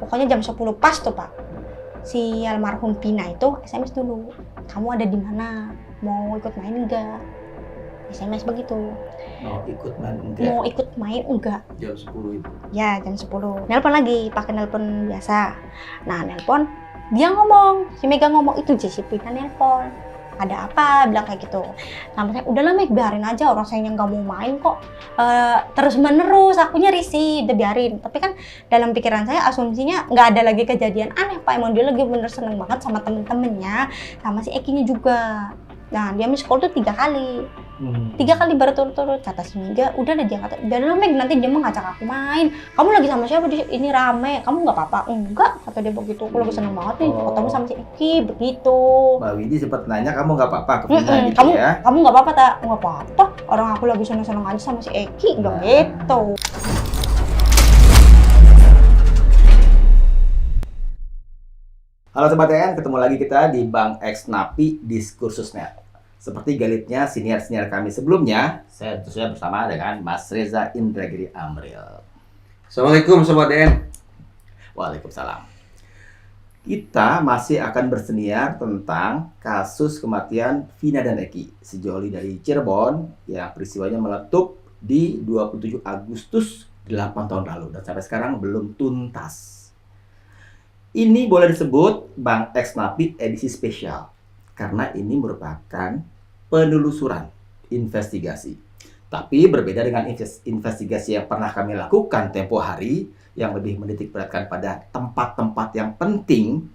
pokoknya jam 10 pas tuh Pak. Si almarhum Pina itu SMS dulu, kamu ada di mana? Mau ikut main enggak? SMS begitu. Mau ikut main enggak? Mau ikut main enggak? Jam 10 itu. Ya, jam 10. Nelpon lagi, pakai nelpon biasa. Nah, nelpon, dia ngomong, si Mega ngomong itu, si Pina nelpon. Ada apa? Bilang kayak gitu. Nah, saya udahlah Meg, biarin aja, orang saya yang nggak mau main kok. Terus menerus, akunya risih, udah biarin. Tapi kan dalam pikiran saya asumsinya nggak ada lagi kejadian aneh Pak. Emang dia lagi bener seneng banget sama temen-temennya, sama si Ekinya juga. Nah, dia miss call tuh 3 kali. 3 kali berturut-turut. Kata si Mega, udah deh, dia kata, udah Meg, nanti dia mau ngajak aku main. Kamu lagi sama siapa di ini rame? Kamu nggak apa-apa? Enggak, kata dia begitu. Aku lagi seneng banget nih, ketemu sama si Eki, begitu. Mbak Widi sempat nanya, kamu nggak apa-apa ke Pina gitu kamu, ya? Kamu nggak apa-apa tak? Nggak apa-apa. Orang aku lagi seneng-seneng aja sama si Eki, bilang gitu. Halo Sobat TN, ketemu lagi kita di Bang X Napi Diskursusnet. Seperti galitnya senior-senior kami sebelumnya, saya tentunya bersama dengan Mas Reza Indragiri Amril. Assalamualaikum Sobat DN. Waalaikumsalam. Kita masih akan berseniar tentang kasus kematian Vina dan Eki, sejoli dari Cirebon yang peristiwanya meletup di 27 Agustus 8 tahun lalu dan sampai sekarang belum tuntas. Ini boleh disebut Bang X Napi edisi spesial karena ini merupakan penelusuran investigasi. Tapi berbeda dengan investigasi yang pernah kami lakukan tempo hari yang lebih menitik beratkan pada tempat-tempat yang penting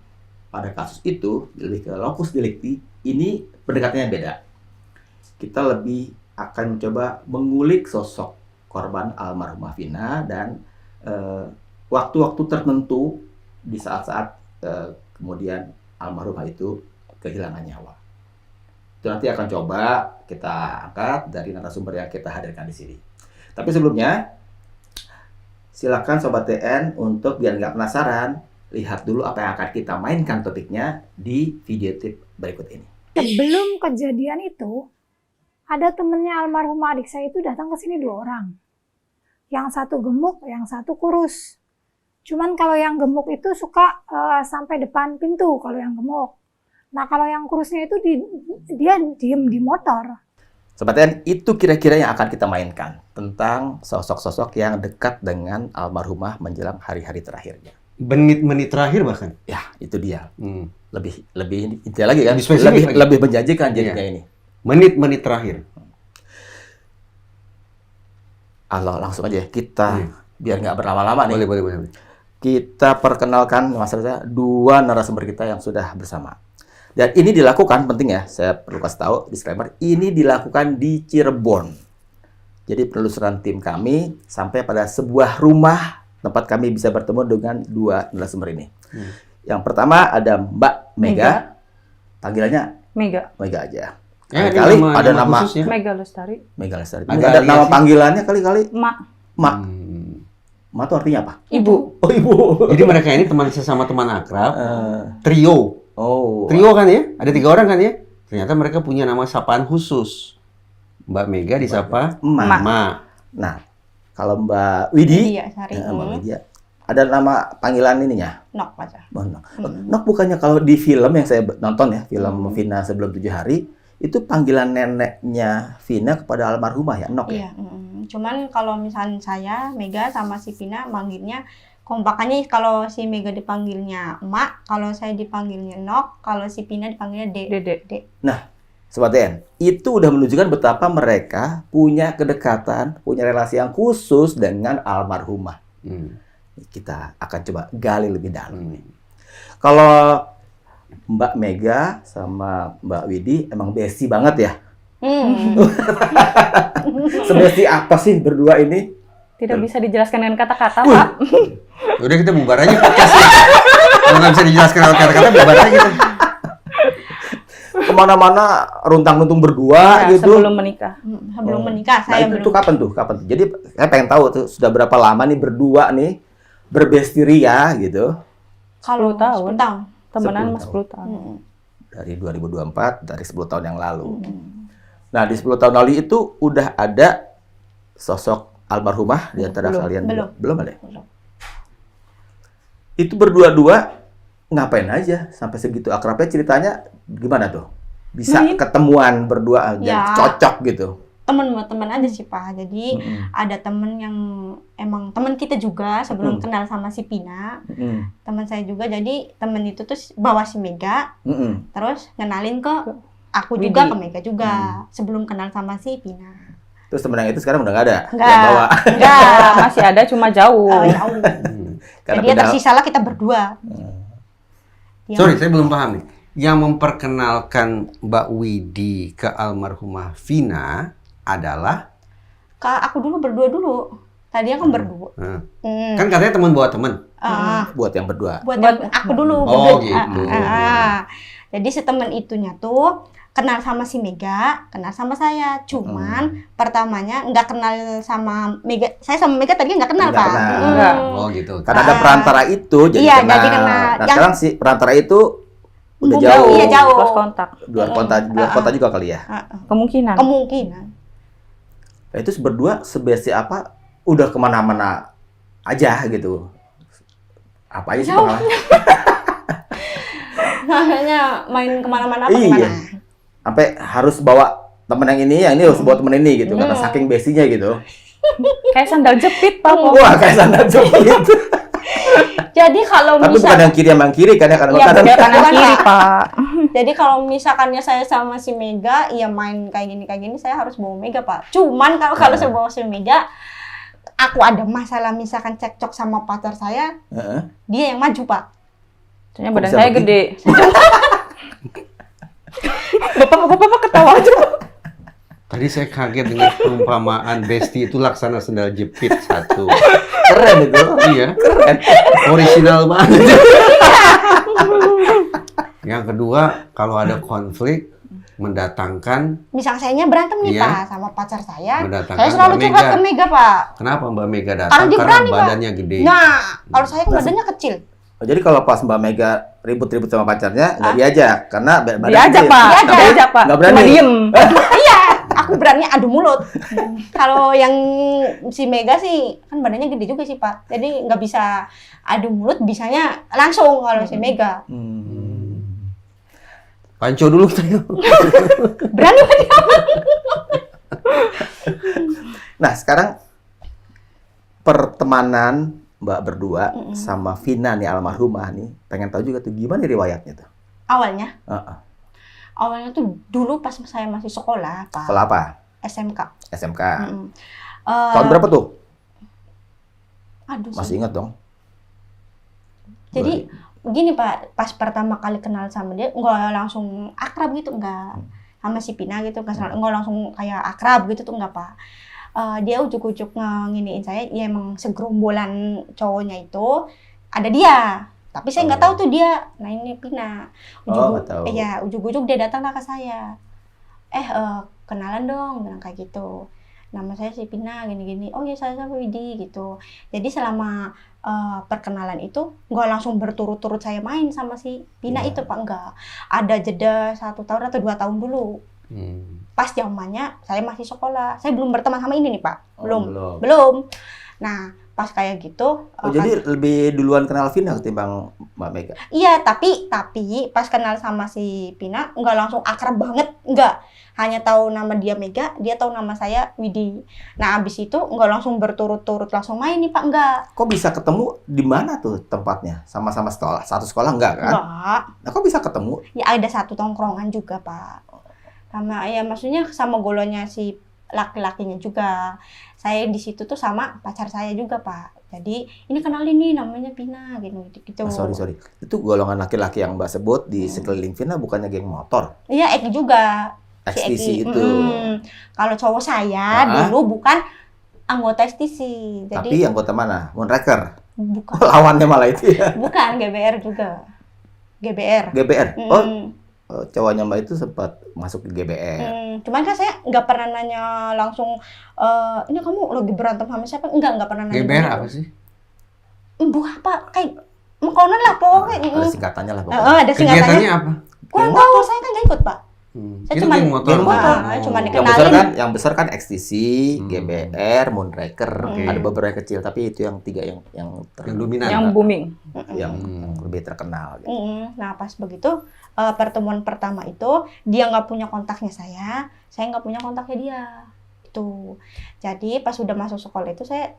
pada kasus itu, lebih ke locus delicti. Ini pendekatannya beda. Kita lebih akan mencoba mengulik sosok korban almarhumah Vina dan waktu-waktu tertentu di saat-saat kemudian almarhumah itu kehilangan nyawa. Itu nanti akan coba kita angkat dari narasumber yang kita hadirkan di sini. Tapi sebelumnya, silakan Sobat TN untuk biar nggak penasaran, lihat dulu apa yang akan kita mainkan topiknya di video tip berikut ini. Sebelum kejadian itu, ada temennya almarhumah adik saya itu datang ke sini 2 orang. Yang satu gemuk, yang satu kurus. Cuman kalau yang gemuk itu suka sampai depan pintu kalau yang gemuk. Nah kalau yang kurusnya itu dia diem di motor. Sobat TN, itu kira-kira yang akan kita mainkan tentang sosok-sosok yang dekat dengan almarhumah menjelang hari-hari terakhirnya. Menit-menit terakhir bahkan. Ya, itu dia. Lebih intinya lagi kan? Lebih menjanjikan jadinya ini. Menit-menit terakhir. Allah, langsung aja kita biar nggak berlama-lama nih. Boleh. Kita perkenalkan Mas Reza 2 narasumber kita yang sudah bersama. Dan ini dilakukan, penting ya, saya perlu kasih tahu, disclaimer, ini dilakukan di Cirebon. Jadi penelusuran tim kami sampai pada sebuah rumah tempat kami bisa bertemu dengan 2 narasumber ini. Yang pertama ada Mbak Mega. Panggilannya Mega aja. Kali ada nama khususnya. Mega Lestari. Ada nama panggilannya kali-kali Mak. Mak itu artinya apa? Ibu. Oh, Ibu. Jadi mereka ini teman sesama teman akrab. Trio. Oh. Trio kan ya? Ada 3 orang kan ya? Ternyata mereka punya nama sapaan khusus. Mbak Mega disapa Ma. Nah, kalau Mbak Widi, Mbak Widi, ada nama panggilan ininya? Nok aja. Nok bukannya kalau di film yang saya nonton ya, film Vina Sebelum 7 Hari, itu panggilan neneknya Vina kepada almarhumah ya, Nok ya? Iya. Cuman kalau misalnya saya, Mega sama si Vina manggilnya kompakannya, kalau si Mega dipanggilnya Emak, kalau saya dipanggilnya Nok, kalau si Vina dipanggilnya Dek. Nah, Sobat TN, itu udah menunjukkan betapa mereka punya kedekatan, punya relasi yang khusus dengan almarhumah. Kita akan coba gali lebih dalam. Kalau Mbak Mega sama Mbak Widi emang besti banget ya? Sebesti apa sih berdua ini? Tidak bisa dijelaskan dengan kata-kata, Pak. Udah kita bubar aja podcastnya. Kalau nggak bisa dijelaskan dengan kata-kata, bubar aja kita. Kemana-mana runtang-runtung berdua gitu. Sebelum menikah. Sebelum menikah saya belum. Itu kapan tuh? Jadi saya pengen tahu tuh sudah berapa lama nih berdua nih berbestiria gitu. Kalau 10 tahun. Temenan 10 tahun. Dari 2024, dari 10 tahun yang lalu. Nah, di 10 tahun lalu itu udah ada sosok almarhumah di antara kalian? Belum ada? Belum. Itu berdua-dua ngapain aja sampai segitu akrabnya, ceritanya gimana tuh? Bisa Main. ketemuan berdua dan Ya. cocok gitu. Temen aja sih Pak. Jadi ada temen yang emang temen kita juga sebelum kenal sama si Pina. Teman saya juga, jadi temen itu tuh bawa si Mega, terus ngenalin ke aku Widih. juga, ke Mega juga sebelum kenal sama si Pina. Terus temen yang itu sekarang udah nggak ada? Nggak. Yang bawa. Enggak, masih ada cuma jauh. Jauh. Karena Jadi ya pindah. tersisalah kita berdua. Dia- Sorry, saya belum paham nih. Yang memperkenalkan Mbak Widi ke almarhumah Vina adalah Kak, aku dulu berdua dulu. Tadinya kan berdua. kan katanya teman bawa teman. Buat yang berdua. Buat yang aku dulu. Oh, berdua. gitu. Jadi si temen itunya tuh kenal sama si Mega, kenal sama saya. Cuman pertamanya nggak kenal sama Mega. Saya sama Mega tadinya nggak kenal, Nggak Pak. kenal. Nggak. Oh gitu. Karena ada perantara itu jadi Iya, kenal. jadi kenal. Nah, Yang- sekarang si perantara itu udah Jauh. jauh. Iya, jauh. Lost kontak. Luar kota juga kali ya. Kemungkinan. Kemungkinan. Nah, itu berdua sebesi apa? Udah kemana-mana aja gitu. Apa aja sih Jauh. pengalaman? Makanya main kemana-mana apa Iya. gimana? Sampai harus bawa temen yang ini harus bawa temen ini gitu. Karena saking besinya gitu. Kayak sandal jepit, Pak. Wah, kayak sandal jepit. Jadi kalau Tapi bukan yang kiri sama yang kiri kan ya, Iya, kadang-kadang. Dia kanan Bukan, kiri, Pak. Pak. Jadi kalau misalkannya saya sama si Mega, ya main kayak gini, saya harus bawa Mega, Pak. Cuman kalau saya bawa si Mega, aku ada masalah misalkan cekcok sama pacar saya, Heeh. dia yang maju, Pak. Soalnya Kok badan bisa saya begitu? gede. Bapak ketawa aja. Tadi saya kaget dengan perumpamaan Besti itu laksana sendal jepit satu. Keren itu. Iya, keren. Original banget. Yang kedua, kalau ada konflik mendatangkan Misal sayanya berantem nih, Iya. Pak, sama pacar saya. Mendatangkan Saya selalu Mbak curhat Mega. ke Mega, Pak. Kenapa Mbak Mega datang? Karena dia berani, Pak. badannya gede. Nah, kalau saya kan badannya kecil. Oh, jadi kalau pas Mbak Mega ribut-ribut sama pacarnya, nggak diajak karena badan Diajak, kecil. Pak. Diajak. Diajak, Pak. Nggak berani. Cuma diem. Iya, aku berani adu mulut. Kalau yang si Mega sih kan badannya gede juga sih, Pak. Jadi nggak bisa adu mulut, bisanya langsung kalau si Mega. Panco dulu kita. Berani Pak dia. Nah, sekarang pertemanan Mbak berdua sama Vina nih almarhumah nih, pengen tahu juga tuh gimana riwayatnya tuh. Awalnya, Heeh. awalnya tuh dulu pas saya masih sekolah, Pak. Sekolah apa? SMK. SMK. Mm-mm. Tahun berapa tuh? Aduh, Masih ingat dong? jadi gini Pak, pas pertama kali kenal sama dia, nggak langsung akrab gitu, nggak. Sama si Pina gitu, nggak langsung kayak akrab gitu tuh, nggak Pak. Dia ujuk-ujuk nginiin saya, ya emang segerombolan cowoknya itu ada dia. Tapi saya nggak tahu tuh dia. Nah ini Pina. nggak tahu. Iya, ujuk-ujuk dia datanglah ke saya. Kenalan dong, bilang kayak gitu. Nama saya si Pina, gini-gini. Oh ya saya Widi gitu. Jadi selama perkenalan itu nggak langsung berturut-turut saya main sama si Pina itu Pak, nggak. Ada jeda 1 tahun atau 2 tahun dulu. Pas zamannya saya masih sekolah, saya belum berteman sama ini nih Pak, belum. Nah pas kayak gitu. Jadi lebih duluan kenal Vina ketimbang Mbak Mega. Iya, tapi pas kenal sama si Pina nggak langsung akrab banget, nggak. Hanya tahu nama dia Mega, dia tahu nama saya Widi. Nah abis itu nggak langsung berturut-turut langsung main nih Pak, nggak. Kok bisa ketemu di mana tuh tempatnya? Sama-sama sekolah, satu sekolah enggak kan? Nggak. Nah kok bisa ketemu? Ya ada satu tongkrongan juga Pak. Sama ya maksudnya sama golonnya si laki-lakinya juga. Saya di situ tuh sama pacar saya juga Pak. Jadi ini kenalin nih namanya Pina gitu. Sorry. Itu golongan laki-laki yang Mbak sebut di sekeliling Vina bukannya geng motor? Iya Eki juga. XTC itu. Kalau cowok saya dulu bukan anggota XTC. Jadi Tapi anggota mana? Moonraker? bukan. Lawannya malah itu ya. Bukan GBR juga. GBR. GBR? Mm. Oh, cowoknya Mbak itu sempat masuk ke GBR. Cuman kan saya nggak pernah nanya langsung, ini kamu lagi berantem sama siapa? Nggak pernah nanya. GBR apa sih? Apa? Kayak mengkonon lah pokoknya. Ada singkatannya lah pokoknya. Ada Kegiatannya singkatannya. apa? Kurang tahu, saya kan nggak ikut Pak. Saya Itu cuman geng motor. Geng motor. Cuman Yang besar dikenalin. kan, XTC, Hmm. GBR, Moonraker, Oke. ada beberapa yang kecil, tapi itu yang tiga yang Yang dominan. Yang booming. yang Hmm. lebih terkenal. Gitu. Nah pas begitu pertemuan pertama itu dia nggak punya kontaknya saya nggak punya kontaknya dia itu. Jadi pas udah masuk sekolah itu saya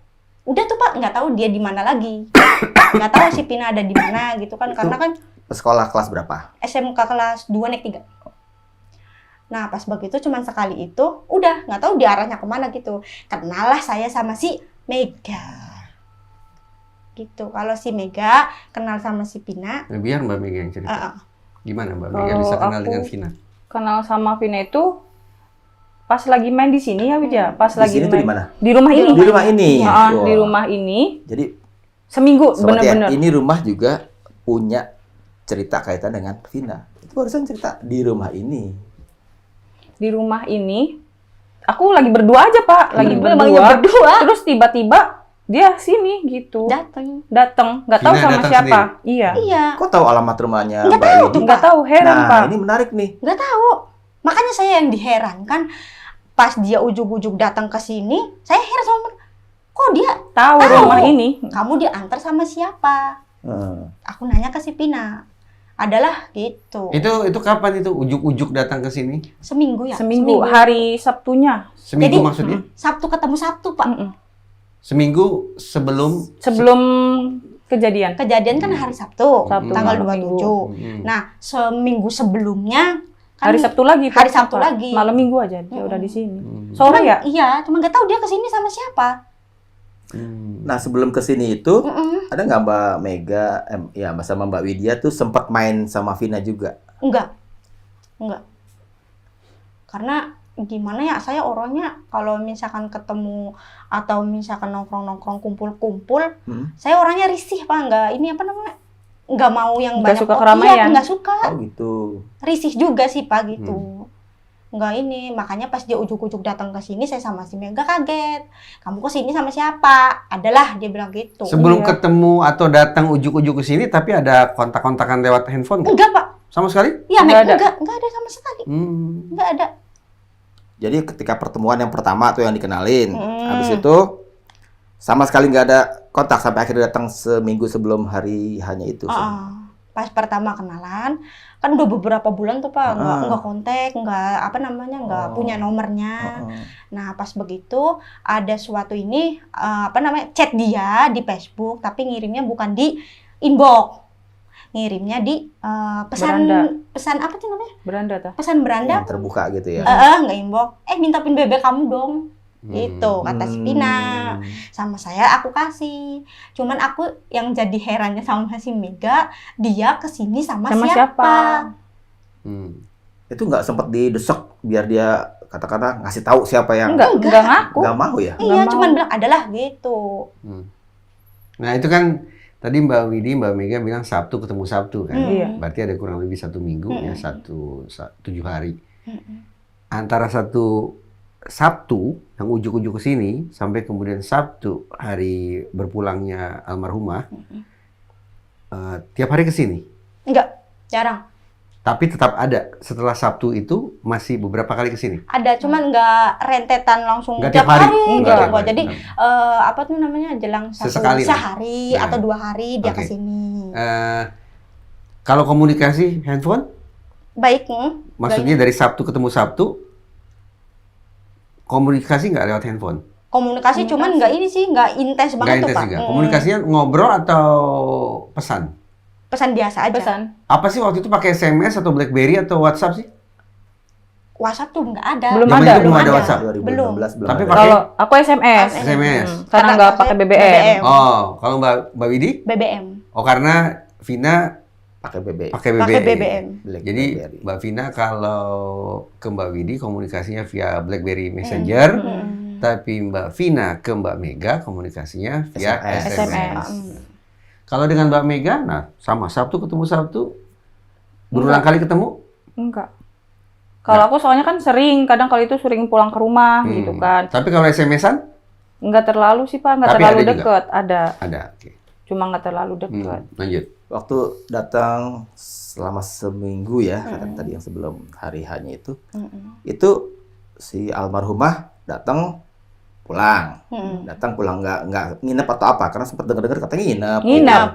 udah tuh Pak nggak tahu dia di mana lagi, nggak tahu si Pina ada di mana gitu kan, Itu- karena kan Sekolah kelas berapa? SMK kelas 2 naik 3. Nah pas begitu cuman sekali itu udah nggak tahu diarahnya kemana gitu. Kenal lah saya sama si Mega gitu. Kalau si Mega kenal sama si Pina, Nah, biar Mbak Mega yang cerita. Gimana Mbak Mega Kalau bisa kenal aku- dengan Vina? Kenal sama Vina itu pas lagi main di sini ya, Widya. Pas Di lagi sini tuh main di mana? di rumah ini. Di rumah ini. Heeh, Wah. di rumah ini Jadi seminggu sobat ya, bener-bener. ini rumah juga punya cerita kaitan dengan Vina. Itu barusan cerita di rumah ini. Di rumah ini aku lagi berdua aja Pak, lagi Memangnya berdua Terus tiba-tiba dia sini gitu. Datang, nggak tahu Vina sama datang siapa. Iya. Iya, Kok tahu alamat rumahnya Nggak Mbak tahu Widi? tuh, Nggak tahu, heran Nah, Pak. ini menarik nih. nggak tahu. Makanya saya yang diherankan pas dia ujuk-ujuk datang ke sini, saya heran sama mereka. Kok dia Tahu Tahu. rumah ini. kamu diantar sama siapa? Aku nanya ke si Pina. Adalah gitu. Itu kapan itu ujuk-ujuk datang ke sini? Seminggu ya? Seminggu, hari Sabtunya. Seminggu Jadi, maksudnya? Sabtu ketemu Sabtu, Pak. Mm-mm. Seminggu sebelum Sebelum kejadian. Kejadian kan hari Sabtu, Sabtu tanggal malam 27. Hmm. Nah, seminggu sebelumnya kan Hari Sabtu lagi. Hari Pak. Sabtu lagi. Malam Minggu aja dia Mm-mm. udah di sini. Hmm. Sore ya? Iya, cuma nggak tahu dia kesini sama siapa. Hmm. Nah, sebelum ke sini itu Mm-mm. ada nggak Mbak Mega, ya sama Mbak Widya tuh sempat main sama Vina juga? Enggak. Karena gimana ya, saya orangnya kalau misalkan ketemu atau misalkan nongkrong-nongkrong kumpul-kumpul, saya orangnya risih Pak, nggak mau yang Nggak banyak suka orang. keramaian. Iya, nggak suka. Oh gitu. Risih juga sih Pak gitu. Nggak ini, makanya pas dia ujuk-ujuk datang ke sini, saya sama si Mega kaget. Kamu ke sini sama siapa? Adalah dia bilang gitu. Sebelum Iya. ketemu atau datang ujuk-ujuk ke sini, tapi ada kontak-kontakan lewat handphone nggak? Enggak Pak. Sama sekali? Iya, Nggak ada. enggak ada sama sekali. Hmm. Enggak ada. Jadi ketika pertemuan yang pertama tuh yang dikenalin, habis Hmm. itu sama sekali nggak ada kontak sampai akhirnya datang seminggu sebelum hari hanya itu. Pas pertama kenalan, kan udah beberapa bulan tuh Pak, nggak kontak, nggak Oh. punya nomornya. Heeh. Nah pas begitu ada suatu ini chat dia di Facebook, tapi ngirimnya bukan di inbox, ngirimnya di Beranda. pesan apa sih namanya? Beranda tah. Pesan beranda. Yang terbuka gitu ya. Nggak inbox. Minta pin BB kamu dong. Gitu kata si Pina. Sama saya aku kasih. Cuman aku yang jadi herannya sama si Mega, dia kesini sama siapa? Itu nggak sempat didesak biar dia kata-kata ngasih tahu siapa yang Enggak ngaku. nggak mau ya? Iya, Nggak cuman mau. bilang adalah gitu. Nah itu kan tadi Mbak Widi, Mbak Mega bilang Sabtu ketemu Sabtu kan? Iya. Berarti ada kurang lebih 1 minggu ya, 7 hari. Mm-mm. Antara satu Sabtu yang ujuk-ujuk ke sini sampai kemudian Sabtu hari berpulangnya almarhumah, tiap hari ke sini. Enggak, jarang. Tapi tetap ada setelah Sabtu itu masih beberapa kali ke sini. Ada, cuman nggak rentetan langsung Nggak tiap tiap hari. hari. Nggak Gitu. tiap hari. Jadi apa tuh namanya, jelang Sesekali lah. sehari Ya. atau 2 hari dia Oke. kesini. Kalau komunikasi handphone, Baik, maksudnya dari Sabtu ketemu Sabtu, komunikasi nggak lewat handphone? komunikasi cuman nggak ini sih, nggak intens Nggak banget tuh intens Pak. juga. Komunikasinya ngobrol atau pesan? Pesan biasa aja. Pesan. Apa sih waktu itu pakai SMS atau BlackBerry atau WhatsApp sih? WhatsApp tuh nggak ada. Belum Zaman ada. itu belum ada WhatsApp. 2016 belum Tapi ada. pakai Kalau aku SMS. SMS. Karena Kata nggak saya pakai BBM. Oh, kalau Mbak Widi? BBM. Oh, karena Vina pakai BB. pakai Pakai BBM. BBM. Jadi Mbak Vina kalau ke Mbak Widi komunikasinya via BlackBerry Messenger, tapi Mbak Vina ke Mbak Mega komunikasinya via SMS. SMS. Kalau dengan Mbak Mega, nah sama Sabtu ketemu Sabtu, berulang kali ketemu? Enggak. Kalau aku soalnya kan kadang kalau itu sering pulang ke rumah gitu kan. Tapi kalau SMS-an Enggak terlalu sih Pak, enggak Tapi terlalu ada juga? deket. Ada. ada. Oke. cuma nggak terlalu dekat. Lanjut. Waktu datang selama seminggu ya, kata tadi yang sebelum hari hanya itu si almarhumah datang pulang, nggak nginep atau apa? Karena sempat dengar-dengar katanya nginep. Nginep.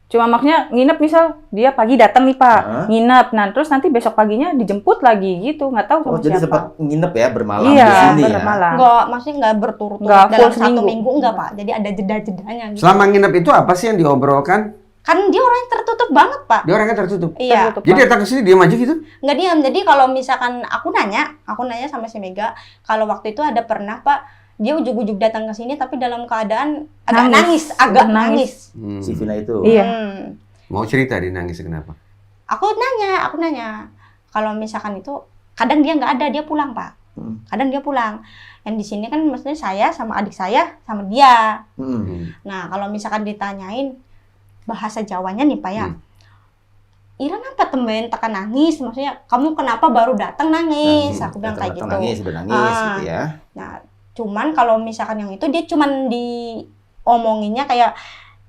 Cuma makanya nginep, misal dia pagi datang nih Pak, nginep. Nah terus nanti besok paginya dijemput lagi gitu, nggak tahu sama Jadi siapa. sempat nginep ya, bermalam Iya, di sini ya. bermalam. Enggak, maksudnya enggak berturut-turut Nggak dalam full 1 seminggu. minggu enggak, Pak. Jadi ada jeda-jedanya gitu. Selama nginep itu apa sih yang diobrolkan? Kan dia orang yang tertutup banget, Pak. Dia orangnya tertutup. Iya. Tertutup, Jadi Pak. datang ke sini diam aja gitu? Nggak diam. Jadi kalau misalkan aku nanya sama si Mega, kalau waktu itu ada pernah, Pak, dia ujuk-ujuk datang ke sini tapi dalam keadaan agak agak nangis. Si Vina itu. Iya. Mau cerita dia nangis kenapa? Aku nanya. Kalau misalkan itu kadang dia nggak ada, dia pulang, Pak. Kadang dia pulang. Yang di sini kan maksudnya saya sama adik saya sama dia. Nah, kalau misalkan ditanyain bahasa Jawanya nih, Pak ya. Ira kenapa temen tekan nangis? Maksudnya kamu kenapa baru datang nangis? Aku bilang kayak gitu. Nangis, udah nangis gitu ya. Nah, cuman kalau misalkan yang itu dia cuman diomonginnya kayak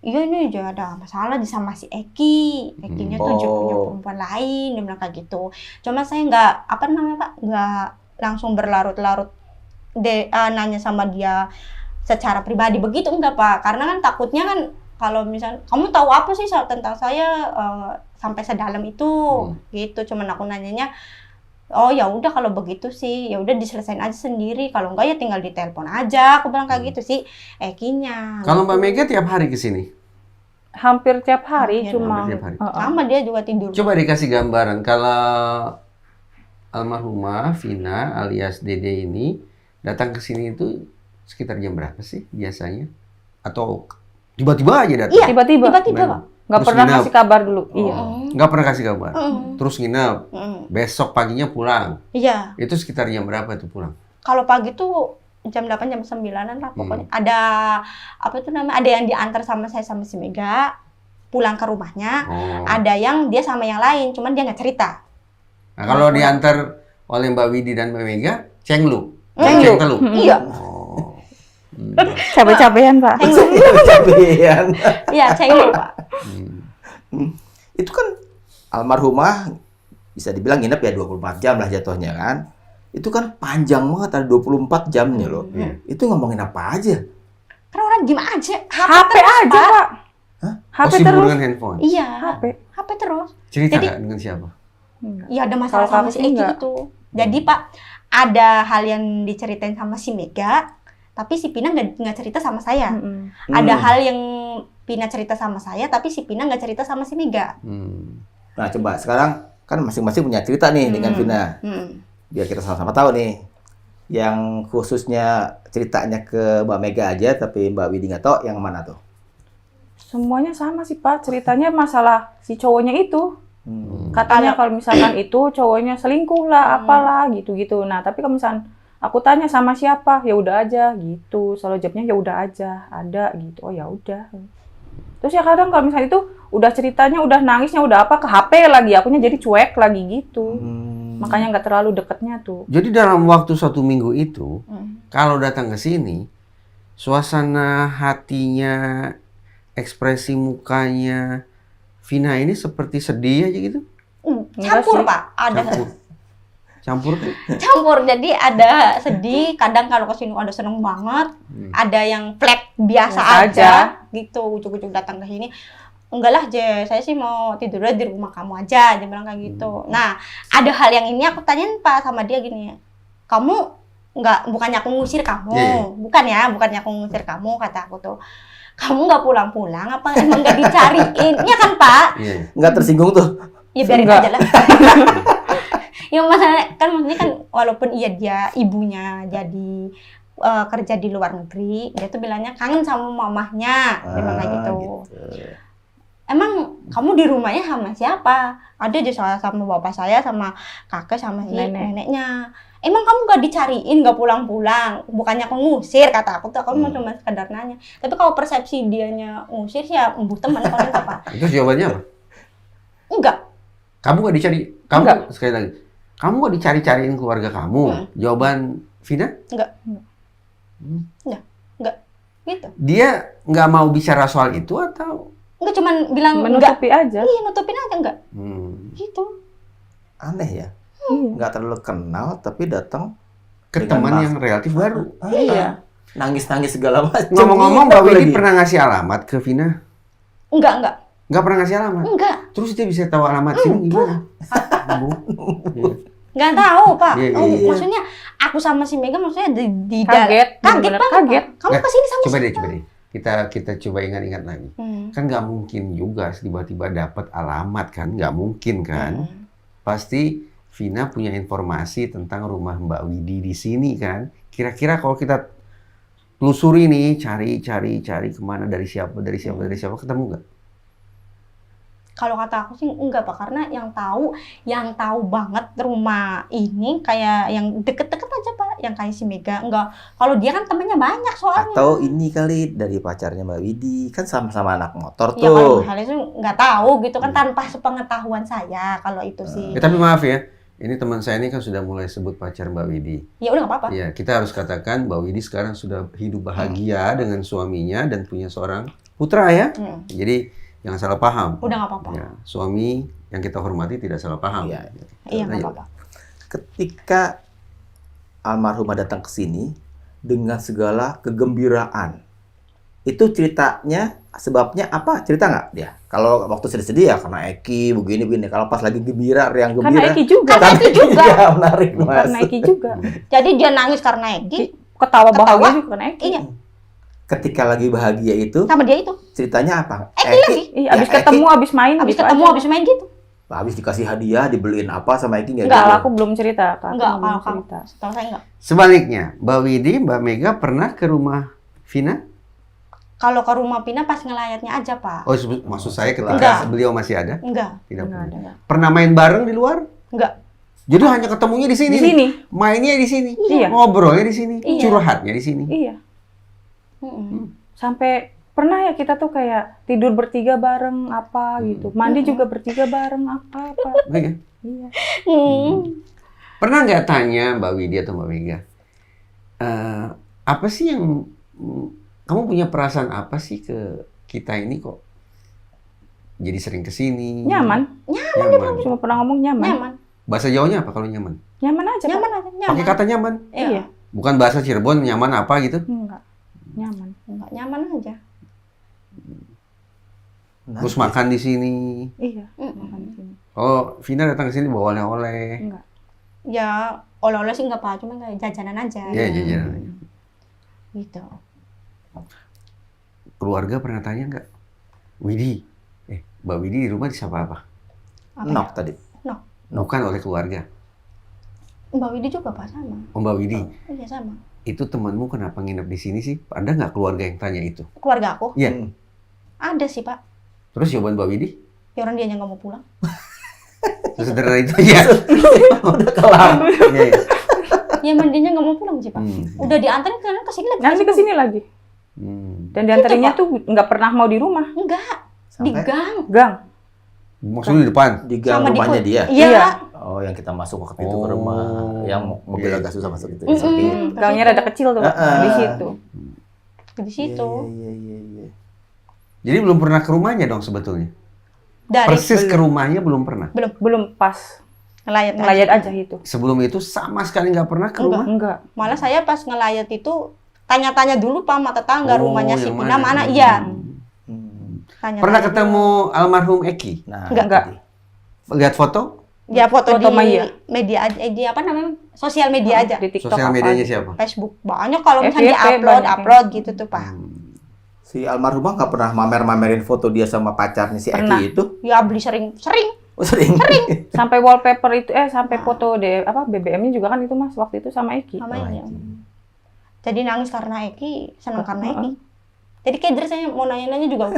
iya ini juga ada masalah di sama si Eki. Ekinya tuh punya perempuan lain, dia bilang kayak gitu. Cuma saya nggak Pak, nggak langsung berlarut-larut nanya sama dia secara pribadi begitu, enggak Pak. Karena kan takutnya kan kalau misalnya kamu tahu apa sih tentang saya sampai sedalam itu gitu. Cuman aku nanyanya, oh ya udah kalau begitu sih ya udah diselesain aja sendiri, kalau enggak ya tinggal ditelepon aja, aku bilang kayak gitu sih Ekinya. Kalau Mbak Mega tiap hari ke sini? Hampir tiap hari, Hampir cuma tiap hari. sama dia juga tidur. Coba dikasih gambaran kalau almarhumah Vina alias Dede ini datang ke sini itu sekitar jam berapa sih biasanya? Atau tiba-tiba aja datang? Iya, tiba-tiba Pak. nggak Terus pernah nginep. kasih kabar dulu. Iya. Nggak pernah kasih kabar. Terus nginep. Besok paginya pulang. Iya. Itu sekitar jam berapa itu pulang? Kalau pagi tuh jam 8 jam 9-an lah pokoknya. Ada apa itu namanya? Ada yang diantar sama saya sama si Mega pulang ke rumahnya. Ada yang dia sama yang lain, cuman dia nggak cerita. Nah, kalau diantar oleh Mbak Widi dan Mbak Mega, cenglu. Cenglu. Cengtelu. Iya. Oh. Capek-capean Pak. Cabean. Iya, cenglu, Pak. Itu kan almarhumah bisa dibilang nginep ya 24 jam lah jatuhnya kan. Itu kan panjang banget, ada 24 jamnya loh. Itu ngomongin apa aja? Kan orang diem aja. HP aja Pak. HP sibuk terus. dengan handphone. Iya. HP terus. Cerita Jadi- nggak dengan siapa? Iya, ada masalah Kalau sama aku si sih Eki enggak. gitu. Jadi Pak, ada hal yang diceritain sama si Mega, tapi si Pina nggak cerita sama saya. Ada hal yang Pina cerita sama saya, tapi si Pina nggak cerita sama si Mega. Nah, coba sekarang kan masing-masing punya cerita nih dengan Vina. Biar kita sama-sama tahu nih. Yang khususnya ceritanya ke Mbak Mega aja, tapi Mbak Widi nggak tahu yang mana tuh? Semuanya sama sih Pak. Ceritanya masalah si cowoknya itu. Katanya kalau misalkan itu cowoknya selingkuh lah, apalah gitu-gitu. Nah, tapi kalau misalkan aku tanya sama siapa, ya udah aja gitu. Selalu jawabnya ya udah aja, ada gitu. Oh ya udah. Terus ya kadang kalau misalnya itu udah ceritanya, udah nangisnya, udah apa ke HP lagi, akunya jadi cuek lagi gitu. Makanya nggak terlalu deketnya tuh. Jadi dalam waktu 1 minggu itu, kalau datang ke sini, suasana hatinya, ekspresi mukanya Vina ini seperti sedih aja gitu? Enggak Campur sih. Pak, ada Campur tuh? campur. Jadi ada sedih, kadang kalau kesini ada seneng banget, ada yang flat biasa Biasa aja, aja. gitu. Ujuk-ujuk datang ke sini, enggak lah Je, saya sih mau tidurnya di rumah kamu aja, dia bilang kayak gitu. Nah, ada hal yang ini aku tanyain Pak sama dia gini, kamu bukannya aku ngusir kamu, bukannya aku ngusir kamu, kata aku tuh. Kamu nggak pulang-pulang, apa emang nggak dicariin? Iya kan Pak? Iya. Nggak tersinggung tuh? Ya biarin Enggak. aja lah. Ya maksudnya kan walaupun iya dia ibunya jadi kerja di luar negeri, dia tuh bilangnya kangen sama mamahnya, dia bilang kayak gitu. Emang kamu di rumahnya sama siapa? Ada aja saya sama bapak saya, sama kakek, sama si neneknya. Emang kamu gak dicariin, gak pulang-pulang? Bukannya aku ngusir, kata aku tuh, aku cuma sekedar nanya. Tapi kalau persepsi dianya ngusir sih ya embuh teman paling apa? Itu jawabannya apa? Enggak. Kamu nggak dicari? Kamu Enggak. sekali lagi. Kamu nggak dicari-cariin keluarga kamu? Jawaban Vina? Enggak. Gitu. Dia nggak mau bicara soal itu atau? Enggak cuman bilang enggak. Menutupi aja. Iya, nutupin aja enggak. Gitu. Aneh ya. Iya. Nggak terlalu kenal tapi datang Ke dengan teman mas- yang relatif baru. Iya. Nangis-nangis segala macam. Ngomong-ngomong, Iya, Mbak Widi lagi. pernah ngasih alamat ke Vina? Enggak. Nggak pernah ngasih alamat? Enggak. Terus dia bisa tahu alamat sini gimana? Bu. Iya. Enggak tahu, Pak. Iya, Oh, iya. maksudnya aku sama si Mega maksudnya di Kaget, kaget bener-bener banget. kaget. Pak. Kamu kesini sama Coba siapa? deh. Kita coba ingat-ingat lagi. Kan nggak mungkin juga tiba-tiba dapat alamat kan? Nggak mungkin kan? Pasti Vina punya informasi tentang rumah Mbak Widi di sini kan? Kira-kira kalau kita telusuri nih, cari kemana dari siapa, ketemu nggak? Kalau kata aku sih enggak, Pak, karena yang tahu banget rumah ini kayak yang deket-deket aja, Pak, yang kayak si Mega. Enggak. Kalau dia kan temennya banyak soalnya. Atau ini kali dari pacarnya Mbak Widi, kan sama-sama anak motor Ya kalau tuh. hal itu nggak tahu gitu kan tanpa sepengetahuan saya kalau itu sih. Tapi maaf ya, ini teman saya ini kan sudah mulai sebut pacar Mbak Widi. Ya udah nggak apa-apa. Ya, kita harus katakan Mbak Widi sekarang sudah hidup bahagia dengan suaminya dan punya seorang putra ya. Jadi jangan salah paham. Udah nggak apa-apa. Ya, suami yang kita hormati tidak salah paham. Iya. Iya nggak Lanjut. apa-apa. Ketika almarhumah datang ke sini dengan segala kegembiraan, itu ceritanya sebabnya apa? Cerita nggak dia? Kalau waktu sedih-sedih ya karena Eki begini. Kalau pas lagi gembira, riang Karena gembira. Eki juga. Karena Eki juga. Iya, menarik Mas. Karena Eki juga. Jadi dia nangis karena Eki. Ketawa bahagia Ketawa. juga karena Eki. Iya, Ketika lagi bahagia itu, sama dia itu. ceritanya apa? Eki lagi. Iya, Ya, abis Eki. ketemu, abis main, Habis gitu ketemu, aja. habis main gitu. Habis dikasih hadiah, dibeliin apa sama Eki nggak? Enggak, gitu? aku belum cerita. Kak. Aku Enggak, belum kalau cerita. setahu saya enggak. Sebaliknya, Mbak Widi, Mbak Mega pernah ke rumah Vina? Kalau ke rumah Pina pas ngelayatnya aja, Pak. Oh, maksud saya ketika Enggak. beliau masih ada? Enggak. Tidak Enggak pernah. ada. Pernah main bareng di luar? Enggak. Jadi hanya ketemunya di sini. Di sini. Mainnya di sini. Iya. Ngobrolnya di sini. Iya. Curhatnya di sini. Iya. Mm-mm. Sampai pernah ya kita tuh kayak tidur bertiga bareng apa gitu. Mandi juga bertiga bareng apa. Oke. Iya. Pernah nggak tanya Mbak Widi atau Mbak Mega, apa sih yang kamu punya perasaan apa sih ke kita ini kok jadi sering kesini? Nyaman. Nyaman. Cuma pernah ngomong nyaman. Nyaman. Bahasa Jawanya apa kalau nyaman? Nyaman aja. Nyaman Pak. aja, nyaman. Pakai kata nyaman. Iya. Bukan bahasa Cirebon nyaman apa gitu? Enggak. Nyaman. Enggak, nyaman aja. Nah, Terus makan di sini. Iya. Mm-mm. Makan di sini. Oh, Vina datang ke sini bawa oleh-oleh. Enggak. Ya, oleh-oleh sih enggak, Pak, cuma kayak jajanan aja. Iya, jajan. Gitu. Keluarga pernah tanya nggak? Widi, Mbak Widi di rumah disapa apa? Apa Nok ya? tadi. Bukan oleh keluarga. Mbak Widi juga, Pak, sama. Oh, Mbak Widi, Iya, sama. itu temanmu kenapa nginep di sini sih? Ada nggak keluarga yang tanya itu? Keluarga aku Iya. Hmm. ada sih, Pak. Terus jawaban Mbak Widi? Ya orang dia yang nggak mau pulang. Sesederhana itu aja. Udah kelar. Iya, iya. Ya mandinya nggak mau pulang sih, Pak. Udah diantarin ke sini lagi. Nanti kesini lagi. Dan diantarinnya Pak. tuh nggak pernah mau di rumah. Enggak, di Sampai gang. Gang. Maksudnya di depan? di gang Sama di rumahnya kos. dia. Iya. Iya. Oh, yang kita masuk ke pintu ke Oh. rumah, yang mobil Iya. agak susah masuk itu. Mm-mm. Sepi. Gangnya rada kecil tuh. Di situ. Di situ. Iya. Jadi belum pernah ke rumahnya dong sebetulnya? Dari Persis ke rumahnya belum pernah? Belum pas. ngelayat Ngelayat aja itu. Sebelum itu sama sekali nggak pernah ke rumah? Enggak. Malah saya pas ngelayat itu tanya-tanya dulu Pak sama tetangga Oh, rumahnya si yang Pina mana? mana. Iya. Hmm. Tanya-tanya Pernah dulu. ketemu almarhum Eki? Nah, Enggak. tadi. Lihat foto? Ya foto Foto di Maya. media aja, di apa namanya? Sosial media aja. Di TikTok Sosial apa medianya aja. siapa? Facebook. Banyak kalau misalnya FYP upload gitu tuh Pak. Si almarhumah nggak pernah mamer-mamerin foto dia sama pacarnya si Pernah. Eki itu? Ya beli sering. Oh, sering. Sampai wallpaper itu sampai foto BBM-nya juga kan itu Mas waktu itu sama Eki. Sama Oh, ini. Eki. Jadi nangis karena Eki, senang karena Eki. Jadi kayak dari saya mau nanya-nanya juga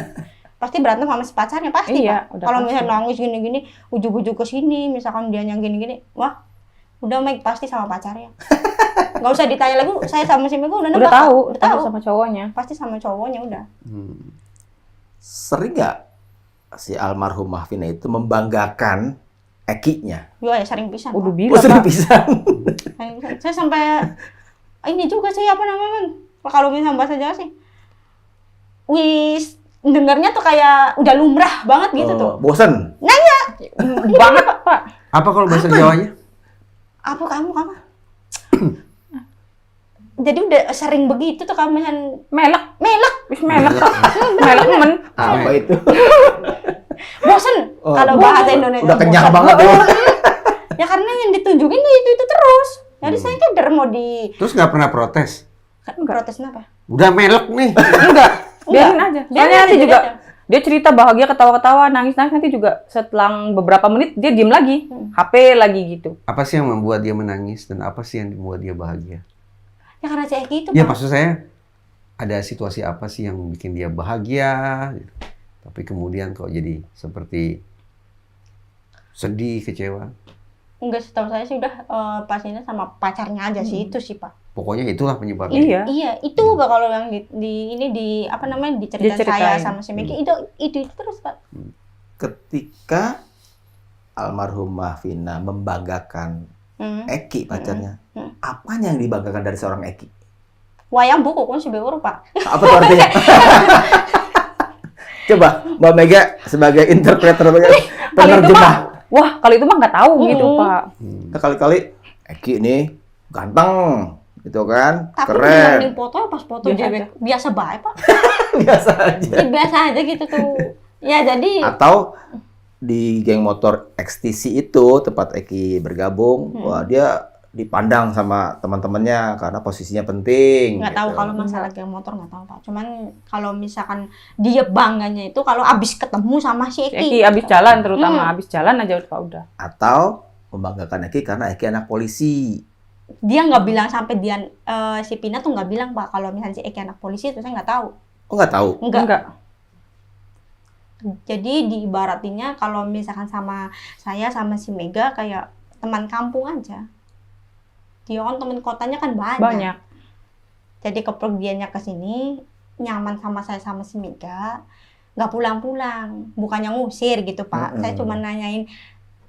pasti berantem sama si pacarnya pasti. Iya, Pak. udah Kalau pasti. misalnya nangis gini-gini, ujug-ujug ke sini, misalkan dia yang gini-gini, wah, udah Meg pasti sama pacarnya. Nggak usah ditanya lagi, saya sama si Meg udah nebak. Udah tahu, udah tahu. sama cowoknya. Pasti sama cowoknya udah. Sering nggak si almarhumah Vina itu membanggakan Ekinya? Ya sering pisan. Udah Pak. bilang sering Pak. pisan. Saya sampai ini juga sih apa namanya? Kalau misalnya bahasa Jawa sih wis dengarnya tuh kayak udah lumrah banget gitu tuh. Bosen. Banget, Pak. Apa kalau bahasa Jawanya? Apa kamu? Jadi udah sering begitu tuh kamu Melek. Wis melek. Melek. Melek men. Apa itu? bosen Oh, kalau bahasa Indonesia. Udah kenyang bosen. banget tuh. Ya karena yang ditunjukin itu terus. Jadi saya keder mau di Terus nggak pernah protes? protes apa? Udah melek nih. Enggak. Biarin aja. Biarin Soalnya nanti aja, juga biarin dia cerita bahagia, ketawa-ketawa, nangis-nangis, nanti juga setelah beberapa menit dia diem lagi. HP lagi gitu. Apa sih yang membuat dia menangis dan apa sih yang membuat dia bahagia? Ya karena saya gitu, Ya Pak. maksud saya ada situasi apa sih yang bikin dia bahagia? Gitu. Tapi kemudian kok jadi seperti sedih, kecewa. Enggak, setahu saya sih udah pastinya sama pacarnya aja sih itu sih, Pak. Pokoknya itulah penyebabnya. Iya. Iya, itu Pak, kalau yang di apa namanya diceritain saya Diceritain. sama si Meki itu terus, Pak. Ketika almarhumah Vina membanggakan Eki pacarnya, apanya yang dibanggakan dari seorang Eki? Wayang buku kan si Beur, Pak. Apa tuh artinya? Coba Mbak Mega sebagai interpreter, penerjemah. Wah, kalau itu mah nggak tahu gitu, Pak. Kali-kali Eki nih ganteng, gitu kan? Tapi Keren. dibanding foto pas foto Biasa dia biasa baik, Pak. Biasa aja. Ya, biasa aja gitu tuh. Ya jadi Atau di geng motor XTC itu tempat Eki bergabung, wah dia dipandang sama teman-temannya karena posisinya penting. nggak tahu gitu. kalau masalah geng motor nggak tahu, Pak. Cuman kalau misalkan dia bangganya itu kalau abis ketemu sama si Eki Eki. abis jalan, terutama abis jalan aja Pak udah. Atau membanggakan Eki karena Eki anak polisi. Dia nggak bilang sampai dia si Pina tuh nggak bilang, Pak, kalau misalnya si Eki anak polisi itu saya nggak tahu. Oh nggak tahu? Enggak. Jadi diibaratinnya kalau misalkan sama saya sama si Mega kayak teman kampung aja. Dia kan teman kotanya kan banyak. Banyak. Jadi kepergiannya ke sini nyaman sama saya sama si Mega, nggak pulang-pulang, bukannya ngusir gitu, Pak. Saya cuma nanyain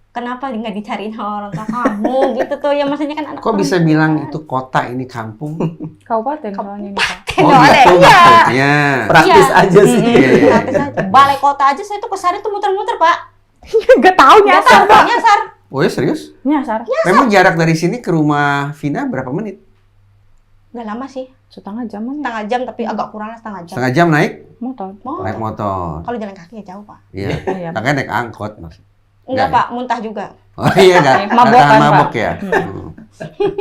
kenapa nggak dicariin orang tua kamu gitu tuh, ya maksudnya kan anak Kok bisa perempuan. bilang itu kota ini kampung? Kabupaten soalnya nih, Pak. Oh Nggak ada, gitu iya. maksudnya. Praktis Iya. aja sih. Iya. Gratis aja. Balai kota aja saya tuh kesana tuh muter-muter, Pak. Nggak tahu Nggak nyasar, tahu, Pak. nyasar. Oh ya serius? Nyasar. Memang jarak dari sini ke rumah Vina berapa menit? Nggak lama sih, Setengah jaman ya. setengah jam, tapi agak kurang lah setengah jam. Setengah jam naik? Motor. Oh, Naik motor. kalau jalan kaki ya jauh, Pak. Iya. Iya. Makanya naik angkot maksudnya. Enggak, Nggak, Pak, muntah juga. Oh iya nggak Mabok tahan kan, mabok Pak? ya.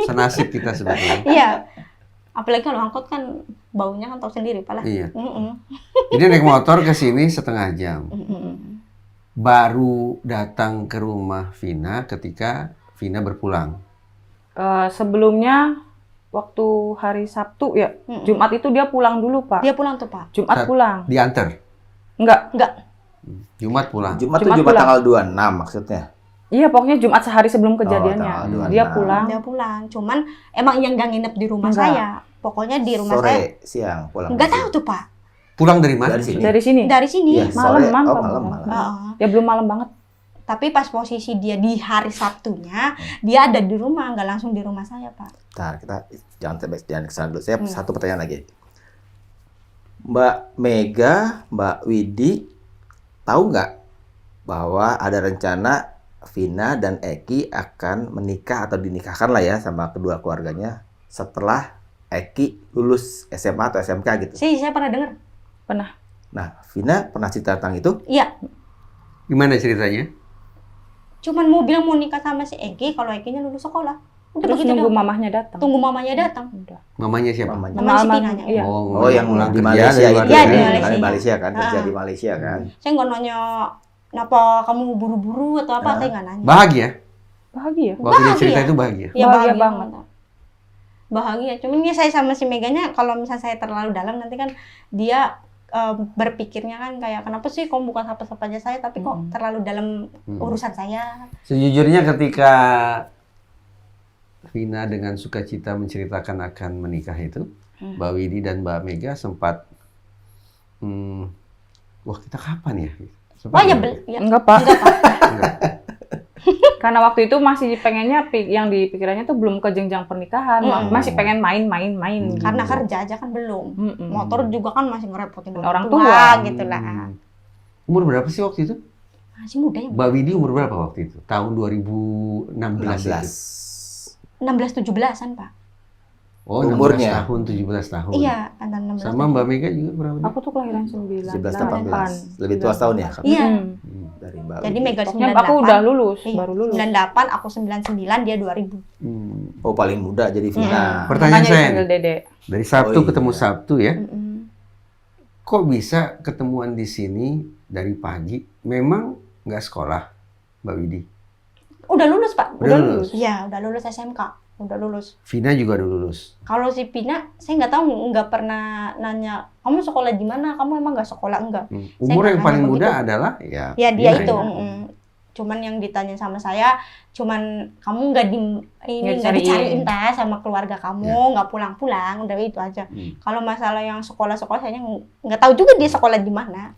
Senasib kita sebetulnya. Iya. Apalagi kalau angkot kan baunya kan tahu sendiri, Pak lah. Iya. Mm-mm. Jadi naik motor ke sini setengah jam. Mm-mm. Baru datang ke rumah Vina ketika Vina berpulang. Sebelumnya waktu hari Sabtu ya, Mm-mm. Jumat itu dia pulang dulu, Pak. Dia pulang tuh, Pak. Jumat pulang. Diantar. Enggak. Jumat pulang. Jumat tuh Jumat Jumat pulang. tanggal 26 maksudnya. Iya, pokoknya Jumat sehari sebelum tanggal kejadiannya. 26. Dia pulang. Dia pulang. Cuman emang yang nggak nginep di rumah Enggak. saya. Pokoknya di rumah saya. Sore, siang pulang. Nggak tahu tuh, Pak. Pulang dari mana? Dari sini. Dari sini. Dari sini. Iya, Malam, sore. malam, Oh, malam. malam. Heeh. Ya belum malam banget. Tapi pas posisi dia di hari Sabtunya, dia ada di rumah, nggak langsung di rumah saya, Pak. Ntar kita jangan kesana dulu. Saya satu pertanyaan lagi. Mbak Mega, Mbak Widi, tahu nggak bahwa ada rencana Vina dan Eki akan menikah atau dinikahkan lah ya sama kedua keluarganya setelah Eki lulus SMA atau SMK gitu. Saya pernah dengar. Pernah. Nah, Vina pernah cerita tentang itu? Iya. Gimana ceritanya? Cuman mau bilang mau nikah sama si Eki kalau Ekinya lulus sekolah. Udah Terus begitu nunggu doang. mamahnya datang. Tunggu mamanya datang. Udah. Mamanya siapa? Mamanya. Namanya si Mama- Pinanya. Iya. Oh, yang pulang di kerja Malaysia dari itu. luar Iya, negeri. di Kan Malaysia. di Malaysia kan, kerja Ah. di Malaysia kan. Saya nggak nanya kenapa kamu buru-buru atau apa, saya nggak nanya. Bahagia? Bahagia. Waktu dia Bahagia. cerita itu bahagia? Ya, Bahagia banget. Bahagia. Cuman ya saya sama si Meganya kalau misalnya saya terlalu dalam nanti kan dia berpikirnya kan kayak kenapa sih kamu bukan siapa-siapa aja saya tapi kok terlalu dalam urusan saya. Sejujurnya ketika Vina dengan sukacita menceritakan akan menikah itu, Mbak Widi dan Mbak Mega sempat, wah kita kapan ya? Sempat Oh ya, nggak? ya. Enggak, Pak. Enggak, Pak. Enggak. Karena waktu itu masih pengennya yang di pikirannya tuh belum ke jenjang pernikahan, masih pengen main. Karena gitu. kerja aja kan belum. Motor juga kan masih ngerepotin Orang tua. gitu lah. Umur berapa sih waktu itu? Masih muda ya. Mbak Widi umur berapa waktu itu? Tahun 2016 itu? 16-17an, Pak. Oh, Umurnya? 16 tahun, 17 tahun. Iya, antara 16. Sama Mbak Mega juga berapa? Aku tuh kelahiran 17-18. Lebih tua setahun ya? Iya. Dari Mbak Jadi Widi. Mega Pokoknya 98. aku udah lulus, Iya, baru lulus. 98, aku 99, dia 2000. Oh, paling muda jadi Vina. Pertanyaan Makanya saya dipanggil nih, Dede. dari Sabtu Oh, iya. ketemu Sabtu ya, Mm-mm. kok bisa ketemuan di sini dari pagi? Memang nggak sekolah, Mbak Widi? Udah lulus, Pak. Udah lulus? Iya, udah lulus SMK. Udah lulus. Vina juga udah lulus. Kalau si Pina, saya nggak tahu, nggak pernah nanya, kamu sekolah di mana? Kamu emang nggak sekolah? Enggak. Umur nggak yang paling nanya muda begitu. adalah ya Ya dia Vina itu. ya. Cuman yang ditanya sama saya, cuman kamu nggak Nggak nggak dicariin. dicariin tas sama keluarga kamu, nggak pulang-pulang, udah itu aja. Kalau masalah yang sekolah-sekolah, saya nggak tahu juga dia sekolah di mana.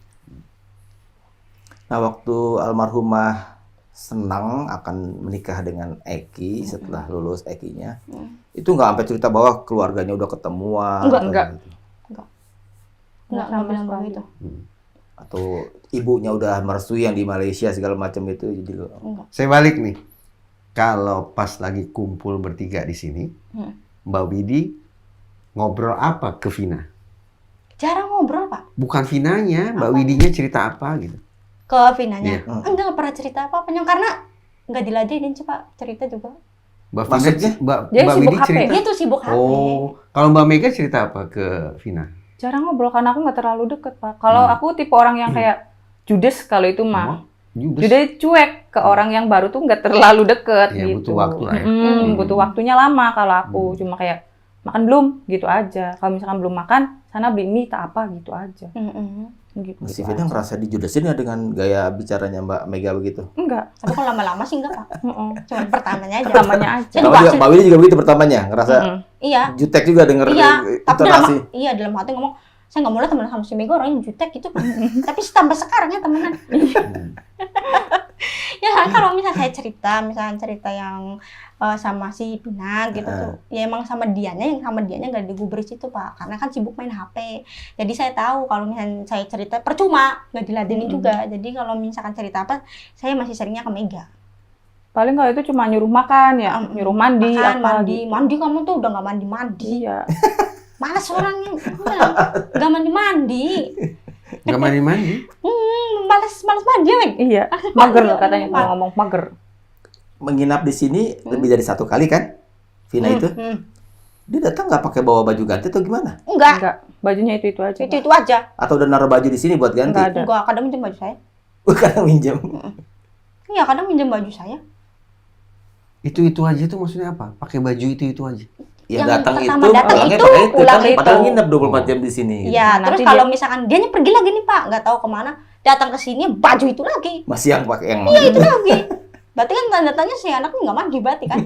Nah, waktu almarhumah senang akan menikah dengan Eki setelah lulus Ekinya, itu nggak sampai cerita bahwa keluarganya udah ketemuan? Enggak. atau gitu? Nggak sama bilang sekali. begitu. Atau ibunya udah merestui yang di Malaysia segala macam itu, jadi Enggak. Saya balik nih. Kalau pas lagi kumpul bertiga di sini, Mbak Widi ngobrol apa ke Vina? Jarang ngobrol, Pak. Bukan Vinanya, Mbak Apa? Widinya cerita apa gitu? Ke Vinanya. Iya. Enggak pernah cerita apa-apa, karena nggak diladenin sih, Pak, cerita juga. Mbak Maksudnya? Mbak Dia Mbak sibuk Widi HP. cerita. Dia tuh sibuk HP. Oh, kalau Mbak Mega cerita apa ke Vina? Jarang ngobrol karena aku nggak terlalu deket, Pak. Kalau aku tipe orang yang kayak judes kalau itu mah. Judes. Judes cuek ke orang yang baru tuh nggak terlalu deket Iya, gitu. butuh waktu lah ya. Butuh waktunya lama kalau aku. Cuma kayak makan belum gitu aja. Kalau misalkan belum makan, sana beli mie tak apa gitu aja. Gitu, si gitu Vina aja. ngerasa dijudesin ya dengan gaya bicaranya Mbak Mega begitu. Enggak. Tapi kalau lama-lama sih enggak, Pak. Cuman pertamanya aja. Pertamanya aja. Saya Mbak juga Widi, Mbak Widi juga begitu pertamanya, ngerasa Iya, jutek juga denger iya. Tapi intonasi. dalam hati ngomong, saya nggak mau lah temenan sama si Mega, orangnya jutek gitu. Tapi sampai sekarang ya temenan. Ya kalau misalnya saya cerita yang sama si Pina gitu tuh, ya emang sama dianya nggak digubris itu, Pak, karena kan sibuk main HP. Jadi saya tahu kalau misalnya saya cerita percuma, nggak diladenin juga. Jadi kalau misalkan cerita apa, saya masih seringnya ke Mega. Paling kalau itu cuma nyuruh makan ya, nyuruh mandi Makan, apa mandi, gitu. mandi kamu tuh udah nggak mandi. Iya. Malas orangnya, nggak mandi. Nggak mandi-mandi? Malas mandi, Meg. Iya. Mager katanya kalau ngomong mager. Menginap di sini lebih dari satu kali kan? Vina itu. Dia datang nggak pakai bawa baju ganti atau gimana? Enggak, Enggak. Bajunya itu aja. Pak. itu aja. Atau udah naruh baju di sini buat ganti? Nggak ada. Enggak, kadang minjem baju saya. Bukan minjem. Iya, kadang minjem baju saya. Itu aja tuh maksudnya apa? Pakai baju itu aja. Ya Yang datang itu, pertama datang pulangnya itu, pakai itu, pulang kan itu. padahal nginep 24 jam di sini. gitu. Iya, Nah, terus nanti kalau misalkan dianya pergi lagi nih, Pak, nggak tahu kemana, datang ke sini baju itu lagi. Masih yang pakai yang Itu lagi. Berarti kan tanda-tanya si anaknya nggak mandi berarti kan?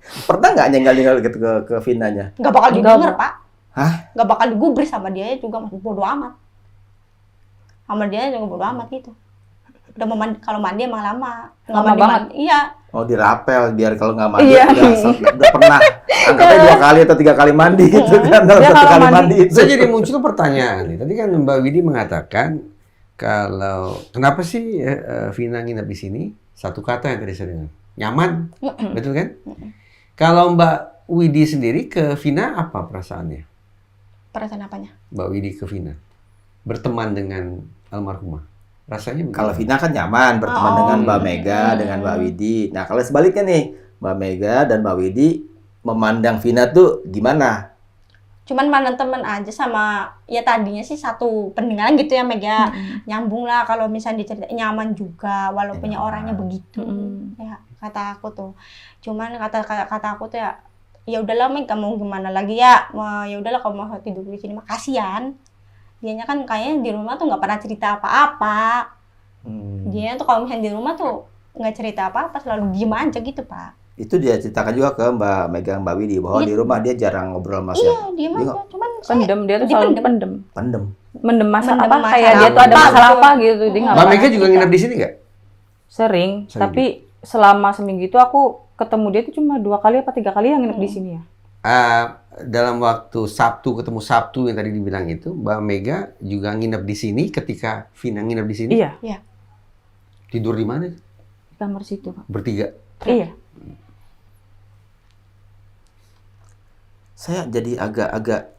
Pernah nggak nyengal-nyengal gitu ke Vinanya? Nggak bakal Nggak, didengar, Pak. Pak. Hah? Nggak bakal digubris sama dia juga, masih bodo amat. Sama dia juga bodo amat gitu. Udah mau mandi, kalau mandi emang lama. Nggak Lama mandi, banget. Iya. Oh, dirapel biar kalau nggak mandi Iya. udah pernah angkatnya 2 kali atau 3 kali mandi gitu kan dalam Dia 1 kalau kali mandi- mandi itu. Saya jadi muncul pertanyaan nih. Tadi kan Mbak Widi mengatakan kalau kenapa sih Vina nginep di sini? Satu kata yang tadi saya dengar. Nyaman. Betul kan? Kalau Mbak Widi sendiri ke Vina apa perasaannya? Perasaan apanya? Mbak Widi ke Vina. Berteman dengan almarhumah. Rasanya bagaimana? Kalau Vina kan nyaman berteman Oh. dengan Mbak Mega, dengan Mbak Widi. Nah, kalau sebaliknya nih, Mbak Mega dan Mbak Widi memandang Vina tuh gimana? Cuman mana temen aja sama, ya tadinya sih satu pendengaran gitu ya Mega. Nyambung lah kalau misalnya diceritain, nyaman juga walaupun ya orangnya begitu. Ya kata aku tuh. Cuman kata aku tuh ya udahlah Meg, kamu gimana lagi ya? Ya udahlah kamu mau tidur di sini mah kasihan. Dianya kan kayaknya di rumah tuh nggak pernah cerita apa-apa. Dianya tuh kalau misalnya di rumah tuh nggak cerita apa-apa, selalu diem aja gitu, Pak. Itu dia ceritakan juga ke Mbak Mega, Mbak Widi bahwa Iya. di rumah dia jarang ngobrol sama Iya, siapa. diem Dia aja. Cuman Pendem, dia tuh selalu pendem. Pendem. Mendem masalah Mendem apa? Kayak masalah dia tuh ada apa masalah gitu. apa gitu. Dia nggak Mbak pernah Mega juga cerita. nginep di sini nggak? Sering, Sering tapi selama seminggu itu aku ketemu dia itu cuma 2 kali apa 3 kali yang nginep di sini ya. Dalam waktu Sabtu ketemu Sabtu yang tadi dibilang itu, Mbak Mega juga nginep di sini ketika Vina nginep di sini. Iya, Tidur di mana? di kamar situ, Pak. Bertiga. Iya. Saya jadi agak-agak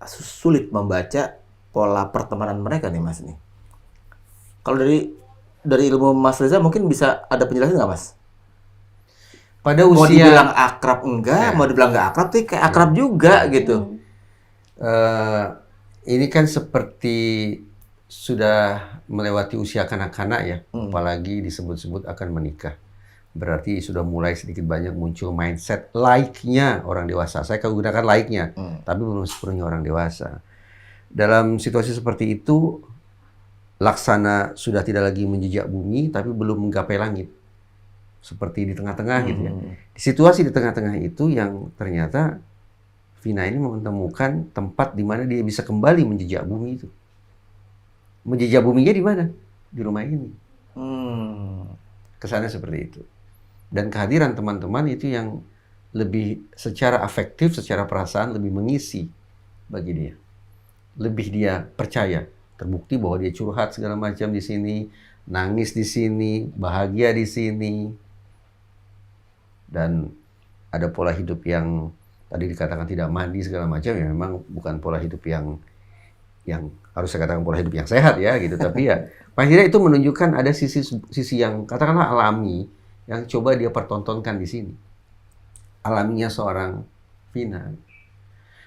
sulit membaca pola pertemanan mereka nih Mas nih. Kalau dari ilmu Mas Reza mungkin bisa ada penjelasan nggak Mas? Pada Mau usia dibilang akrab enggak, Ya. mau dibilang nggak akrab tuh kayak akrab juga gitu. ini kan seperti sudah melewati usia kanak-kanak ya, apalagi disebut-sebut akan menikah. Berarti sudah mulai sedikit banyak muncul mindset like-nya orang dewasa. Saya gunakan like-nya, tapi belum sepenuhnya orang dewasa. Dalam situasi seperti itu, Laksana sudah tidak lagi menjejak bumi, tapi belum menggapai langit. Seperti di tengah-tengah gitu ya. Di situasi di tengah-tengah itu yang ternyata Vina ini menemukan tempat di mana dia bisa kembali menjejak bumi itu. Menjejak buminya di mana? Di rumah ini. Kesannya seperti itu. Dan kehadiran teman-teman itu yang lebih secara afektif, secara perasaan lebih mengisi bagi dia. Lebih dia percaya. Terbukti bahwa dia curhat segala macam di sini, nangis di sini, bahagia di sini. Dan ada pola hidup yang tadi dikatakan tidak mandi segala macam, ya memang bukan pola hidup yang harus saya katakan pola hidup yang sehat ya gitu. Tapi ya paling tidak itu menunjukkan ada sisi yang katakanlah alami yang coba dia pertontonkan di sini. Alaminya seorang Vina.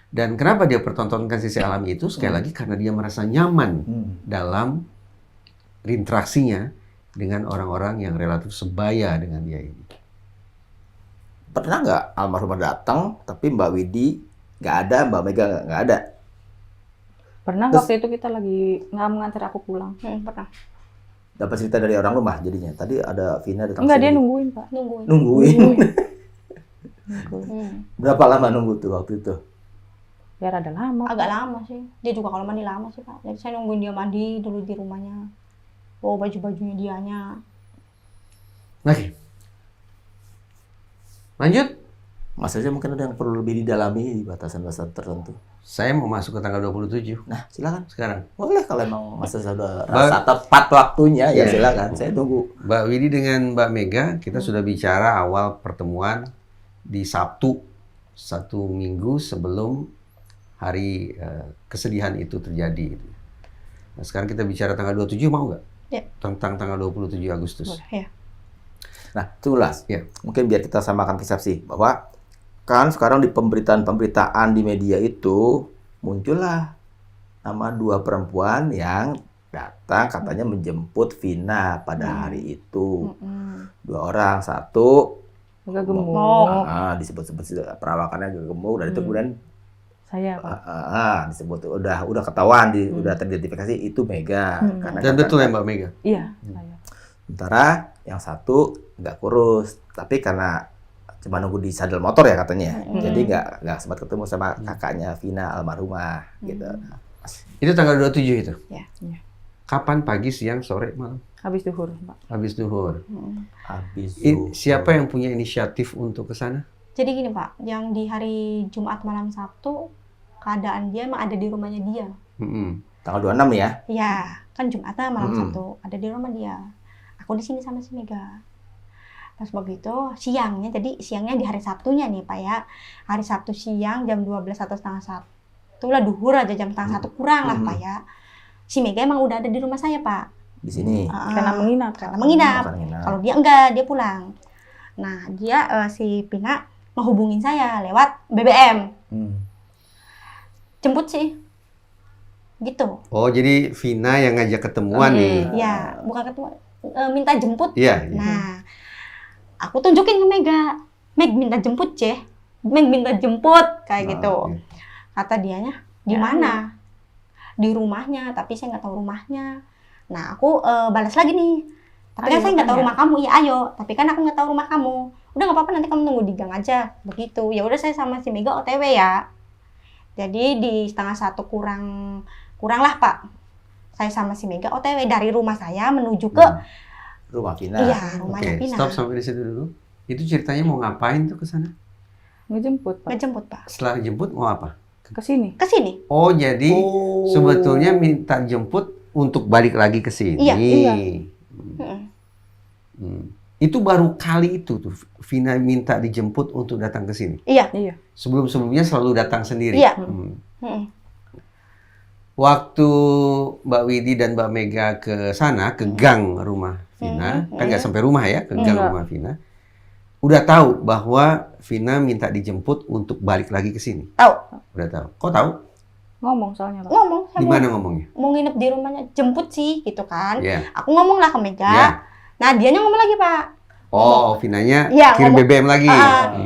Dan kenapa dia pertontonkan sisi alami itu? Sekali lagi karena dia merasa nyaman dalam interaksinya dengan orang-orang yang relatif sebaya dengan dia ini. Pernah nggak almarhumah datang, tapi Mbak Widi nggak ada, Mbak Mega nggak ada? Pernah Terus- waktu itu kita lagi nggak mengantar aku pulang. Pernah. Dapat cerita dari orang rumah jadinya. Tadi ada Vina datang Enggak, dia sini. nungguin, Pak. Nungguin. Nungguin. Nungguin. Berapa lama nunggu tuh waktu itu? Ya rada lama. Agak lama sih. Dia juga kalau mandi lama sih, Pak. Jadi saya nungguin dia mandi dulu di rumahnya. Bawa baju-bajunya dianya. Oke. Lanjut. Mas Reza mungkin ada yang perlu lebih didalami di batasan-batasan tertentu. Saya mau masuk ke tanggal 27 Nah, silakan. sekarang. Boleh kalau emang Mas Reza udah rasa tepat waktunya, ya silakan. Saya tunggu. Mbak Widi dengan Mbak Mega, kita sudah bicara awal pertemuan di Sabtu, 1 minggu sebelum hari kesedihan itu terjadi. Nah, sekarang kita bicara tanggal 27, mau nggak? Ya. Tentang tanggal 27 Agustus. Boleh, ya. Nah, jelas. Ya. Mungkin biar kita samakan persepsi bahwa kan sekarang di pemberitaan di media itu muncullah nama 2 perempuan yang datang katanya menjemput Vina pada hari itu. 2 orang, satu Agak gemuk. disebut-sebut perawakannya agak gemuk, dan itu kemudian Saya, Pak. disebut udah ketahuan, udah teridentifikasi itu Mega. Karena Dan betul ya Mbak Mega? Iya, saya. sementara yang satu nggak kurus, tapi karena cuma nunggu di sadel motor ya katanya, jadi nggak sempat ketemu sama kakaknya Vina almarhumah gitu. Itu tanggal 27 itu? Ya. Kapan? Pagi, siang, sore, malam? Habis duhur, Pak. Habis duhur. Habis Siapa yang punya inisiatif untuk ke sana? Jadi gini, Pak. Yang di hari Jumat malam Sabtu, keadaan dia emang ada di rumahnya dia. tanggal 26 ya? Ya, kan Jumatnya malam Sabtu. Ada di rumah dia. Aku di sini sama si Mega. Pas begitu siangnya, jadi siangnya di hari Sabtunya nih Pak ya. Hari Sabtu siang jam 12 atau setengah 1 lah, duhur aja jam setengah 1 kurang lah Pak ya. Si Mega emang udah ada di rumah saya Pak. Di sini. Karena menginap. Karena menginap. Karena menginap. Kalau dia enggak, dia pulang. Nah dia si Pina menghubungin saya lewat BBM. Jemput sih. Gitu. Oh, jadi Vina yang ngajak ketemuan nih? Ya, bukan ketemu. Minta jemput. Iya. Nah, aku tunjukin ke Mega. Meg minta jemput, Ceh. Meg minta jemput, kayak gitu. iya. Kata dianya, di mana? Di rumahnya, tapi saya nggak tahu rumahnya. Nah, aku balas lagi nih. Tapi kan Ayo, saya nggak tahu tanya. rumah kamu. Ya ayo, tapi kan aku nggak tahu rumah kamu. Udah nggak apa-apa, nanti kamu tunggu di gang aja. Begitu. Ya udah, saya sama si Mega OTW ya. Jadi di setengah 1 kurang lah Pak. Saya sama si Mega OTW dari rumah saya menuju ke rumah Vina. Iya, Oke, rumahnya Vina. stop sampai di situ dulu. Itu ceritanya mau ngapain tuh ke sana? Ngejemput, Pak. Ngejemput, Pak. Setelah jemput mau apa? Ke sini. Ke sini. Oh, jadi Oh. sebetulnya minta jemput untuk balik lagi ke sini. Iya, iya. Mm-mm. Hmm. Itu baru kali itu tuh Vina minta dijemput untuk datang ke sini. Iya. Iya. Sebelum-sebelumnya selalu datang sendiri. Iya. Hmm. Mm-mm. Waktu Mbak Widi dan Mbak Mega ke sana, ke gang rumah Vina, kan nggak sampai rumah ya, ke gang Enggak. rumah Vina, udah tahu bahwa Vina minta dijemput untuk balik lagi ke sini. Tahu. Udah tahu. Kok tahu? Ngomong soalnya, Pak. Ngomong Di sama mana ngomongnya? mau nginep di rumahnya, jemput sih gitu kan. Ya. Aku ngomong lah ke Mega. Ya. Nah, dianya ngomong lagi, Pak. Oh, Vinanya Iya, kirim ngomong. BBM lagi.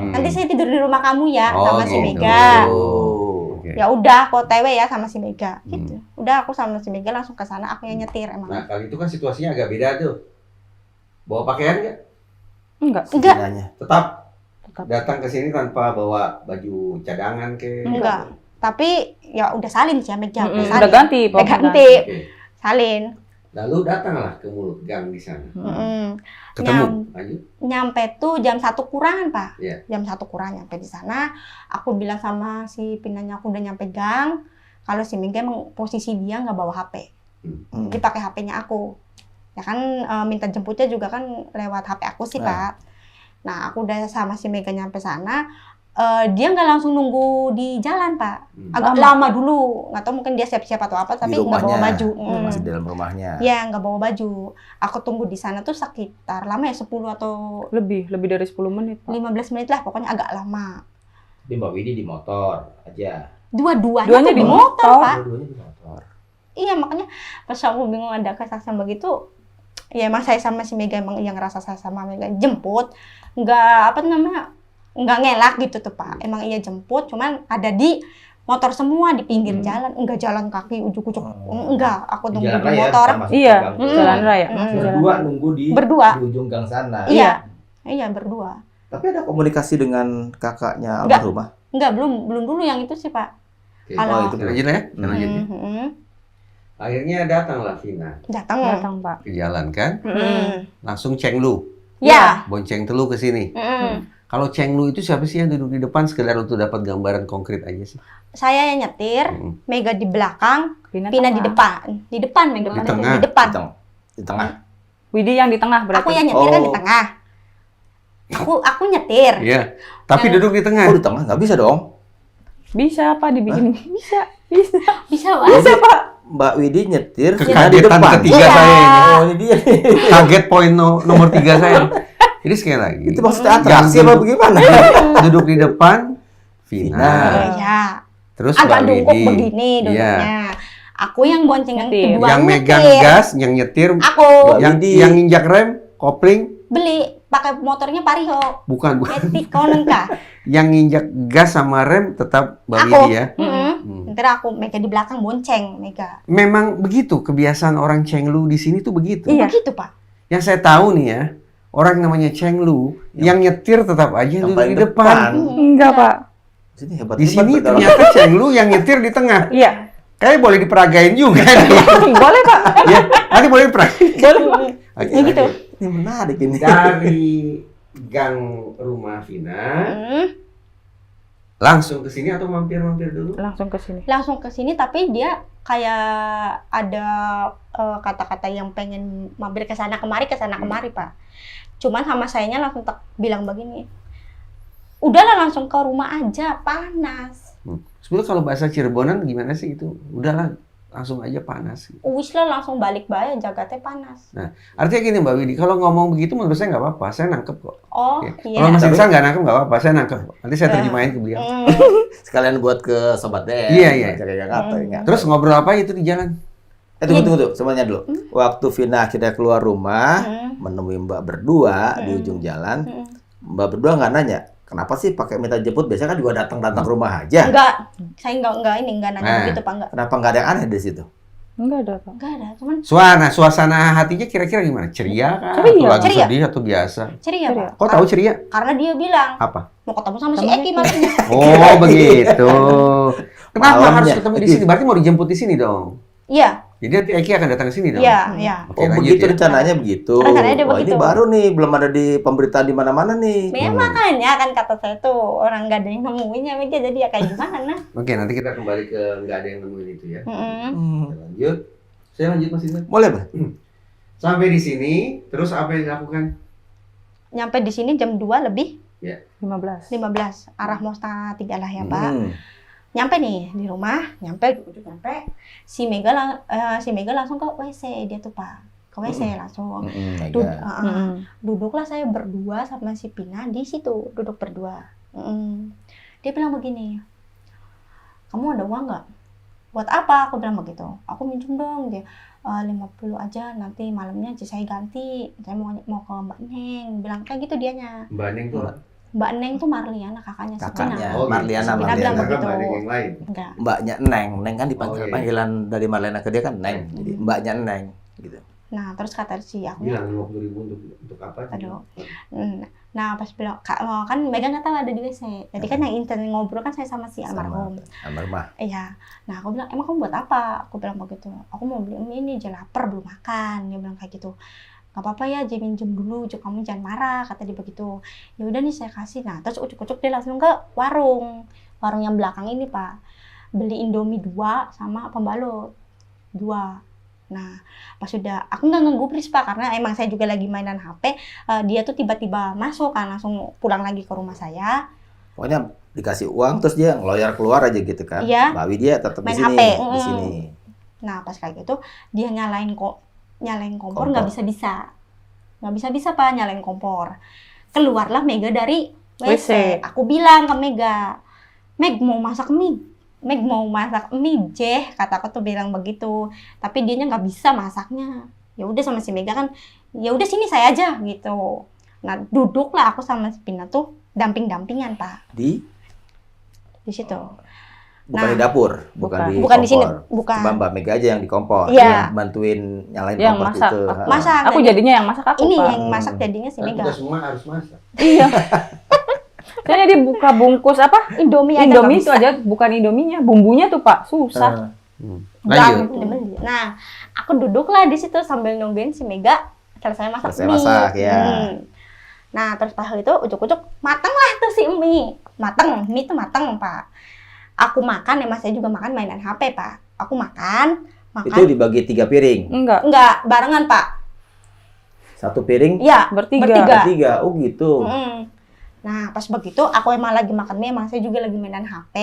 Nanti saya tidur di rumah kamu ya Oh, sama si gitu. Mega. Oh. Oke. Ya udah, aku OTW ya sama si Mega gitu. Udah aku sama si Mega langsung ke sana, aku yang nyetir emang. Nah, kali itu kan situasinya agak beda tuh. Bawa pakaian nggak? Enggak. Enggak. Vinanya. Tetap Tetap. datang ke sini tanpa bawa baju cadangan ke. Enggak. Tapi ya udah salin sih ya Mega, Mm-mm, udah udah salin. ganti, Udah pokoknya ganti. Oke. Salin. Lalu datanglah ke mulut gang di sana. Mm-mm. Ketemu. Lanjut. Nyampe tuh jam 1 kurangan, Pak. Iya. Jam 1 kurang nyampe di sana. Aku bilang sama si Pinanya aku udah nyampe gang. Kalau si Mega emang posisi dia nggak bawa HP. Hmm. Dia pakai HP-nya aku. Ya kan minta jemputnya juga kan lewat HP aku sih, Pak. Nah, aku udah sama si Mega nyampe sana. Dia nggak langsung nunggu di jalan, Pak. Agak lama dulu. Nggak tahu mungkin dia siap-siap atau apa, tapi Di nggak bawa rumahnya. baju. Masih dalam rumahnya. Ya, nggak bawa baju. Aku tunggu di sana tuh sekitar lama ya 10 atau Lebih dari 10 menit, Pak. 15 menit lah, pokoknya agak lama. Tapi Mbak Widi di motor aja. Dua-duanya Duanya tuh di di motor, motor. Pak. Dua-duanya di motor. Iya, makanya pas aku bingung ada kesaksian begitu, ya emang saya sama si Mega emang yang ngerasa saya sama Mega jemput, nggak apa namanya, nggak ngelak gitu tuh Pak. Emang iya jemput, cuman ada di motor semua di pinggir jalan, enggak jalan kaki ujuk-ujuk, enggak. Aku Di tunggu jalan di raya, motor. termasuk Iya, gang. jalan raya. Mm. Masih jalan. Berdua nunggu di Berdua. ujung gang sana. Iya, iya berdua. Tapi ada komunikasi dengan kakaknya Enggak. almarhumah? Enggak, belum dulu yang itu sih Pak. Oke. Kalau- Oh, itu Lanjut ya. Lanjut ya. Akhirnya datanglah Vina Datang. Datang, Pak. ke jalan kan. Langsung Cenglu, Ya. bonceng telu ke sini. Kalau Cenglu itu siapa sih yang duduk di depan sekedar untuk dapat gambaran konkret aja sih? Saya yang nyetir, Mega di belakang, Pina di tengah. depan. Di depan Mega. Di tengah. Di depan. Di tengah. Widi yang di tengah berarti. Aku yang nyetir kan di Oh. tengah. Aku nyetir. Iya. Tapi duduk di tengah. Oh, di tengah nggak bisa dong. Bisa, Pak, dibikin. Bisa. Bisa, Pak. Bisa, Pak. Mbak Widi nyetir, Vina di Kekagetan depan. ketiga Iya. saya ini. Oh, ini dia. Kaget poin nomor 3 saya. Jadi sekali lagi. Itu maksudnya atraksi yang apa duduk- bagaimana? Duduk di depan Vina. Vina. Ya. Terus Agak Mbak dungkuk Widi. begini Iya. duduknya. Aku yang bonceng yang Nyetir. kedua Yang megang nyetir. gas, yang nyetir, Aku yang Widi. yang injak rem, kopling, beli pakai motornya Pariho. bukan. Metik kau nengka. Yang injak gas sama rem tetap Mbak Aku. Widi ya. Ntar aku Mega di belakang bonceng Mega. Memang begitu kebiasaan orang Cenglu di sini tuh begitu. Iya. Begitu Pak. Yang saya tahu nih ya, orang namanya Cenglu yang nyetir tetap aja Yang duduk paling di depan. Enggak, Pak. Sini hebat. Di hebat sini berdalam. ternyata Cenglu yang nyetir di tengah. Iya. Kayak boleh diperagain juga nih. Boleh, Pak. Ya, nanti boleh diperagain. Boleh. Oke, Ya gitu. lanjut. Ini menarik ini. Dari gang rumah Vina, langsung ke sini atau mampir-mampir dulu? Langsung ke sini. Langsung ke sini tapi dia kayak ada kata-kata yang pengen mampir ke sana kemari Pak. Cuman sama sayanya langsung bilang begini. Udahlah langsung ke rumah aja, panas. Sebenarnya kalau bahasa Cirebonan gimana sih itu? Udahlah, langsung aja panas. Wis lah langsung balik bae jagatnya panas. Nah, artinya gini Mbak Widi, kalau ngomong begitu menurut saya nggak apa-apa, saya nangkep kok. Oh, Oke. iya. Kalau Mas Tapi- Insan nggak nangkep nggak apa-apa, saya nangkep kok. Nanti saya terjemahin ke beliau. Sekalian buat ke sobat deh. Iya, iya. Jaga Jakarta ingat. Terus ngobrol apa itu di jalan? Tunggu. Semuanya dulu. Waktu Vina akhirnya keluar rumah, menemui Mbak berdua di ujung jalan. Mbak berdua nggak nanya, kenapa sih pakai minta jemput? Biasanya kan juga datang rumah aja. Enggak, saya enggak nanya Nah. begitu Pak, enggak. Kenapa nggak ada yang aneh di situ? Enggak ada, Pak. Enggak ada, cuman Suasana hatinya kira-kira gimana? Ceria kah? Ceria. Atau lagi Ceria. sedih atau biasa? ceria, Ceria. Pak. Kok tahu ceria? Karena dia bilang Apa? mau ketemu sama si Sama Eki Eki. malamnya. Oh begitu. Kenapa Malamnya. harus ketemu di sini? Berarti mau dijemput di sini dong? Iya, Jadi nanti Eki akan datang ke sini dong? Iya, iya. Oke, Oh lanjut begitu ya. rencananya begitu. Rencananya dia Wah begitu. ini baru nih, belum ada di pemberitaan di mana-mana nih. Ya makanya kan kata saya tuh orang nggak ada yang nemuinnya Mega, jadi ya kayak gimana? Oke, nanti kita kembali ke nggak ada yang nemuin itu ya. Mm-mm. Kita lanjut. Saya lanjut Mas Indra. Boleh, Bang? Sampai di sini, terus apa yang dilakukan? Nyampe di sini jam 2 lebih 15. 15, arah mau setengah 3 lah ya Pak. Hmm. Nyampe nih di rumah, nyampe si Mega langsung ke WC dia tuh Pak, ke WC langsung. Dud- Mega. Duduklah saya berdua sama si Pina di situ, duduk berdua. Dia bilang begini, kamu ada uang nggak? Buat apa? Aku bilang begitu. Aku minjem dong. Dia 50 aja, nanti malamnya aja saya ganti. Saya mau ke Mbak Neng. Bilang kayak gitu dianya. Mbak Neng tuh Mbak Neng tuh Marliana, kakaknya si Pina. Kakaknya. Oh, Marliana, Si Pina bilang Marliana. begitu. Mbak Neng yang lain. Enggak. Mbaknya Neng. Neng kan dipanggil Oh, iya. panggilan dari Marlena ke dia kan Neng. Jadi mbaknya Neng gitu. Nah, terus kata si aku, Bilang 50.000 untuk apa? aduh. Nah, pas bilang, kan Mega nggak tahu ada di WC. Jadi kan yang intens ngobrol kan saya sama si almarhum. Almarhumah. Iya. Nah, aku bilang, emang kamu buat apa? Aku bilang begitu. Aku mau beli mie ini, aja lapar, belum makan. Dia bilang kayak gitu. Gak apa-apa ya, jadi minjem dulu. Kamu jangan marah, kata dia begitu. Ya udah nih, saya kasih. Nah, terus ucuk-ucuk dia langsung ke warung. Warung yang belakang ini, Pak. Beli Indomie 2 sama pembalut. 2. Nah, pas sudah, aku nggak ngegubris Pak, karena emang saya juga lagi mainan HP. Dia tuh tiba-tiba masuk kan, langsung pulang lagi ke rumah saya. Pokoknya dikasih uang terus dia ngeloyor keluar aja gitu kan. Iya. Mbak Widya tetap di Main sini, HP. di sini. Nah, pas kayak gitu, dia nyalain kompor Kompor. nggak bisa Pak, nyalain kompor. Keluarlah Mega dari WC. Aku bilang ke Mega, Meg mau masak mie. Meg mau masak mie, Jeh, kata aku tuh bilang begitu. Tapi dianya nggak bisa masaknya. Ya udah sama si Mega kan, ya udah sini saya aja gitu. Nah, duduklah aku sama si Pina tuh damping-dampingan Pak Di di situ. bukan Nah. di dapur, bukan di Bukan di sini, kompor. bukan. Cuma Mbak Mega aja yang di kompor, Iya. yang bantuin nyalain Yang kompor masak. itu. Masak. Aku jadinya yang masak aku, Ini Pak. yang masak jadinya si Mega. Kita semua harus masak. Iya. Kayaknya dia buka bungkus apa? Indomie aja Indomie nggak itu bisa. aja, bukan Indominya, bumbunya tuh Pak, susah. Lanjut. Nah, aku duduklah di situ sambil nungguin si Mega selesai masak Selesai mie. masak, ya. Nah, terus pas itu ujuk-ujuk mateng lah tuh si mie. Mie itu mateng, Pak. Aku makan, emang saya juga makan mainan HP, Pak. Aku makan. Itu dibagi 3 piring. Enggak, Enggak, barengan, Pak. 1 piring, Iya, bertiga. bertiga. 3. Oh gitu. Nah, pas begitu aku emang lagi makan mie, emang saya juga lagi mainan HP.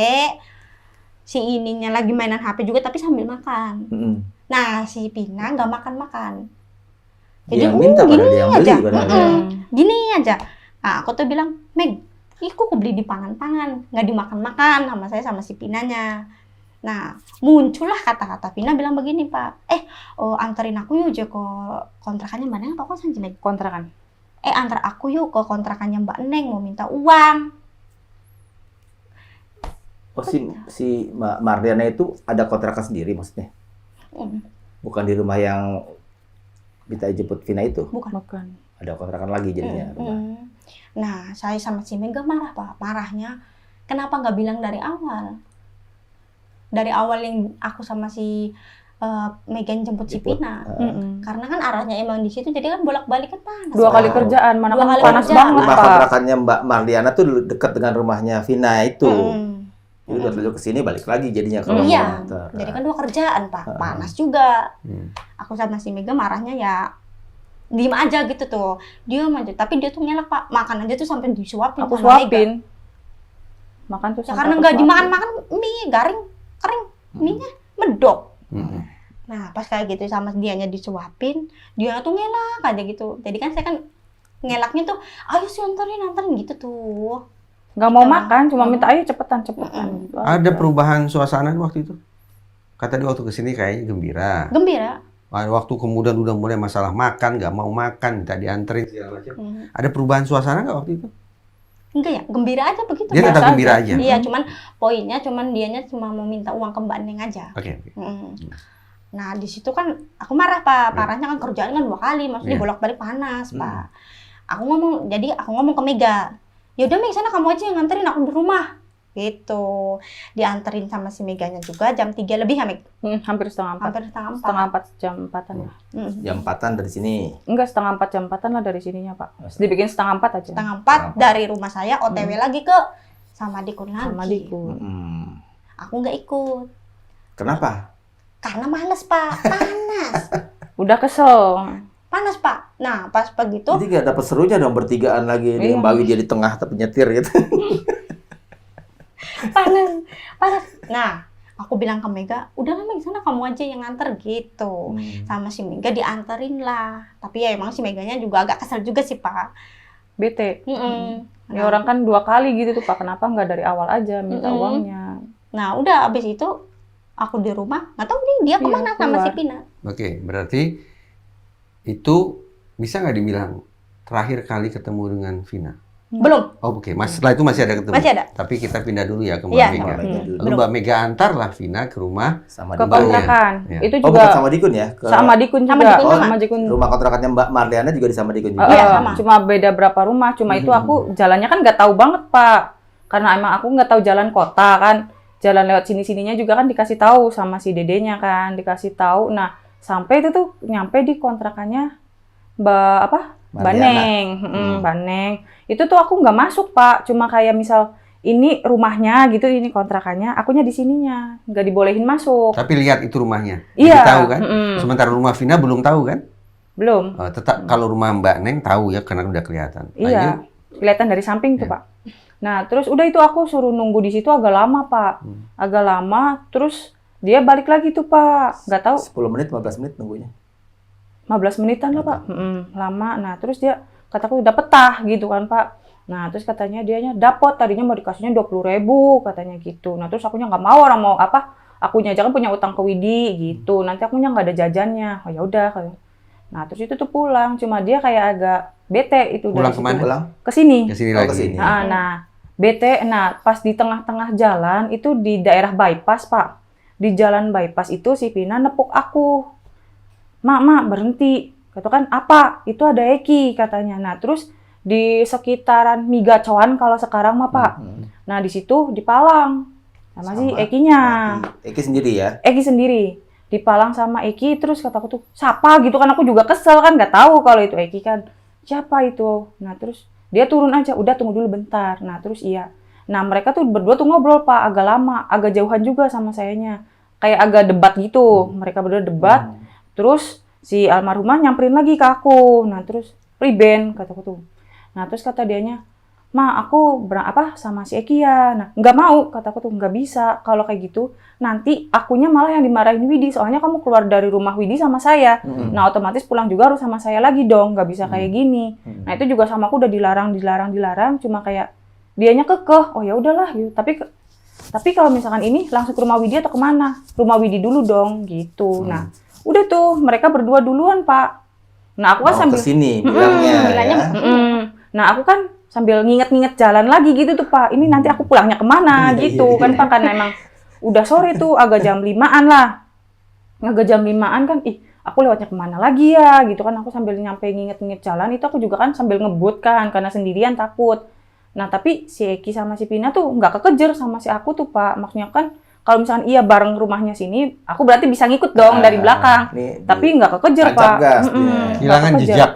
Si ininya lagi mainan HP juga tapi sambil makan. Nah, si Pina nggak makan-makan. Dia yang minta padahal dia yang beli aja. padahal. Gini aja. Nah, aku tuh bilang, Meg, kok beli di pangan-pangan, nggak dimakan-makan sama saya sama si Pinanya. Nah, muncullah kata-kata Pina bilang begini, Pak. Anterin aku yuk ke kontrakannya Mbak Neng, apa kok sanji Meg? Kontrakan. Antar aku yuk ke kontrakannya Mbak Neng, mau minta uang. Oh si Mbak Marliana itu ada kontrakan sendiri maksudnya? Bukan di rumah yang kita jemput Vina itu? Bukan. Ada kontrakan lagi jadinya. Nah, saya sama si Mega marah, Pak. Marahnya, kenapa nggak bilang dari awal? Dari awal yang aku sama si Mega jemput si Pina. Karena kan arahnya emang di situ, jadi kan bolak-balik kan panas. 2 kali kerjaan, mana 2 kan kali panas kerjaan. banget, Rumah Pak. kontrakannya Mbak Marliana tuh dekat dengan rumahnya Vina itu. Jadi udah dulu kesini balik lagi jadinya kalau Iya, ntar. jadi kan 2 kerjaan, Pak. Panas juga. Aku sama si Mega marahnya ya diem aja gitu tuh. Diem aja, tapi dia tuh ngelak, Pak. Makan aja tuh sampai disuapin Aku sama Mega. suapin. Makan tuh Ya sampai karena aku nggak suapin. dimakan-makan mie garing, kering, mie-nya medok. Nah, pas kayak gitu sama dianya disuapin, dia tuh ngelak aja gitu. Jadi kan saya kan ngelaknya tuh, ayo sih anterin gitu tuh. Nggak mau Gitu. makan, cuma minta ayo cepetan. Gitu Ada aja. perubahan suasana waktu itu? Kata dia waktu kesini kayaknya gembira. Gembira. Waktu kemudian udah mulai masalah makan, nggak mau makan, minta dianterin segala macam. Ada perubahan suasana nggak waktu itu? Enggak ya, gembira aja begitu. Dia tetap biasa gembira aja. aja. Iya, cuman dianya cuma mau minta uang ke Mbak Neng aja. Oke. Nah, di situ kan aku marah, Pak. Parahnya kan kerjaan kan 2 kali, maksudnya Iya. bolak-balik panas, Pak. Aku ngomong ke Mega. Ya udah Meg, sana kamu aja yang nganterin, aku di rumah. gitu. Dianterin sama si Meganya juga jam 3 lebih ya Meg? Hampir setengah 4. Hampir setengah 4. Setengah 4 jam 4-an ya. Jam 4-an dari sini. Enggak, setengah 4 jam 4-an lah dari sininya, Pak. Dibikin setengah 4 aja. Setengah 4 dari rumah saya OTW lagi ke Samadikun lagi. Sama Dikun. Aku nggak ikut. Kenapa? Karena males Pak, panas. Udah kesel. Panas Pak. Nah pas begitu, Jadi gak dapet serunya dong bertigaan lagi nih, Iya. Mbak Wi dia di tengah tapi nyetir gitu. panas. Nah aku bilang ke Mega, udahlah Meg sana kamu aja yang nganter gitu. Sama si Mega dianterin lah. Tapi ya emang si Meganya juga agak kesel juga sih Pak. Bete. Nah, Ya orang kan 2 kali gitu tuh, Pak. Kenapa nggak dari awal aja minta uangnya? Nah udah abis itu aku di rumah, nggak tahu nih dia kemana sama keluar. si Pina. Oke, berarti itu bisa nggak dibilang terakhir kali ketemu dengan Vina? Belum, Oh, oke. Setelah itu masih ada ketemu. masih ada. Tapi kita pindah dulu ya ke Mbak Iya. Mega. Lalu Belum. Mbak Mega antar lah Vina ke rumah. Sama Ke di Mbak Wi. kontrakan. Ya. Itu Oh, juga bukan sama Dikun ya? Ke sama Dikun Sama juga. Dikun sama. Sama Dikun. rumah kontrakannya Mbak Marliana juga di sama Dikun juga. Iya, sama. Cuma beda berapa rumah. Cuma itu aku jalannya kan nggak tahu banget, Pak. Karena emang aku nggak tahu jalan kota kan. Jalan lewat sini-sininya juga kan dikasih tahu sama si dedenya kan. Dikasih tahu. Nah, sampai itu tuh nyampe di kontrakannya Mbak Baneng. Baneng. Itu tuh aku nggak masuk, Pak. Cuma kayak misal ini rumahnya gitu, ini kontrakannya, akunya di sininya. Nggak dibolehin masuk. Tapi lihat itu rumahnya. Iya. Jadi tahu kan? Sementara rumah Vina belum tahu kan? Belum. Oh, tetap kalau rumah Mbak Neng tahu ya karena udah kelihatan. Nah, Iya. ini- Kelihatan dari samping tuh, Pak. Nah, terus udah itu aku suruh nunggu di situ agak lama, Pak. Agak lama, terus dia balik lagi tuh, Pak. Nggak tahu, 10 menit, 15 menit nunggunya. 15 menitan lah, Pak. Lama. Nah, terus dia kataku udah petah gitu kan, Pak. Nah, terus katanya dianya dapot, tadinya mau dikasihnya 20.000 katanya gitu. Nah, terus akunya nggak mau, orang mau apa? Akunya aja kan punya utang ke Widi gitu. Nanti akunya nggak ada jajannya. Oh ya udah. Nah, terus itu tuh pulang. Cuma dia kayak agak bete itu Pulang dari situ. kemana? Pulang. Ke sini. Ke sini Oh, lagi. ke sini. Nah, bete. Nah, pas di tengah-tengah jalan itu di daerah bypass, Pak. Di jalan bypass itu si Vina nepuk aku. Mak, berhenti. Kata kan, apa? Itu ada Eki katanya. Nah, terus di sekitaran Migacoan kalau sekarang mah, Pak. Nah, di situ dipalang sama si Ekinya. Eki sendiri ya? Eki sendiri. Dipalang sama Eki, terus kataku tuh, siapa gitu kan, aku juga kesel kan, nggak tahu kalau itu Eki kan. Siapa itu? Nah, terus dia turun aja, udah tunggu dulu bentar. Nah, terus iya. Nah, mereka tuh berdua tuh ngobrol, Pak, agak lama, agak jauhan juga sama sayanya. Kayak agak debat gitu. Mereka berdua debat. Terus si almarhumah nyamperin lagi ke aku. Nah, terus priben kataku tuh. Nah, terus kata dianya, "Ma, aku sama si Eki ya." Nah, nggak mau, kataku tuh, nggak bisa. Kalau kayak gitu, nanti akunya malah yang dimarahin Widi. Soalnya kamu keluar dari rumah Widi sama saya. Nah, otomatis pulang juga harus sama saya lagi dong. Nggak bisa kayak gini. Nah, itu juga sama aku udah dilarang. Cuma kayak dianya kekeh. Oh ya udahlah gitu. Tapi kalau misalkan ini langsung ke rumah Widi atau kemana? Rumah Widi dulu dong, gitu. Nah, udah tuh mereka berdua duluan, Pak. Nah, aku kan sambil kesini bilangnya ya. Nah, aku kan sambil nginget-nginget jalan lagi gitu tuh, Pak. Ini nanti aku pulangnya kemana gitu kan, Pak. Karena emang udah sore tuh, agak jam 5-an lah. Agak jam 5-an kan, aku lewatnya kemana lagi ya gitu kan. Aku sambil nyampe nginget-nginget jalan, itu aku juga kan sambil ngebut kan, karena sendirian takut. Nah, tapi si Eki sama si Pina tuh nggak kekejar sama si aku tuh, Pak. Maksudnya kan, kalau misalkan iya bareng rumahnya sini, aku berarti bisa ngikut dong dari belakang. Tapi nggak kekejar, Pak. Kehilangan jejak.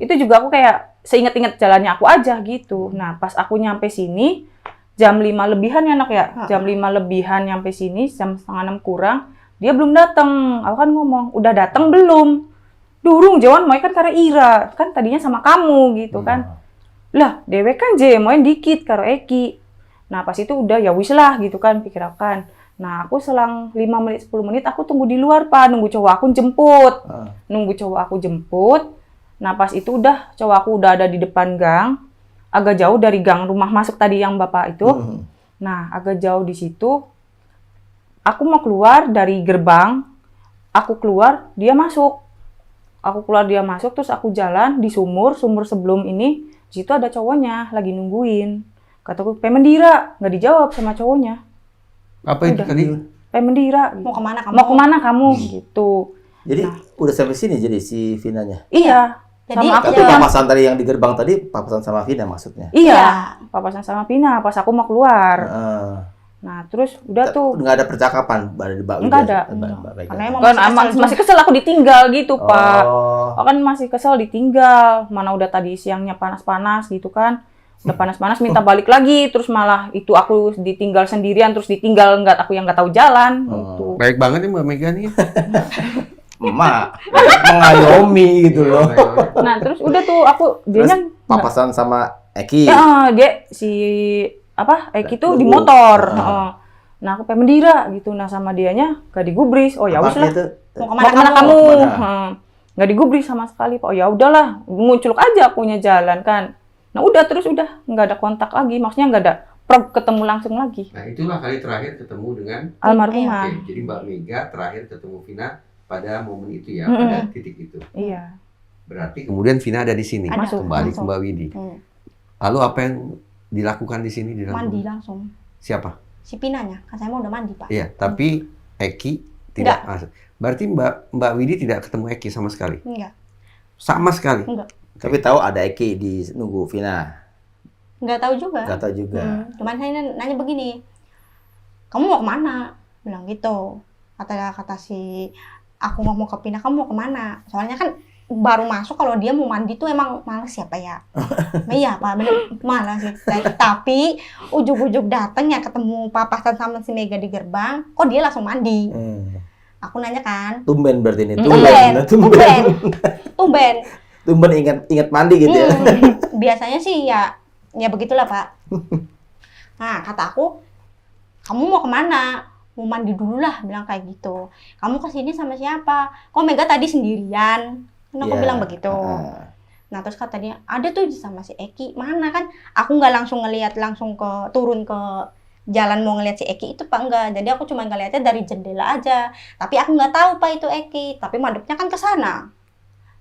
Itu juga aku kayak seinget-inget jalannya aku aja gitu. Nah, pas aku nyampe sini, jam 5 lebihan ya, Nok ya? Jam 5 lebihan nyampe sini, jam setengah 6 kurang, dia belum datang. Aku kan ngomong, udah datang belum? Durung, jawan mau kan karena Ira. Kan tadinya sama kamu gitu kan. Lah, dewe kan moin dikit karo Eki. Nah, pas itu udah ya wis lah gitu kan, pikir aku kan. Nah, aku selang 5 menit, 10 menit aku tunggu di luar, Pak. Nunggu cowok aku jemput. Nah, pas itu udah cowok aku udah ada di depan gang. Agak jauh dari gang rumah masuk tadi yang Bapak itu. Nah, agak jauh di situ. Aku mau keluar dari gerbang. Aku keluar, dia masuk. Terus aku jalan di sumur sebelum ini. Di situ ada cowoknya lagi nungguin. Kataku, Pemendira, nggak dijawab sama cowoknya. Apa itu tadi? Pemendira. Mau kemana kamu? Mau kemana kamu? Gitu. Jadi udah sampai sini jadi si Vinanya. Iya. Jadi Sama aku Tapi tuh yang- papasan tadi yang di gerbang tadi, papasan sama Vina maksudnya. Iya, papasan sama Vina pas aku mau keluar. Heeh. Nah, terus udah tuh. Nggak ada percakapan dari Mbak Wida? Nggak ada. Mbak Mega? Karena emang Kan masih masih kesel aku ditinggal gitu, Pak. Oh. Aku kan masih kesel ditinggal. Mana udah tadi siangnya panas-panas gitu kan. Udah panas-panas minta balik lagi, terus malah itu aku ditinggal sendirian, terus ditinggal aku yang nggak tahu jalan gitu. Baik banget nih Mbak Mega nih. Emak mengayomi gitu loh. Nah, terus udah tuh aku Terus dianya papasan sama Eki. ya, dia si Eki tuh di motor. Heeh. Nah, aku pengen mendira gitu. Nah, sama dianya gak digubris. Oh ya Apa wis lah. itu? mau Mau kemana kemana kamu? kamu? Kemana? Heeh. Nggak digubris sama sekali, Pak. Oh ya udahlah, munculuk aja akunya jalan kan. Nah, udah terus udah nggak ada kontak lagi. Maksudnya nggak ada ketemu langsung lagi. Nah itulah kali terakhir ketemu dengan Almarhumah. Oke, jadi Mbak Mega terakhir ketemu Vina pada momen itu ya, Mm-mm. pada titik itu. Iya. Berarti kemudian Vina ada di sini, Ada, kembali ke langsung. Mbak Widi. Hmm. Lalu apa yang dilakukan di sini? Mandi langsung. Siapa? Si Pinanya, kan saya mau udah mandi, Pak. Iya, tapi Eki tidak masuk. Berarti Mbak Widi tidak ketemu Eki sama sekali? Enggak. Sama sekali? Enggak. Tapi tahu ada Eki di nunggu Vina. Enggak tahu juga. Nggak tahu juga. Cuman saya nanya begini, kamu mau kemana? Bilang gitu. Kata si aku ngomong ke Pina, kamu mau kemana? Soalnya kan baru masuk, kalau dia mau mandi tuh emang males siapa ya? Iya Pak, bener malas sih. Tapi ujuk-ujuk datang ya ketemu papasan sama si Mega di gerbang, kok dia langsung mandi? Aku nanya kan, Tumben berarti ini. tumben. Tumben ingat mandi gitu ya. Biasanya sih ya begitulah Pak. Nah kata aku, kamu mau kemana? Mau mandi dulu lah, bilang kayak gitu. Kamu kesini sama siapa? Kok Mega tadi sendirian? Kan aku Iya. bilang begitu. Nah terus kata dia, ada tuh sama si Eki. Mana kan? Aku nggak langsung ngelihat langsung turun ke jalan mau ngelihat si Eki itu Pak, enggak. Jadi aku cuma ngelihatnya dari jendela aja. Tapi aku nggak tahu Pak itu Eki. Tapi madepnya kan ke sana.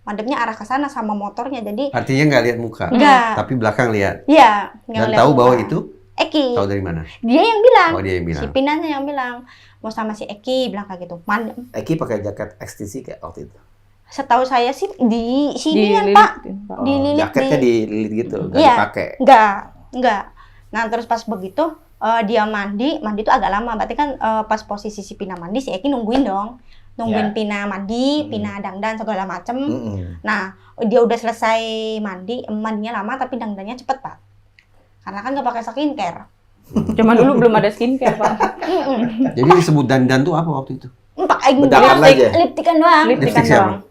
Madepnya arah ke sana sama motornya. Jadi Artinya nggak lihat muka, enggak. tapi belakang lihat. Iya. nggak Dan ngeliat tahu bahwa muka. itu Eki. tahu dari mana? Dia yang bilang. Oh dia yang Si bilang. Pinanya yang bilang mau sama si Eki, bilang kayak gitu. Eki pakai jaket XTC kayak waktu itu. Setahu saya sih di sini kan Pak. Dililitin, Pak. Dililit Jaketnya dililit gitu, nggak Iya. dipakai. Enggak. Nah terus pas begitu dia mandi tuh agak lama. Berarti kan pas posisi si Pina mandi, si Eki nungguin dong. Nungguin Ya. Pina mandi, Pina dangdan segala macem. Mm-mm. Nah dia udah selesai mandi, mandinya lama tapi dangdannya cepet Pak. Karena kan nggak pakai skincare. Zaman dulu belum ada skincare, Pak. Jadi disebut dandan tuh apa waktu itu? Pakai Bedakan aja. lipstikan doang. Lipstikan Lipstick siapa? doang.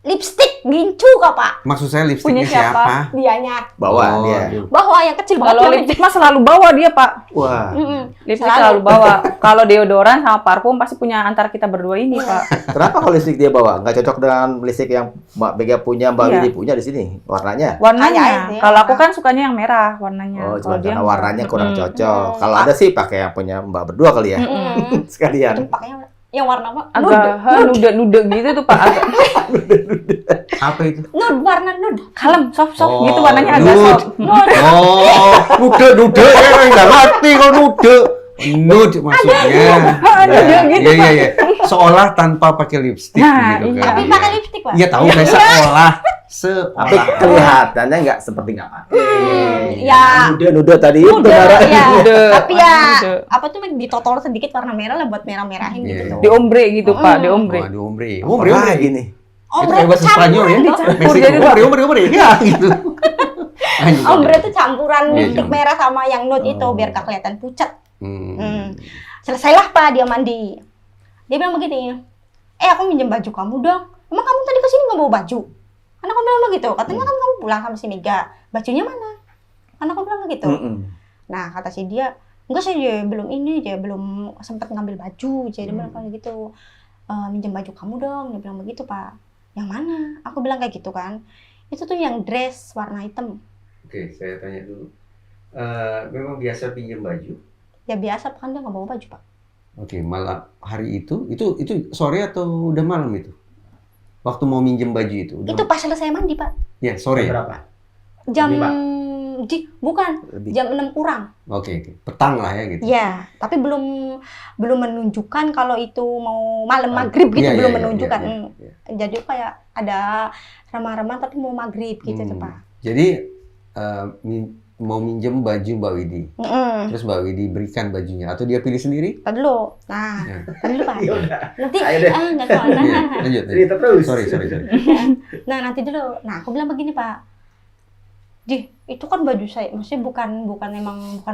Lipstick gincu kok Pak. Maksud saya lipstiknya Punya siapa? siapa? Dianya. Bawa Oh, dia. iya. Bahwa yang kecil banget. Kalau lipstick mah selalu bawa dia, Pak. Wah. Lipstick selalu bawa. Kalau deodoran sama parfum pasti punya antara kita berdua ini, Pak. Kenapa kalau listrik dia bawa? Nggak cocok dengan listrik yang Mbak Mega punya, Mbak Iya. Widi punya di sini warnanya? Warnanya. Kayak Kalau aku kan sukanya yang merah warnanya. Oh, cuma Kalau dia karena warnanya kurang Mm-mm. cocok. Kalau ada sih pakai yang punya Mbak berdua kali ya. Sekalian. Pakainya yang warna apa? Agak nude gitu tuh, Pak. Agak Apa itu? Nude, warna nude. kalem, soft Oh, gitu warnanya agak nude. soft. Oh, nude ya nggak ngerti kok nude. Nude maksudnya. Nude Ya, gitu, iya, iya. Seolah tanpa pakai lipstik Nah, gitu iya. kan. Tapi pakai lipstick Pak. Iya tahu kayak seolah. Tapi kelihatannya nggak seperti nggak pakai. ya. Nude tadi itu Nude, Bara. ya. Nude. Tapi ya Nude. apa tuh ditotol sedikit warna merah lah buat merah-merahin Iya, gitu. iya. Di ombre gitu, Pak, di ombre. Oh, di ombre. Apa Ombre, ombre. lagi nih? Ombre Itu kayak bahasa tuh Spanyol ya. campuran dong. Dicampur Meksiko. jadi Ombre, ombre, ombre. Ya gitu. Lanjut, Ombre lanjut. tuh campuran Iya, lipstick campuran. merah sama yang nude itu Oh. biar gak kelihatan pucat. Hmm. Selesailah Pak dia mandi. Dia bilang begini, aku minjem baju kamu dong. Emang kamu tadi kesini nggak bawa baju? Kan aku bilang begitu. Katanya kan kamu pulang sama si Mega. Bajunya mana? Kan aku bilang begitu. Nah kata si dia, enggak sih dia belum ini, dia belum sempat ngambil baju. Jadi dia bilang kayak gitu, minjem baju kamu dong. Dia bilang begitu Pak. Yang mana? Aku bilang kayak gitu kan. Itu tuh yang dress warna hitam. Oke, saya tanya dulu. Memang biasa pinjam baju? Ya biasa kan dia nggak bawa baju Pak. Oke, malam hari itu sore atau udah malam itu? Waktu mau minjem baju itu? Udah Itu pas selesai mandi Pak. Ya, sore. Berapa? Jam Lima. Bukan, Lebih. jam 6 kurang. Oke. Petang lah ya gitu. Ya, tapi belum menunjukkan kalau itu mau malam Ah, maghrib gitu, iya, belum iya, menunjukkan. iya, iya. Jadi kayak ada remah-remah tapi mau maghrib gitu tuh, Hmm. Pak. Jadi mau minjem baju Mbak Widi. Mm-mm. Terus Mbak Widi berikan bajunya atau dia pilih sendiri? Tadi dulu. Nah, Ya. tadi dulu, Pak. Ya udah. Nanti Ayo deh. nggak soalnya. Iya, lanjut. Cerita terus. Sorry. Nah, nanti dulu. Nah, aku bilang begini, Pak. Itu kan baju saya, maksudnya bukan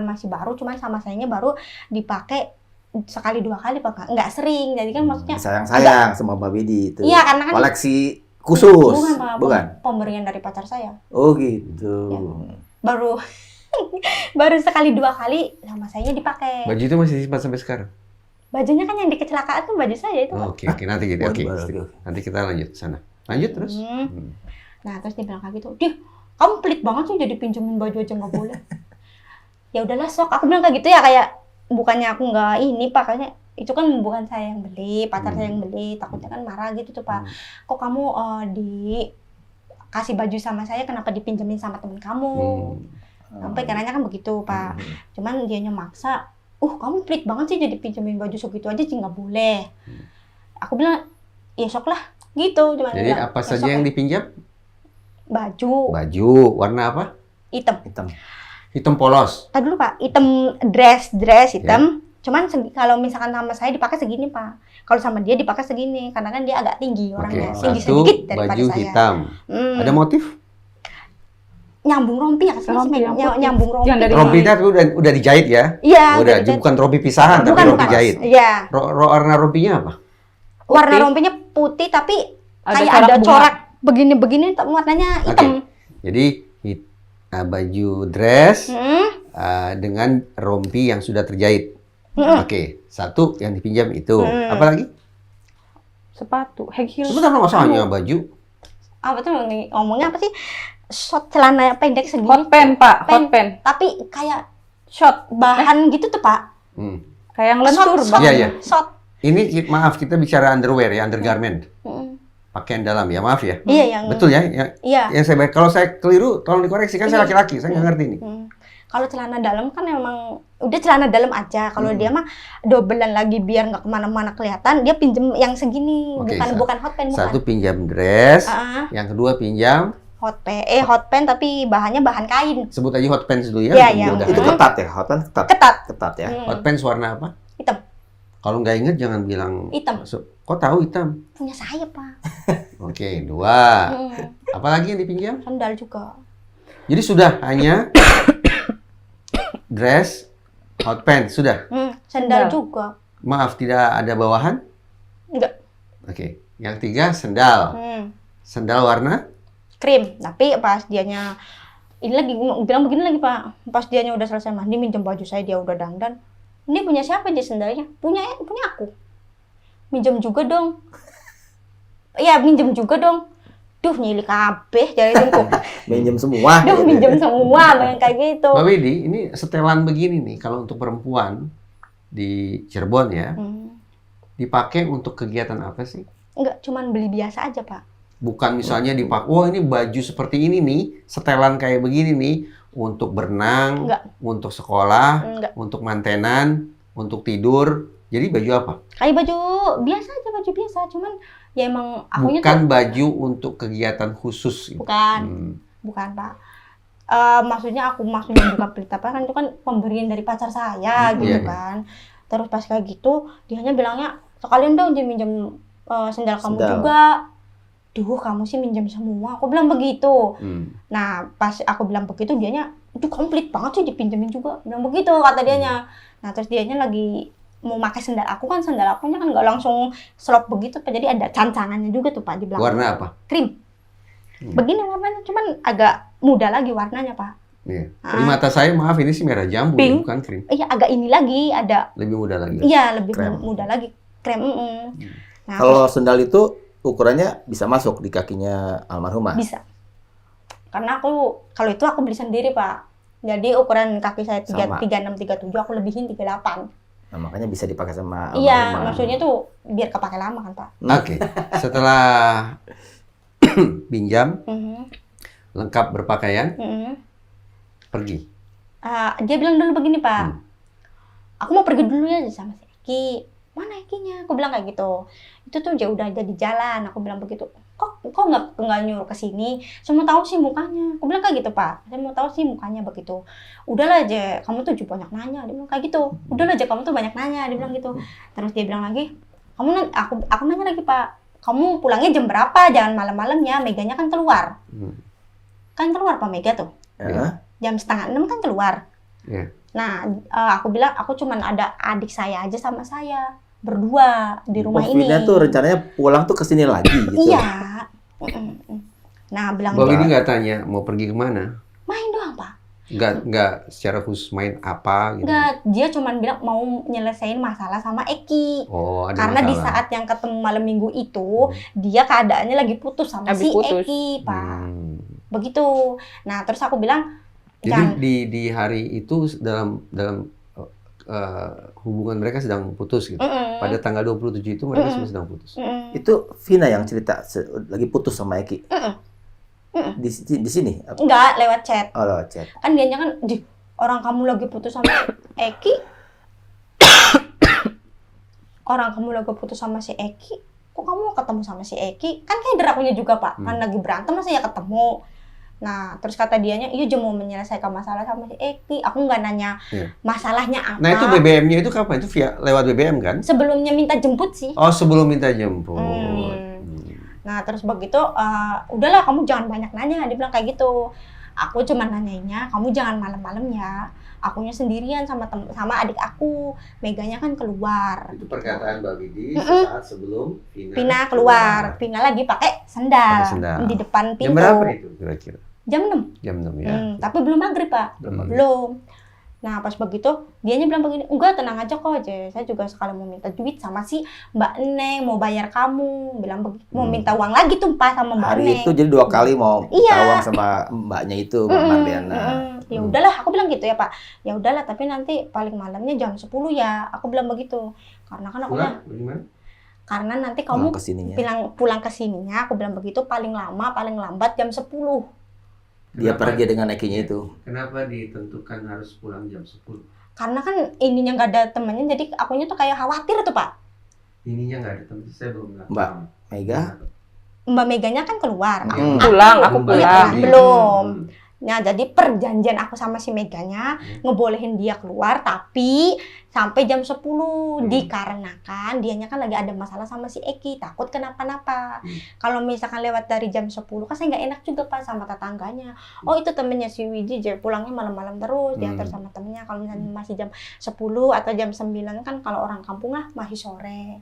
masih baru, cuman sama sayanya baru dipakai sekali 2 kali, Pak. Nggak sering. Jadi kan maksudnya Sayang-sayang sama Mbak Widi itu. iya, karena kan Koleksi khusus. bukan, Pak. Bukan. Pemberian dari pacar saya. Oh gitu. Ya. Baru sekali 2 kali sama sayanya dipakai. Baju itu masih disimpan sampai sekarang? Bajunya kan yang di kecelakaan tuh baju saya itu. Pak. Oke, nanti gitu. Oke. Waduh. Nanti kita lanjut sana. Lanjut terus. Hmm. Nah, terus dia bilang kayak gitu, kamu pelit banget sih jadi pinjemin baju aja nggak boleh. Ya udahlah sok, aku bilang kayak gitu ya, kayak bukannya aku nggak ini, Pak, kayaknya itu kan bukan saya yang beli, pacar saya yang beli, takutnya kan marah gitu tuh, Pak. Kok kamu kasih baju sama saya, kenapa dipinjemin sama temen kamu? Sampai karena kan begitu, Pak. Cuman dianya maksa, kamu pelit banget sih jadi pinjemin baju segitu aja sih nggak boleh. Aku bilang, ya sok lah, gitu. Cuman Jadi bilang, apa "Ya, saja sok yang lah." dipinjam? Baju Baju warna apa? hitam. Hitam. Hitam polos. Tadi dulu, Pak, hitam dress hitam. Cuman kalau misalkan sama saya dipakai segini, Pak. Kalau sama dia dipakai segini, karena kan dia agak tinggi Oke, orangnya, tinggi satu sedikit daripada baju saya. hitam. Ada motif? Nyambung rompi ya, kesini Rompi sih, yang putih. nyambung rompi. Yang dari Rompi itu udah dijahit ya? Iya, Udah, dari- bukan rompi pisahan, tapi bukan, rompi bukan. jahit. Iya, Warna rompinya apa? warna Putih. rompinya putih tapi Ada kayak corak ada bunga. corak begini-begini, tapi warnanya hitam. Jadi baju dress Hmm. dengan rompi yang sudah terjahit. Mm-mm. Oke, satu yang dipinjam itu. Mm. Apa lagi? Sepatu, high heels. Sebentar masalahnya baju. Apa tuh ngomongnya apa sih? Short celana pendek segini. Hot pen, Pak, hot Pen. pen. Tapi kayak Short, bahan gitu tuh, Pak. Hmm. kayak yang lentur, Short, Bang. Iya, iya. Short. Ini maaf kita bicara underwear ya, undergarment. Mm. Pakaian dalam ya, maaf ya. Iya, yang Betul ya? Iya. Yang saya kalau saya keliru tolong dikoreksi, kan saya Iya. laki-laki, saya nggak ngerti nih. Kalau celana dalam kan emang udah celana dalam aja. Kalau dia mah dobelan lagi biar nggak kemana-mana kelihatan, dia pinjem yang segini, Oke, bukan hot pen, bukan. Satu pinjam dress, Ah, yang kedua pinjam, hot pen tapi bahannya bahan kain. sebut aja hot pants dulu ya. Iya, untuk iya. mudah. Itu ketat ya, hot pen ketat. Ketat. Ya. Hmm. Hot pants warna apa? Hitam. Kalau nggak inget jangan bilang. Hitam. Kok tahu hitam? Punya saya, Pak. Oke, dua. Hmm. Apalagi yang dipinjam? Sandal juga. Jadi sudah hanya dress, hot pants, sudah. Sandal Sandal. juga. Maaf, tidak ada bawahan? Enggak. Oke. Yang tiga, sendal. Sendal warna? Krim. Tapi pas dianya ini lagi bilang begini lagi, Pak. Pas dianya udah selesai mandi minjem baju saya, dia udah dandan. Ini punya siapa dia sendalnya? Punya aku. Minjem juga dong. Iya, minjem juga dong. Duh, nyili kabeh jadi itu. Minjem semua. Duh, minjem semua yang kayak gitu. Mbak Widi, ini setelan begini nih, kalau untuk perempuan di Cirebon ya, dipakai untuk kegiatan apa sih? Enggak, cuman beli biasa aja, Pak. Bukan misalnya dipakai, wah ini baju seperti ini nih, setelan kayak begini nih, untuk berenang, Enggak. untuk sekolah, Enggak. untuk mantenan, untuk tidur. Jadi baju apa? Kayak baju biasa aja, baju biasa. Cuman ya emang akunya Bukan tuh baju untuk kegiatan khusus. Gitu. bukan. Hmm. Bukan, Pak. Maksudnya bukan pelit apa kan, itu kan pemberian dari pacar saya gitu iya. kan. Terus pas kayak gitu dia hanya bilangnya sekalian dong minjem sendal kamu Sendal. juga. Duh, kamu sih minjem semua. Aku bilang begitu. Hmm. Nah, pas aku bilang begitu dianya, itu komplit banget sih dipinjemin juga. Bilang begitu kata dianya. Nah, terus dianya lagi mau pakai sendal aku kan, sendal akunya kan nggak langsung slop begitu, Pak. Jadi ada cancangannya juga tuh, Pak, di belakang. Warna apa? Krim. Begini warnanya, cuman agak muda lagi warnanya, Pak. Iya. Ah. Di mata saya, maaf ini sih merah jambu, Pink. bukan krim. Iya, agak ini lagi, ada. Lebih muda lagi. Iya, lebih Krem. muda lagi. Krem. Nah, Kalau sendal itu ukurannya bisa masuk di kakinya almarhumah. bisa. Karena kalau itu aku beli sendiri, Pak. Jadi ukuran kaki saya Sama. 36, 37, aku lebihin 38. Nah, makanya bisa dipakai sama Iya, almarhumah. maksudnya tuh biar kepake lama kan, Pak. Oke, setelah pinjam, Mhm, lengkap berpakaian, mhm. pergi. Dia bilang dulu begini, Pak. Aku mau pergi dulu ya sama si Eki. Mana Ekinya? Aku bilang kayak gitu. Itu tuh udah jadi jalan. Aku bilang begitu. Kok nggak nyuruh ke sini? Saya mau tahu sih mukanya. Aku bilang kayak gitu, Pak. Saya mau tahu sih mukanya begitu. Udahlah aja, kamu tuh banyak nanya. Dia bilang kayak gitu. Udahlah aja, kamu tuh banyak nanya. Dia bilang gitu. Terus dia bilang lagi, aku nanya lagi, Pak. Kamu pulangnya jam berapa? Jangan malam-malam ya. Meganya kan keluar. Kan keluar Pak Mega tuh. Jam 5:30 kan keluar. Nah, aku bilang aku cuman ada adik saya aja sama saya. Berdua di rumah ini. Vina tuh rencananya pulang tuh ke sini lagi gitu. Iya. Nah, bilang Bang ini nggak tanya mau pergi kemana? main doang, Pak. Nggak secara khusus main apa gitu. Nggak, dia cuman bilang mau nyelesain masalah sama Eki. Oh, ada Karena masalah. di saat yang ketemu malam minggu itu, dia keadaannya lagi putus sama Habis si putus. Eki, Pak. Begitu. Nah, terus aku bilang, jadi di hari itu dalam hubungan mereka sedang putus gitu. Pada tanggal 27 itu mereka sudah sedang putus. Itu Vina yang cerita lagi putus sama Eki. Di sini? Enggak, lewat chat. Oh, lewat chat. Kan dianya kan, orang kamu lagi putus sama Eki. Orang kamu lagi putus sama si Eki. Kok kamu ketemu sama si Eki? Kan kayak derakunya juga, Pak. Kan lagi berantem masa ya ketemu. Nah, terus kata dianya, iya dia mau menyelesaikan masalah sama si Eki. Aku nggak nanya masalahnya apa. Nah, itu BBM-nya itu kapan? Itu lewat BBM kan? Sebelumnya minta jemput sih. Oh, sebelum minta jemput. Nah, terus begitu, udahlah kamu jangan banyak nanya. Dia bilang kayak gitu. Aku cuma nanyainnya, kamu jangan malam-malam ya. Akunya sendirian sama adik aku. Meganya kan keluar. Itu perkataan Mbak Widi saat sebelum Vina keluar. Vina lagi pakai sendal di depan pintu. Jam berapa itu kira-kira? Jam 6. Jam 6 ya. Tapi belum maghrib, Pak. Belum. Nah, pas begitu, dianya bilang begini, enggak, tenang aja kok, saya juga sekali mau minta duit sama si Mbak Neng, mau bayar kamu. Bilang begitu, mau minta uang lagi tuh, Pak, sama Mbak Neng. Hari itu jadi 2 kali mau minta uang sama mbaknya itu, Mbak Marliana. Ya udahlah, aku bilang gitu ya, Pak. Ya udahlah, tapi nanti paling malamnya jam 10 ya. Aku bilang begitu. Karena kan aku bilang, karena nanti kamu pulang ke sininya, aku bilang begitu, paling lama, paling lambat jam 10. Dia pergi dengan Ekinya itu. Kenapa ditentukan harus pulang jam 10? Karena kan ininya nggak ada temennya, jadi akunya tuh kayak khawatir tuh, Pak. Ininya nggak ada temen, saya belum tahu. Mbak Mega? Mbak Meganya kan keluar. Pulang, aku pulang. Belum. Nah, jadi perjanjian aku sama si Meganya ngebolehin dia keluar, tapi sampai jam 10 dikarenakan dianya kan lagi ada masalah sama si Eki, takut kenapa-napa. Kalau misalkan lewat dari jam 10 kan saya nggak enak juga, Pak, sama tetangganya. Oh, itu temennya si Widi, pulangnya malam-malam terus, diantar sama temennya. Kalau misalnya masih jam 10 atau jam 9 kan kalau orang kampung lah masih sore.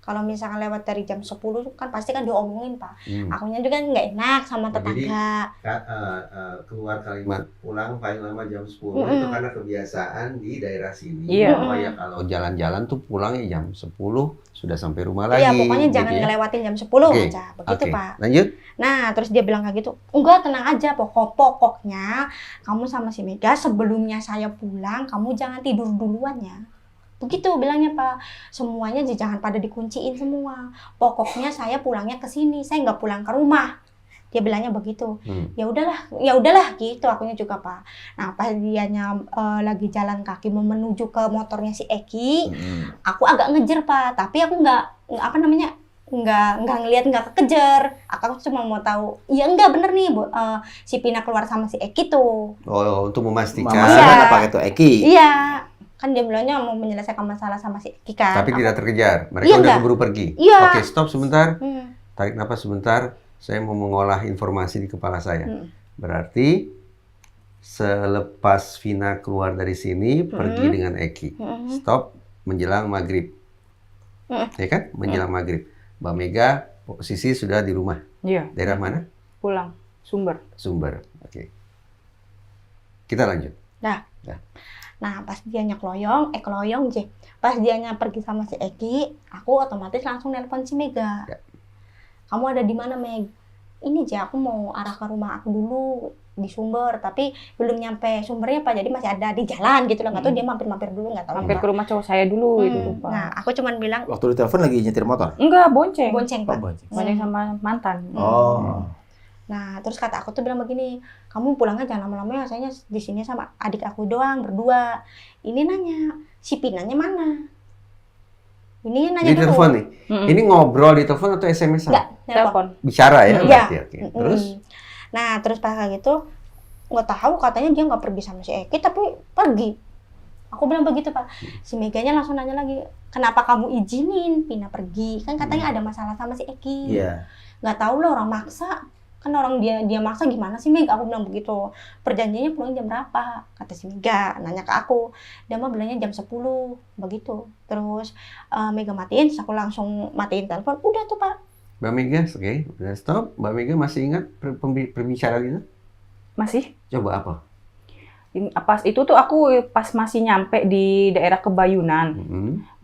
Kalau misalkan lewat dari jam 10 kan pasti kan diomongin, Pak. Akunya juga nggak enak sama tetangga. Jadi keluar kalimat pulang paling lama jam 10 itu karena kebiasaan di daerah sini. Iya. Ya kalau jalan-jalan tuh pulangnya jam 10 sudah sampai rumah lagi. Iya, pokoknya gitu jangan ya. ngelewatin jam 10 aja. Begitu, Pak. Lanjut. Nah, terus dia bilang kayak gitu. Enggak, tenang aja. Pokoknya kamu sama si Mega sebelumnya saya pulang, kamu jangan tidur duluan ya. Begitu bilangnya, Pak. Semuanya jangan pada dikunciin semua. Pokoknya saya pulangnya ke sini, saya nggak pulang ke rumah. Dia bilangnya begitu. Ya udahlah gitu akunya juga, Pak. Nah, pas dianya lagi jalan kaki mau menuju ke motornya si Eki, aku agak ngejer, Pak. Tapi aku nggak ngelihat, nggak kekejar. Aku cuma mau tahu, ya enggak bener nih, si Pina keluar sama si Eki tuh. Oh, untuk memastikan. Mama apa itu Eki? Iya. Kan dia bilangnya mau menyelesaikan masalah sama si Eki kan. Tapi tidak terkejar. Mereka udah keburu pergi. Iya. Oke, stop sebentar. Tarik napas sebentar. Saya mau mengolah informasi di kepala saya. Berarti selepas Vina keluar dari sini pergi dengan Eki. Stop menjelang maghrib. Ya kan? Menjelang maghrib. Mbak Mega posisi sudah di rumah. Iya. Daerah mana? Pulang. Sumber. Oke. Kita lanjut. Nah, pas dianya keloyong je. Pas dianya pergi sama si Eki, aku otomatis langsung nelpon si Mega. Kamu ada di mana, Meg? Ini je, aku mau arah ke rumah aku dulu di Sumber, tapi belum nyampe Sumbernya, Pak. Jadi masih ada di jalan gitu loh. Nggak tahu dia mampir-mampir dulu, nggak tahu. Mampir ke rumah cowok saya dulu gitu, Pak. Nah, aku cuman bilang, Waktu di telepon lagi nyetir motor? Enggak, bonceng. Bonceng, Pak. Bonceng. Bonceng sama mantan. Oh. Nah, terus kata aku tuh bilang begini, kamu pulangnya jangan lama-lama ya, saya di sini sama adik aku doang berdua. Ini nanya, si Pinanya mana? Ini nanya Di dulu. telepon nih. Mm-mm. Ini ngobrol di telepon atau SMS? Enggak, telepon. Telepon. Bicara ya, Iya. berarti. Oke. Terus? Nah, terus pas kayak gitu, nggak tahu katanya dia nggak pergi sama si Eki, tapi pergi. Aku bilang begitu, Pak. Si Meganya langsung nanya lagi, kenapa kamu izinin Pina pergi? Kan katanya ada masalah sama si Eki. Iya. Nggak tahu loh, orang maksa. Kan orang dia maksa gimana sih, Meg? Aku bilang begitu. Perjanjiannya pulang jam berapa? Kata si Mega, nanya ke aku. Dia mah bilangnya jam 10, begitu. Terus Mega matiin, terus aku langsung matiin telepon. Udah tuh, Pak. Mbak Mega, oke. Udah stop. Mbak Mega masih ingat perbicaraan itu? Masih? Coba apa? Pas itu tuh aku pas masih nyampe di daerah Kebayunan.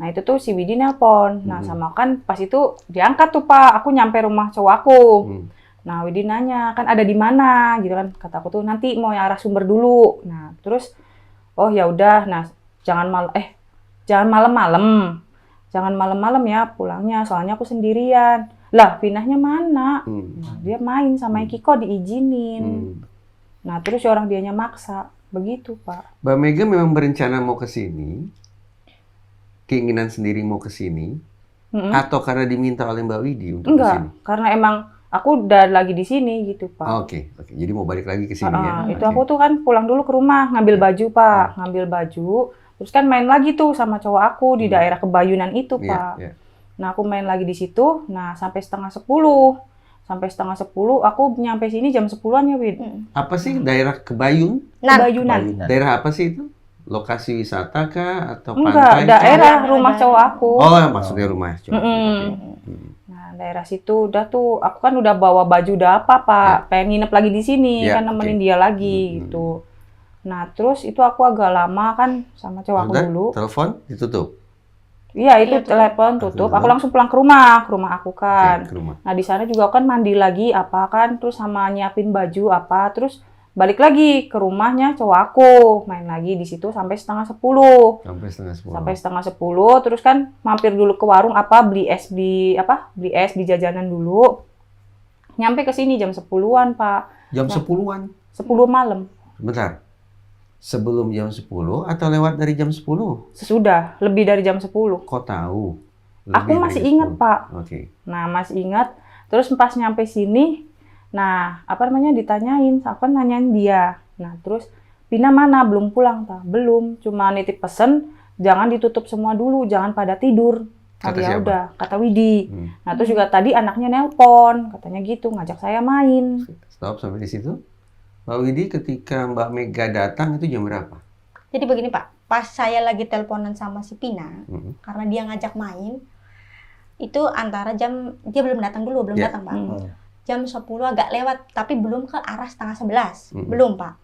Nah itu tuh si Widi nelpon. Nah sama kan pas itu diangkat tuh Pak. Aku nyampe rumah cowok aku. Nah Widi nanya, kan ada di mana gitu kan. Kata aku tuh nanti mau yang arah Sumber dulu. Nah terus oh ya udah. Nah jangan malam-malam. Jangan malam-malam ya pulangnya. Soalnya aku sendirian. Lah Pinahnya mana? Nah, dia main sama Eki kok diizinin. Nah terus orang dianya maksa. Begitu Pak. Mbak Mega memang berencana mau ke sini. Keinginan sendiri mau ke sini. Atau karena diminta oleh Mbak Widi untuk ke sini? Enggak, karena emang aku udah lagi di sini gitu Pak. Oke. Jadi mau balik lagi ke sini ya? Itu aku tuh kan pulang dulu ke rumah ngambil baju Pak, ngambil baju, terus kan main lagi tuh sama cowok aku di daerah Kebayunan itu Pak. Nah aku main lagi di situ, nah sampai setengah 10 aku nyampe sini jam 10-an ya Wid. Apa sih daerah Kebayun? Kebayunan. Daerah apa sih itu? Lokasi wisata kah atau Enggak, pantai? daerah rumah cowok aku. Oh, maksudnya rumah cowok. Nah, daerah situ udah tuh, aku kan udah bawa baju udah apa Pak, pengen nginep lagi di sini, kan nemenin dia lagi gitu. Nah, terus itu aku agak lama kan sama cowok aku dulu. Telepon ditutup. Iya, itu telepon tutup. Aku langsung pulang ke rumah aku kan. Ke rumah. Nah, di sana juga aku kan mandi lagi apa kan, terus sama nyiapin baju apa, terus balik lagi ke rumahnya cowok aku, main lagi di situ sampai setengah 10. Sampai setengah 10, terus kan mampir dulu ke warung apa beli es di jajanan dulu. Nyampe ke sini jam 10-an, Pak. Jam 10-an. 10 malam. Bentar. Sebelum jam 10 atau lewat dari jam 10? Sesudah, lebih dari jam 10. Kok tahu? Aku masih ingat, Pak. Oke. Nah, masih ingat. Terus pas nyampe sini, nah, ditanyain, aku nanyain dia. Nah, terus Pina mana? Belum pulang, tak? Belum, cuma nitip pesen, jangan ditutup semua dulu, jangan pada tidur. Kata ya siapa? udah, kata Widi. Nah, terus juga tadi anaknya nelpon, katanya gitu, ngajak saya main. Stop sampai di situ. Mbak Widi, ketika Mbak Mega datang itu jam berapa? Jadi begini Pak, pas saya lagi teleponan sama si Pina, karena dia ngajak main, itu antara jam, dia belum datang dulu, belum datang Pak. Jam 10 agak lewat, tapi belum ke arah setengah 11. Belum, Pak.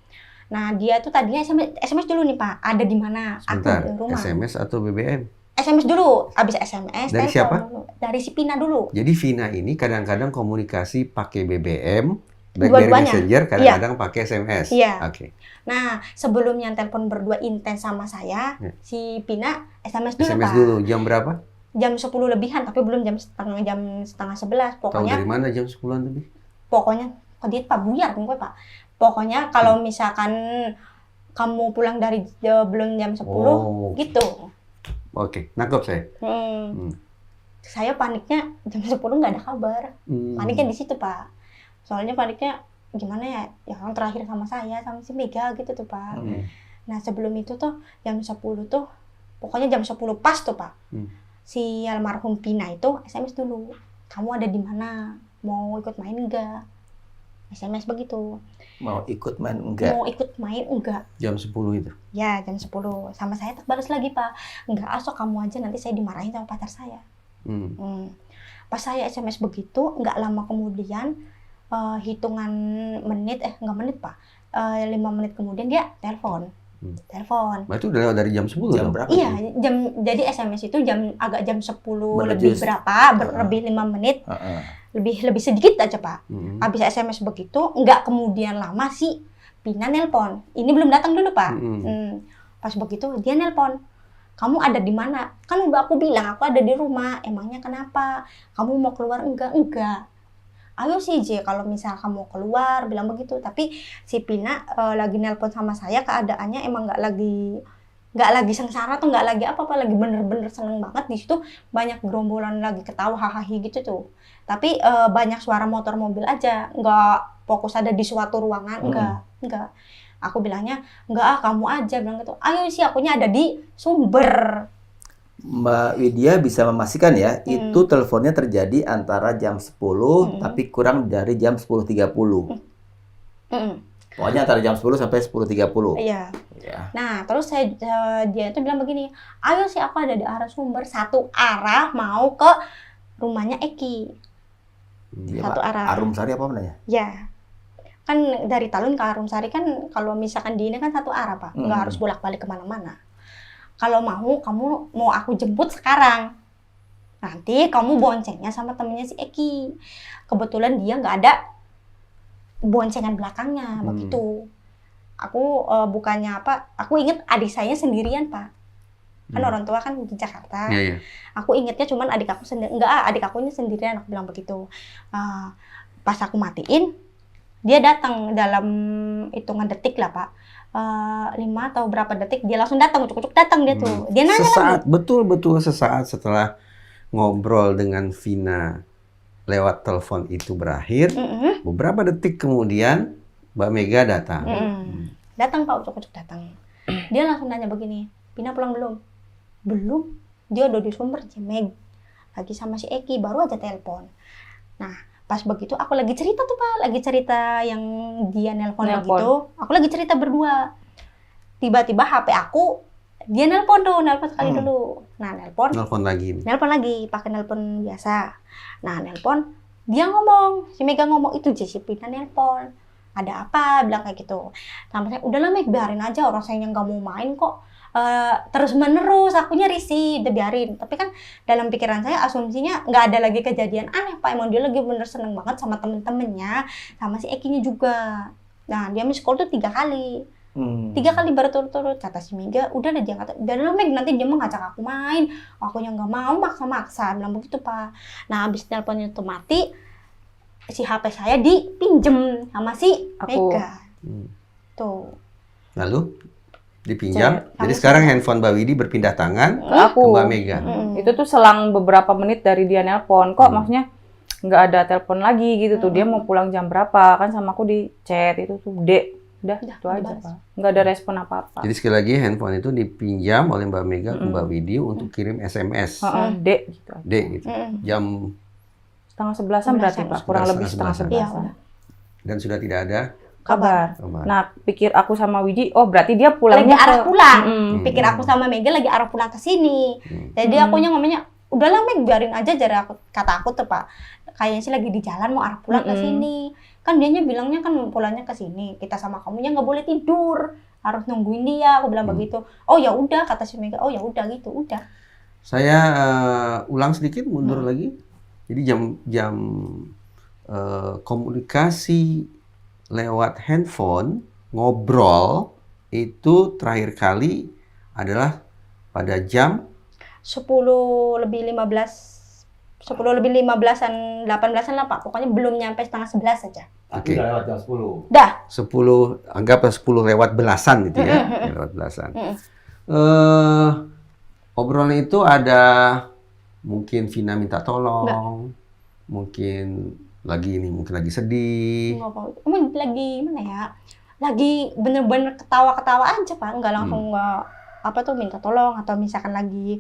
Nah, dia tuh tadinya SMS dulu nih, Pak. Ada di mana? Sebentar, aku di rumah. SMS atau BBM? SMS dulu. Habis SMS, dari telepon siapa? dulu. Dari si Pina dulu. Jadi Vina ini kadang-kadang komunikasi pakai BBM, BlackBerry Dua-duanya. Messenger, kadang-kadang pakai SMS. Iya. Oke. Nah, sebelumnya telepon berdua intens sama saya, si Pina SMS dulu, SMS Pak. dulu, jam berapa? Jam 10 lebihan, tapi belum jam setengah 11. Tahu dari mana jam 10-an lebih? Pokoknya, kok dia Pak buyar kan gue Pak. Pokoknya kalau misalkan kamu pulang dari belum jam 10, gitu. Oke, nangkep saya. Saya paniknya jam 10 nggak ada kabar. Paniknya di situ Pak. Soalnya paniknya gimana ya, yang terakhir sama saya, sama si Mega gitu tuh Pak. Nah sebelum itu tuh jam 10 tuh, pokoknya jam 10 pas tuh Pak. Si almarhum Pina itu SMS dulu. Kamu ada di mana? Mau ikut main enggak? SMS begitu. Mau ikut main enggak? Mau ikut main enggak? Jam 10 itu? Ya, jam 10. Sama saya balas lagi, Pak. Enggak, asok kamu aja, nanti saya dimarahin sama pacar saya. Pas saya SMS begitu, enggak lama kemudian, hitungan menit, enggak menit, Pak. 5 menit kemudian dia telepon. Berarti udah lewat dari jam 10 jam dong? berapa? Iya, jadi SMS itu agak jam 10 lebih Menejus. berapa, lebih 5 menit. Lebih sedikit aja Pak. Habis SMS begitu, nggak kemudian lama si Pina nelpon. Ini belum datang dulu Pak. Pas begitu dia nelpon. Kamu ada di mana? Kan udah aku bilang aku ada di rumah. Emangnya kenapa? Kamu mau keluar enggak? Enggak. ayo sih J, kalau misal kamu keluar, bilang begitu. Tapi si Pina lagi nelpon sama saya, keadaannya emang nggak lagi sengsara tuh, nggak lagi apa-apa, lagi bener-bener seneng banget. Di situ banyak gerombolan lagi ketawa hahaha gitu tuh. Tapi banyak suara motor mobil aja, nggak fokus ada di suatu ruangan, enggak. Aku bilangnya, enggak kamu aja, bilang gitu. Ayo sih, akunya ada di Sumber. Mbak Widya bisa memastikan ya, itu teleponnya terjadi antara jam 10 tapi kurang dari jam 10.30. Pokoknya antara jam 10 sampai 10.30. Iya. Ya. Nah, terus dia itu bilang begini, ayo sih aku ada di arah Sumber, satu arah mau ke rumahnya Eki. Iya, Satu Pak. arah. Arumsari apa namanya? Ya. Kan dari Talun ke Arumsari kan kalau misalkan di ini kan satu arah, Pak. Nggak harus bolak-balik kemana-mana. Kalau kamu mau aku jemput sekarang. Nanti kamu boncengnya sama temennya si Eki. Kebetulan dia nggak ada boncengan belakangnya, begitu. Aku bukannya apa, aku inget adik saya sendirian, Pak. Kan orang tua kan di Jakarta. Iya, iya. Aku ingetnya cuman adik aku sendiri. Enggak, adik akunya sendirian, aku bilang begitu. Pas aku matiin, dia datang dalam hitungan detik lah, Pak. 5 atau berapa detik, dia langsung datang, ucuk-ucuk datang dia tuh. Dia nanya Sesaat, lagi. betul-betul sesaat setelah ngobrol dengan Vina lewat telepon itu berakhir, beberapa detik kemudian Mbak Mega datang. Datang, Pak, ucuk-ucuk datang. Dia langsung nanya begini, Pina pulang belum? Belum. Dia udah di Sumber, Meg. Lagi sama si Eki, baru aja telepon. Nah, pas begitu aku lagi cerita tuh, Pak, lagi cerita yang dia nelpon begitu. Aku lagi cerita berdua. Tiba-tiba HP aku, dia nelpon sekali dulu. Nah, Nelpon lagi. Nelpon lagi, pakai nelpon biasa. Nah, nelpon, dia ngomong, si Mega ngomong, itu si Pina nelpon. Ada apa? Bilang kayak gitu. Sama saya, udahlah Meg, biarin aja, orang saya yang nggak mau main kok. Terus menerus, akunya risih, udah biarin. Tapi kan dalam pikiran saya asumsinya nggak ada lagi kejadian aneh, Pak. Emang dia lagi bener seneng banget sama temen-temennya, sama si Ekinya juga. Nah, dia miss call tuh 3 kali. 3 kali berturut-turut. Kata si Mega, udah deh, dia kata, biarin Meg, nanti dia mau ngajak aku main. Akunya nggak mau, maksa-maksa. Bilang begitu, Pak. Nah, abis teleponnya tuh mati, si HP saya dipinjem sama si Mega. Tuh. Lalu dipinjam. Saya- Jadi sama sekarang saya. handphone Mbak Widi berpindah tangan Ke aku. ke Mbak Mega. Itu tuh selang beberapa menit dari dia nelpon. Kok maksudnya nggak ada telepon lagi gitu tuh. Dia mau pulang jam berapa? Kan sama aku di chat itu tuh, Dek. Udah, itu aja, dibalas. Pak. Nggak ada respon apa-apa. Jadi sekali lagi handphone itu dipinjam oleh Mbak Mega ke Mbak Widi untuk kirim SMS. Dek gitu. D gitu. Jam Setengah 11-an berarti, Pak. Kurang lebih setengah Setengah 11. Iya, dan sudah tidak ada Kabar. kabar. Nah, pikir aku sama Widi, oh berarti dia Lagi pulangnya arah pulang. Pikir Hmm. aku sama Mega lagi arah pulang ke sini. Jadi akunya ngomongnya, udahlah Meg, biarin aja, kata aku tuh, Pak. Kayaknya sih lagi di jalan mau arah pulang ke sini. Kan dianya bilangnya kan pulangnya ke sini. Kita sama kamunya nggak boleh tidur. Harus nungguin dia, aku bilang begitu. Oh ya udah, kata si Mega. Oh ya udah gitu, udah. Saya ulang sedikit mundur lagi. Jadi jam komunikasi lewat handphone, ngobrol itu terakhir kali adalah pada jam 10 lebih 15-an, 18-an lah, Pak. Pokoknya belum nyampe setengah 11 aja. Oke. Udah lewat jam 10. Dah. 10, anggaplah 10 lewat belasan gitu ya. Lewat belasan. Obrolan itu ada mungkin Vina minta tolong, mungkin lagi sedih. Nggak apa. Emang lagi mana ya? Lagi bener-bener ketawa-ketawa aja, Pak. Nggak langsung minta tolong, atau misalkan lagi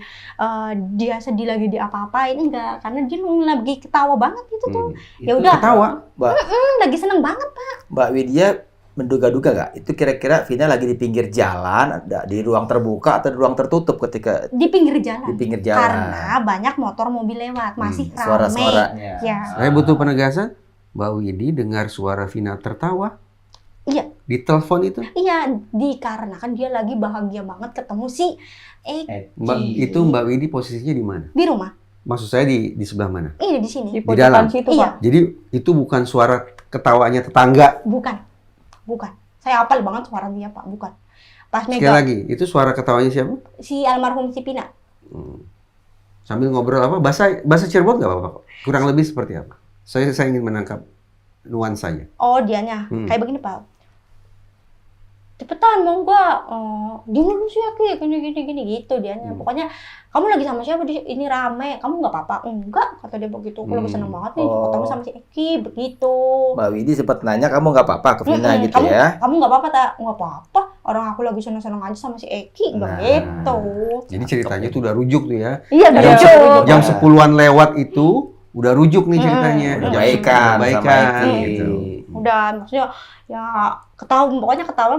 dia sedih lagi diapa-apain, enggak. Karena dia lagi ketawa banget gitu tuh. Ya Itu udah. Ketawa. Lagi seneng banget, Pak. Mbak Widya menduga-duga nggak? Itu kira-kira Vina lagi di pinggir jalan, ada di ruang terbuka atau di ruang tertutup ketika Di pinggir jalan. di pinggir jalan? Karena banyak motor mobil lewat, masih ramai. Suara-suaranya. Ya. Saya butuh penegasan. Mbak Widi dengar suara Vina tertawa Iya, di telepon itu. iya, dikarenakan dia lagi bahagia banget ketemu si Eki Mbak Widi posisinya di mana? di rumah. Maksud saya di sebelah mana? Ini di sini. di dalam. pojokan situ, Iya. Pak. Jadi itu bukan suara ketawanya tetangga. Bukan. Saya hafal banget suara dia, Pak. Bukan. Pas Sekali Mega, lagi, itu suara ketawanya siapa? si almarhum si Pina. Sambil ngobrol apa? Bahasa Cirebon nggak apa-apa? Kurang lebih seperti apa? Saya ingin menangkap nuansanya. Oh, dianya. Kayak begini, Pak. Cepetan, mau nggak? Dia dulu sih, Ki. Gini, gitu dianya. Pokoknya, kamu lagi sama siapa? Ini rame. Kamu nggak apa-apa? Enggak, kata dia begitu. Aku lagi seneng banget nih. Ketemu sama si Eki, begitu. Mbak Widi sempat nanya, kamu nggak apa-apa ke Vina gitu ya? Kamu nggak apa-apa, tak? Nggak apa-apa. Orang aku lagi seneng-seneng aja sama si Eki, begitu. Jadi ceritanya tuh udah rujuk tuh ya. Iya, betul. Jam 10-an lewat itu udah rujuk nih ceritanya. Udah baikan sama Baikan Eki. gitu. Udah, maksudnya ya pokoknya ketawa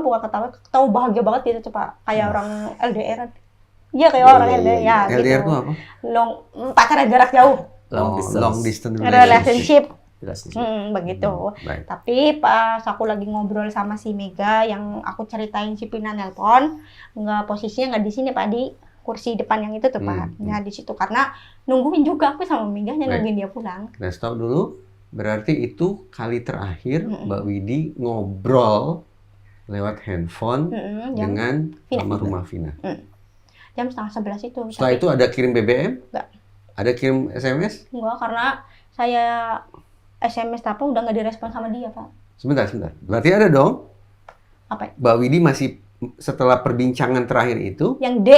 bahagia banget gitu tuh, Pak. Kayak orang LDR. Iya, kayak orang LDR ya. LDR gitu. tuh apa? Pacaran jarak jauh. Long distance Relationship. Relationship. Begitu. Baik. Tapi pas aku lagi ngobrol sama si Mega yang aku ceritain si Pina nelpon, posisinya nggak di sini, Pak, di kursi depan yang itu tuh, Pak. Ya di situ karena nungguin juga aku sama Mega nungguin dia pulang. Nah, stop dulu. Berarti itu kali terakhir Mbak Widi ngobrol lewat handphone dengan almarhumah Vina. Jam 10:30 itu. Setelah itu ada kirim BBM? Enggak. Ada kirim SMS? Enggak, karena saya SMS tapi udah nggak direspon sama dia, Pak. Sebentar. Berarti ada dong? Apa? Mbak Widi masih setelah perbincangan terakhir itu? Yang D,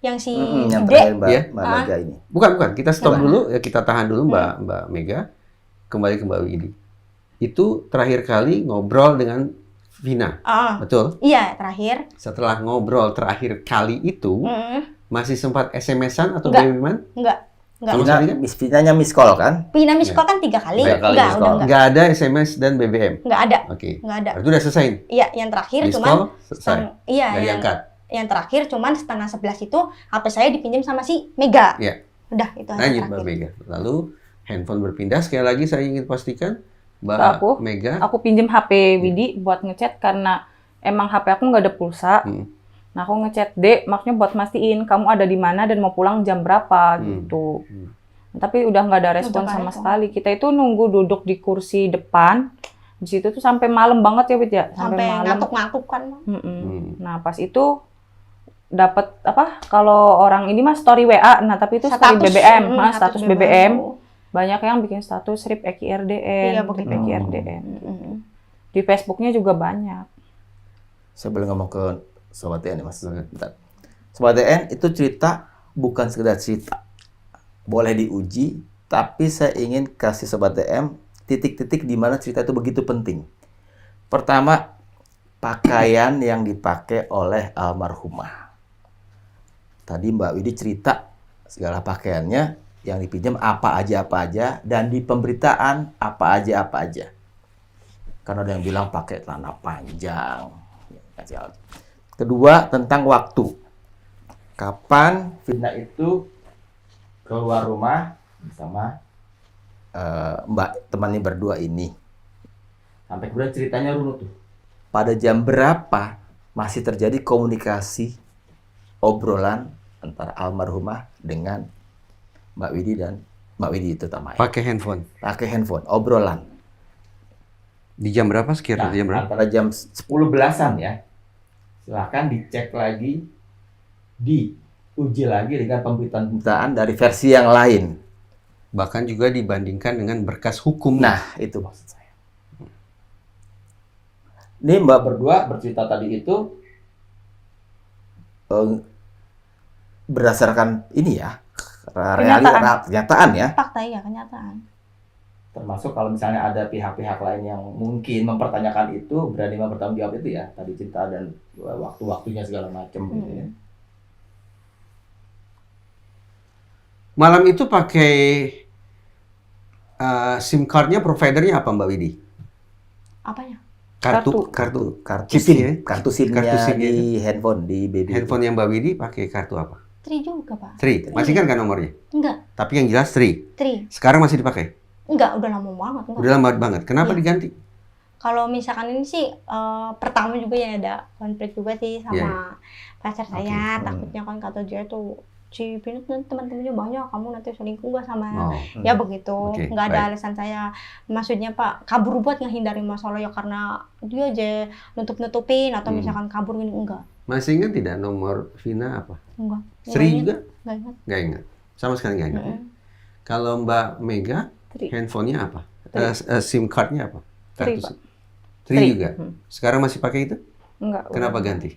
yang si Yang D. terakhir Mbak Ya? Mega ini. Bukan. Kita stop dulu, ya kita tahan dulu Mbak Mega. Kembali ke Mbak Widi. Itu terakhir kali ngobrol dengan Vina, betul? Iya, terakhir. Setelah ngobrol terakhir kali itu, masih sempat SMS-an atau Enggak. BBM-an? Enggak. Sama sekali kan? Vinanya miss call kan? Pina miss call kan 3 kali. Tiga kali Enggak, miss udah call. enggak. Nggak ada SMS dan BBM? Enggak ada. Oke. Enggak ada. Berarti udah selesai? Iya, yang terakhir Miss cuman call, selesai? Iya, Nggak diangkat? yang terakhir cuman 10:30 itu HP saya dipinjam sama si Mega. Iya. Udah, itu aja Lanjut terakhir. Mbak Mega. Lalu handphone berpindah. Sekali lagi saya ingin pastikan Mbak Aku. Mega. Aku pinjem HP Widi buat ngechat karena emang HP aku nggak ada pulsa. Nah, aku ngechat D, maksudnya buat mastiin kamu ada di mana dan mau pulang jam berapa gitu. Tapi udah nggak ada respon Udah sama nggak ada. sekali. Kita itu nunggu duduk di kursi depan. Di situ tuh sampai malam banget ya, Wid ya. Sampai malam. ngantuk-ngantuk kan. Nah, pas itu dapat apa? Kalau orang ini mah story WA. Nah, tapi itu story BBM, status BBM. Banyak yang bikin status RIP Eki RDN, Iya, RIP begitu. Eki RDN. Di Facebooknya juga banyak. Saya boleh ngomong ke Sobat DN ya, Mas? Bentar. Sobat DN itu cerita bukan sekedar cerita. Boleh diuji, tapi saya ingin kasih Sobat DM titik-titik di mana cerita itu begitu penting. Pertama, pakaian yang dipakai oleh almarhumah. Tadi Mbak Widi cerita segala pakaiannya yang dipinjam apa aja, dan di pemberitaan apa aja. Karena ada yang bilang pakai celana panjang. Kedua, tentang waktu. Kapan Vina itu keluar rumah bersama Mbak temannya berdua ini. Sampai kemudian ceritanya runut tuh. Pada jam berapa masih terjadi komunikasi obrolan antara almarhumah dengan Mbak Widi dan Mbak Widi itu terutama. Pakai handphone. Pakai handphone, obrolan. Di jam berapa? Sekira Nah, jam berapa? antara jam 10 belasan ya. Silahkan dicek lagi, diuji lagi dengan pemberitaan dari versi yang lain. Bahkan juga dibandingkan dengan berkas hukum. Nah, itu maksud saya. Ini Mbak berdua bercerita tadi itu berdasarkan ini ya, kenyataan ya. Fakta ya, kenyataan. Termasuk kalau misalnya ada pihak-pihak lain yang mungkin mempertanyakan itu, berani bertanggung jawab itu ya, tadi cerita dan waktu-waktunya segala macam gitu ya. Malam itu pakai SIM card-nya providernya apa Mbak Widi? Apanya? Kartu Kartu SIM SIM, ya? kartu SIM-nya Kartu SIM di handphone, di baby. Handphone yang Mbak Widi pakai kartu apa? Tri juga, Pak. Tri. Masih kan nomornya? Enggak, Tapi yang jelas Tri. Tri. Sekarang masih dipakai? Enggak, udah lama banget. Enggak. Udah lama banget. Kenapa Iya. diganti? Kalau misalkan ini sih pertama juga ya ada konflik juga sih sama Iya. pacar saya. Takutnya kan kata dia tuh si Pinut nanti teman-temannya banyak, kamu nanti selingkuh gak sama ya begitu. Oke, Nggak ada baik. alasan saya. Maksudnya Pak kabur buat ngehindari masalah ya karena dia aja nutup-nutupin atau misalkan kabur ini enggak. Masih ingat tidak nomor Vina apa? Enggak. Sri juga? Enggak ingat. Nggak ingat. Sama sekali nggak ingat. Ya? Kalau Mbak Mega, Handphonenya apa? SIM cardnya apa? Tri, Kartu Pak. Tri Tri. juga. Sekarang masih pakai itu? Enggak. Kenapa udah. ganti?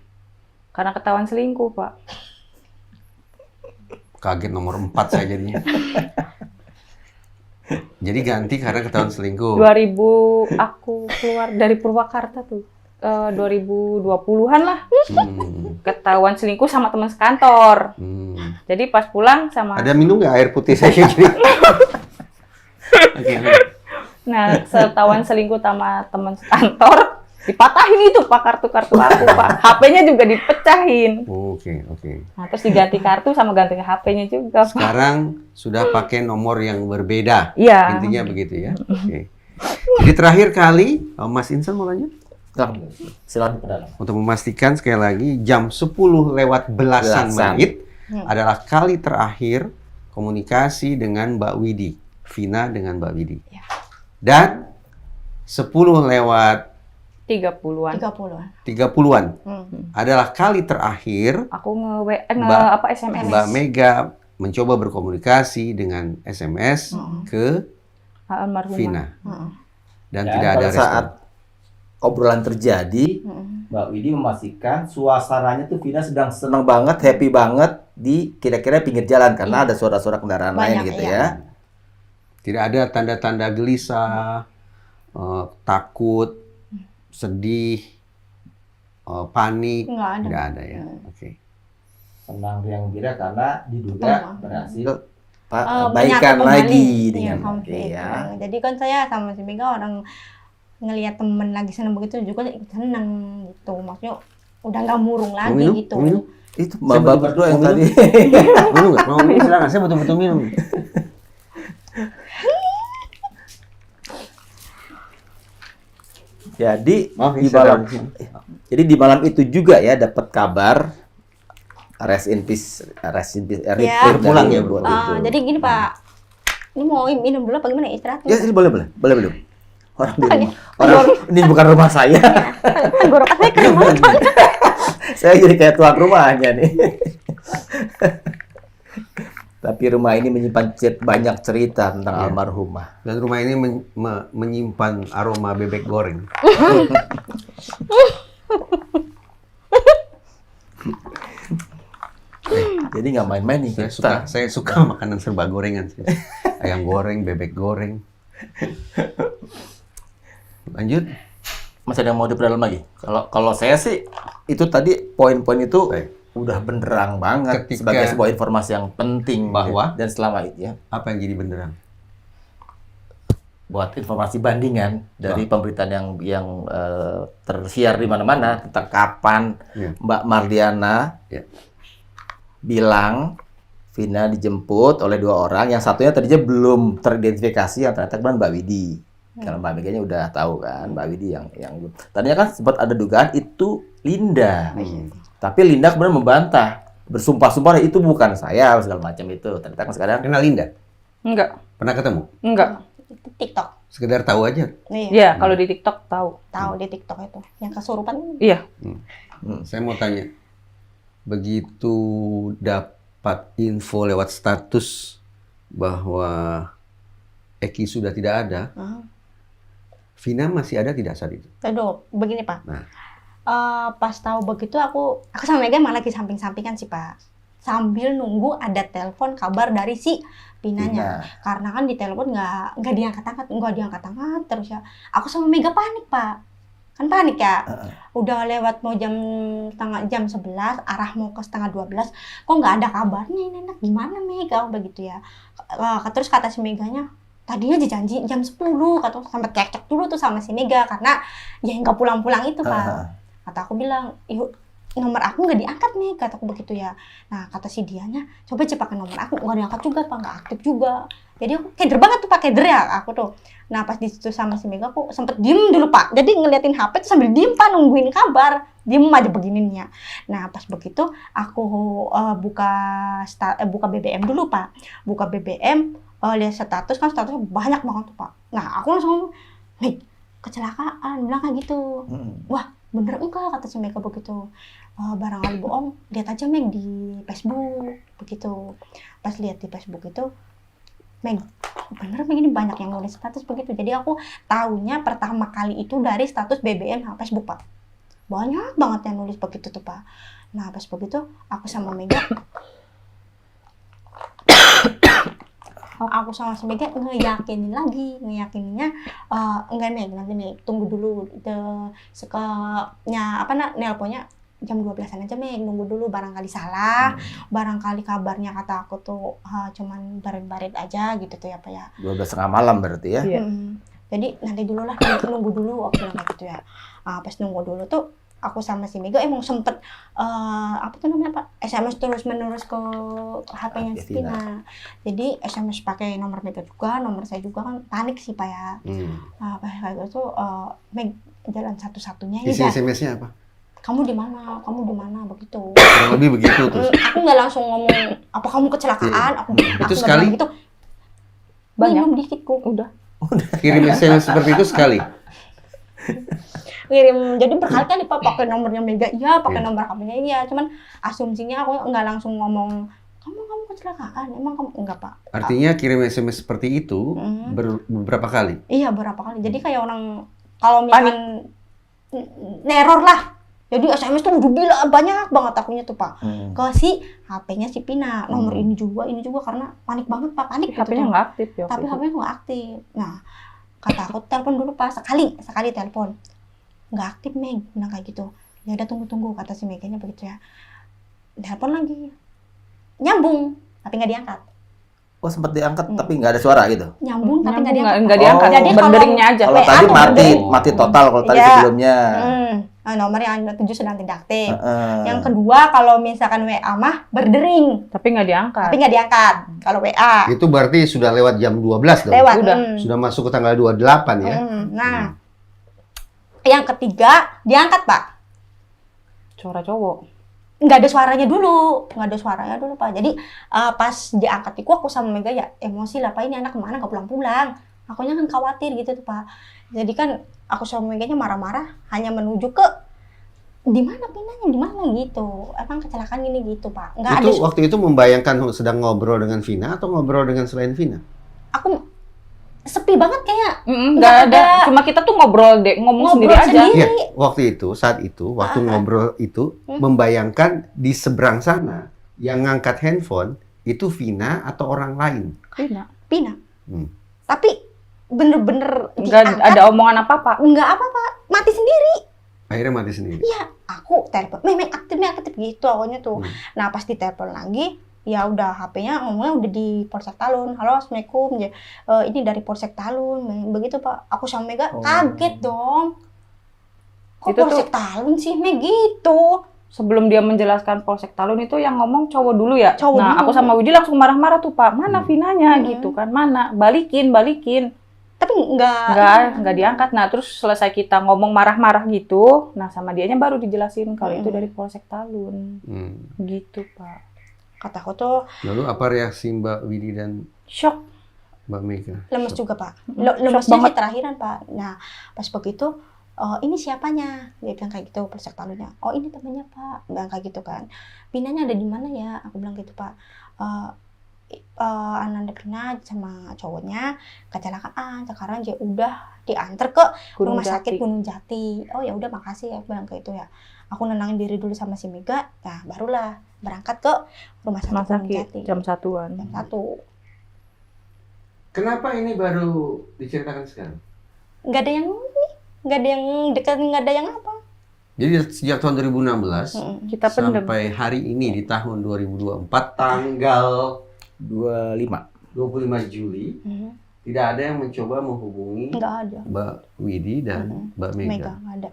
Karena ketahuan selingkuh, Pak. Kaget nomor 4 saya jadinya. Jadi ganti karena ketahuan selingkuh. 2000 aku keluar dari Purwakarta tuh. 2020-an lah. Ketahuan selingkuh sama teman sekantor. Jadi pas pulang sama... Ada minum nggak air putih saya gini? Oke. Nah, ketahuan selingkuh sama teman sekantor, dipatahin itu Pak kartu-kartu aku, Pak. HP-nya juga dipecahin. Oke. Nah, terus diganti kartu sama ganti HP-nya juga, Pak. Sekarang sudah pakai nomor yang berbeda. Iya. Intinya begitu ya. Oke. Jadi terakhir kali, Mas Insan mau lanjut? Silakan ke dalam. Untuk memastikan sekali lagi jam 10 lewat belasan menit adalah kali terakhir komunikasi dengan Mbak Widi. Vina dengan Mbak Widi. Ya. Dan 10 lewat 30-an. 30-an adalah kali terakhir Aku SMS. Mbak Mega mencoba berkomunikasi dengan SMS ke Almarhumah. Vina. Dan Dan tidak ada pada respon. saat obrolan terjadi, Mbak Widi memastikan suasananya tuh Vina sedang senang banget, happy banget di kira-kira pinggir jalan karena ada suara-suara kendaraan lain Banyak, gitu iya. ya. Tidak ada tanda-tanda gelisah, takut, sedih, panik. Nggak ada. Tidak ada ya. Oke. Senang riang gembira karena diduga berhasil Menyatu baikan kembali. lagi Iya, dengan sama Oke itu. ya. Jadi kan saya sama si Mega orang ngelihat temen lagi seneng begitu juga seneng gitu. Maksudnya udah nggak murung lagi minum? gitu. Mau minum? Itu Mbak berdua yang mau tadi. Minum nggak? Mau minum? Silakan. Saya betul-betul minum. Jadi Maaf, di saya malam di sini. jadi di malam itu juga ya dapat kabar rest in peace Ya. Rip Pulang ya, buat bro. itu. Jadi gini Pak, ini mau minum dulu apa gimana istirahat? Ya, sini boleh. Orang di rumah. Orang ini bukan rumah saya. Tenggorokan saya kering banget. Saya jadi kayak tuan rumahnya nih. Tapi rumah ini menyimpan banyak cerita tentang Iya. almarhumah. Dan rumah ini menyimpan aroma bebek goreng. Jadi nggak main-main nih kita. Saya suka makanan serba gorengan. Ayam goreng, bebek goreng. Lanjut. Masih ada yang mau diperdalam lagi? Kalau saya sih itu tadi poin-poin itu Baik. udah benderang banget Ketika- sebagai sebuah informasi yang penting Bahwa? dan selama itu ya Apa yang jadi benderang? buat informasi bandingan dari pemberitaan yang tersiar di mana-mana tentang kapan Iya. Mbak Mardiana Iya. bilang Vina dijemput oleh 2 orang, yang satunya tadinya belum teridentifikasi, yang ternyata kan Mbak Widi. Karena Mbak Meganya udah tahu kan, Mbak Widi yang tadinya kan sempat ada dugaan itu Linda. Tapi Linda kemudian membantah, bersumpah-sumpah itu bukan saya segala macam itu. Ternyata kan sekarang Kenal Linda? Enggak. Pernah ketemu? Enggak. Itu TikTok. Sekedar tahu aja. Iya. Iya, kalau di TikTok tahu. Tahu di TikTok itu. Yang kesurupan. Iya. Saya mau tanya, begitu dapat info lewat status bahwa Eki sudah tidak ada, Vina masih ada tidak saat itu? Aduh, begini Pak. Nah. Pas tahu begitu aku sama Mega malah lagi samping-sampingan sih Pak. Sambil nunggu ada telepon kabar dari si Pinanya. Karena kan di telepon nggak diangkat-angkat terus ya. Aku sama Mega panik Pak. Kan panik ya. Udah lewat mau jam 11, arah mau ke setengah 12, kok nggak ada kabarnya ini anak gimana Mega begitu ya. Terus kata si Meganya, tadinya janji jam 10, kata sampai cek-cek dulu tuh sama si Mega karena ya nggak pulang-pulang itu Pak. Kata aku bilang, yuk nomor aku nggak diangkat nih, kataku begitu ya. Nah kata si dianya, coba cepakan nomor aku, nggak diangkat juga Pak, nggak aktif juga. Jadi aku keder banget tuh Pak, keder ya aku tuh. Nah pas di situ sama si Mega aku sempet diem dulu Pak. Jadi ngeliatin HP tuh sambil diem Pak, nungguin kabar, diem aja begininya. Nah pas begitu aku buka BBM dulu Pak, buka BBM. Lihat status kan statusnya banyak banget tuh Pak. Nah aku langsung ngomong, Meg, kecelakaan, bilang kayak gitu. Wah bener enggak, kata si Mega begitu. Barangkali bohong, lihat aja Meg di Facebook begitu. Pas lihat di Facebook itu Meg, bener Meg ini banyak yang nulis status begitu. Jadi aku tahunya pertama kali itu dari status BBM Facebook Pak. Banyak banget yang nulis begitu tuh Pak. Nah pas begitu aku sama Mega aku sama si Mega ngeyakininnya enggak Meg, nanti Meg tunggu dulu nelponnya jam 12-an aja Meg, nunggu dulu barangkali salah, barangkali kabarnya kata aku tuh cuman baret-baret aja gitu tuh ya Pak ya. 12:30 malam berarti ya? Iya. Jadi nanti dulu lah, nunggu dulu aku bilang kayak gitu ya. Pas nunggu dulu tuh aku sama si Mega emang sempet apa tuh namanya Pak, SMS terus menerus ke HP-nya si Tina. Jadi SMS pakai nomor Mega juga, nomor saya juga kan panik sih Pak ya. Pas kayak gitu Meg jalan satu-satunya Isi ya. SMS-nya apa? Kamu di mana begitu. Kurang lebih begitu terus. Aku nggak langsung ngomong apa kamu kecelakaan, aku Itu nggak sekali? bilang gitu. Banyak. Minum dikit kok. Udah. Kirim SMS seperti itu sekali. Ngirim jadi berkali-kali Pak pakai nomornya Mega iya, pakai Iya. nomor HP-nya iya, cuman asumsinya aku nggak langsung ngomong kamu kecelakaan, emang kamu enggak Pak. Artinya kirim SMS seperti itu beberapa kali. Iya beberapa kali. Jadi kayak orang kalau misalkan neror lah. Jadi SMS tuh udah bila banyak banget akunya tuh Pak. Ke si HP-nya si Pina, nomor ini juga karena panik banget Pak, panik gitu HP-nya tuh. nggak aktif ya. Tapi HP-nya nggak aktif. Nah, kata aku telepon dulu Pak, sekali telepon. Nggak aktif Meg, bilang kayak gitu. Ya udah tunggu kata si Meganya begitu ya. Telepon lagi. Nyambung, tapi nggak diangkat. Oh sempat diangkat tapi nggak ada suara gitu? Nyambung tapi nggak diangkat. Nggak diangkat. Jadi Berderingnya aja. Kalau WA tadi tuh mati total kalau tadi Iya. sebelumnya. Nomor yang 7 sedang tidak aktif. Heeh. Yang kedua kalau misalkan WA mah berdering, Tapi nggak diangkat. tapi nggak diangkat. Kalau WA Itu berarti sudah lewat jam 12 dong. lewat. Udah. Sudah masuk ke tanggal 28 ya. Nah, yang ketiga diangkat Pak. Suara cowok. Nggak ada suaranya dulu Pak. Jadi pas diangkat itu aku sama Mega ya emosi lah Pak, ini anak kemana nggak pulang-pulang. Akunya kan khawatir gitu tuh Pak. Jadi kan aku sama Meganya marah-marah hanya menuju ke di mana pinanya, di mana gitu. Emang kecelakaan gini gitu Pak. Nggak ada. Itu waktu itu membayangkan sedang ngobrol dengan Vina atau ngobrol dengan selain Vina? Aku sepi banget kayak Nggak ada. Cuma kita tuh ngomong sendiri aja. Iya, saat itu, waktu ngobrol itu, membayangkan di seberang sana, yang ngangkat handphone, itu Vina atau orang lain. Pina. Hmm. Tapi bener-bener Nggak ada omongan apa-apa. nggak apa-apa, mati sendiri. Akhirnya mati sendiri. Iya, aku telepon, Meg aktif gitu awalnya tuh. Nah pas ditelepon lagi, ya udah HP-nya ngomongnya udah di Polsek Talun. Halo, assalamualaikum. Ini dari Polsek Talun. Begitu Pak. Aku sama Mega kaget dong. Kok Itu Polsek Talun sih, Meg gitu. Sebelum dia menjelaskan Polsek Talun itu yang ngomong cowok dulu ya. Cowok Nah, dulu. aku sama Widi langsung marah-marah tuh Pak. Mana Vinanya gitu kan? Mana? Balikin. Tapi Nggak diangkat. Nah, terus selesai kita ngomong marah-marah gitu, nah sama dianya baru dijelasin kalau itu dari Polsek Talun. Gitu, Pak. kata aku tuh Lalu apa reaksi Mbak Widi dan Shock. Mbak Mega? lemes juga Pak. Shock Lemesnya banget. sih terakhiran Pak. Nah pas begitu, ini siapanya? Dia bilang kayak gitu, Polsek Talunnya. Oh ini temannya Pak. Bilang kayak gitu kan. Pinanya ada di mana ya? Aku bilang gitu Pak. Ananda Pina sama cowoknya kecelakaan. Sekarang dia udah diantar ke Gunung rumah sakit Jati. Gunung Jati. Oh ya udah makasih ya, aku bilang kayak itu ya. Aku nenangin diri dulu sama si Mega. Nah barulah berangkat ke rumah sakit Rumah Gunung sakit Jati. jam 1-an. Jam 1. Kenapa ini baru diceritakan sekarang? Nggak ada yang ini, nggak ada yang dekat, nggak ada yang apa. Jadi sejak tahun 2016 Kita pendem. sampai hari ini di tahun 2024 tanggal 25 Juli tidak ada yang mencoba menghubungi Nggak ada. Mbak Widi dan Mbak Mega. Mega nggak ada.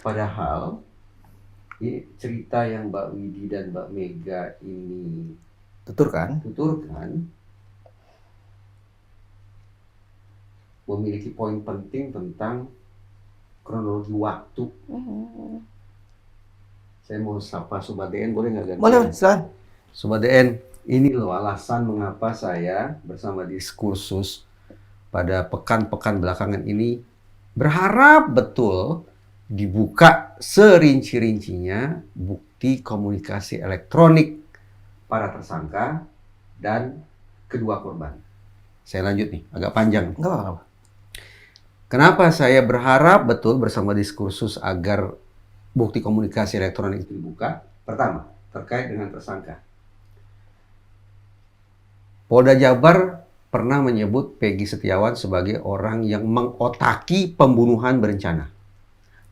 Padahal ini cerita yang Mbak Widi dan Mbak Mega ini Tuturkan. tuturkan memiliki poin penting tentang kronologi waktu. Saya mau sapa Sobat DN, boleh nggak gantian? Boleh, silakan. Sobat DN, ini loh alasan mengapa saya bersama Diskursus pada pekan-pekan belakangan ini berharap betul dibuka serinci-rincinya bukti komunikasi elektronik para tersangka dan kedua korban. Saya lanjut nih, agak panjang. Nggak apa-apa. Kenapa saya berharap betul bersama diskursus agar bukti komunikasi elektronik itu dibuka? Pertama, terkait dengan tersangka. Polda Jabar pernah menyebut Peggy Setiawan sebagai orang yang mengotaki pembunuhan berencana.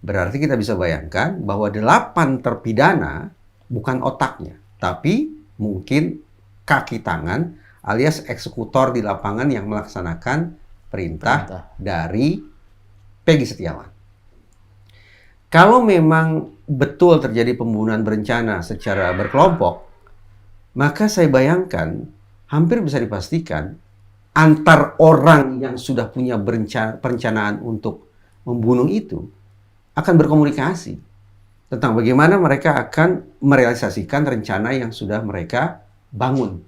Berarti kita bisa bayangkan bahwa 8 terpidana bukan otaknya, tapi mungkin kaki tangan alias eksekutor di lapangan yang melaksanakan perintah dari Peggy Setiawan. Kalau memang betul terjadi pembunuhan berencana secara berkelompok, maka saya bayangkan hampir bisa dipastikan antar orang yang sudah punya perencanaan untuk membunuh itu akan berkomunikasi tentang bagaimana mereka akan merealisasikan rencana yang sudah mereka bangun.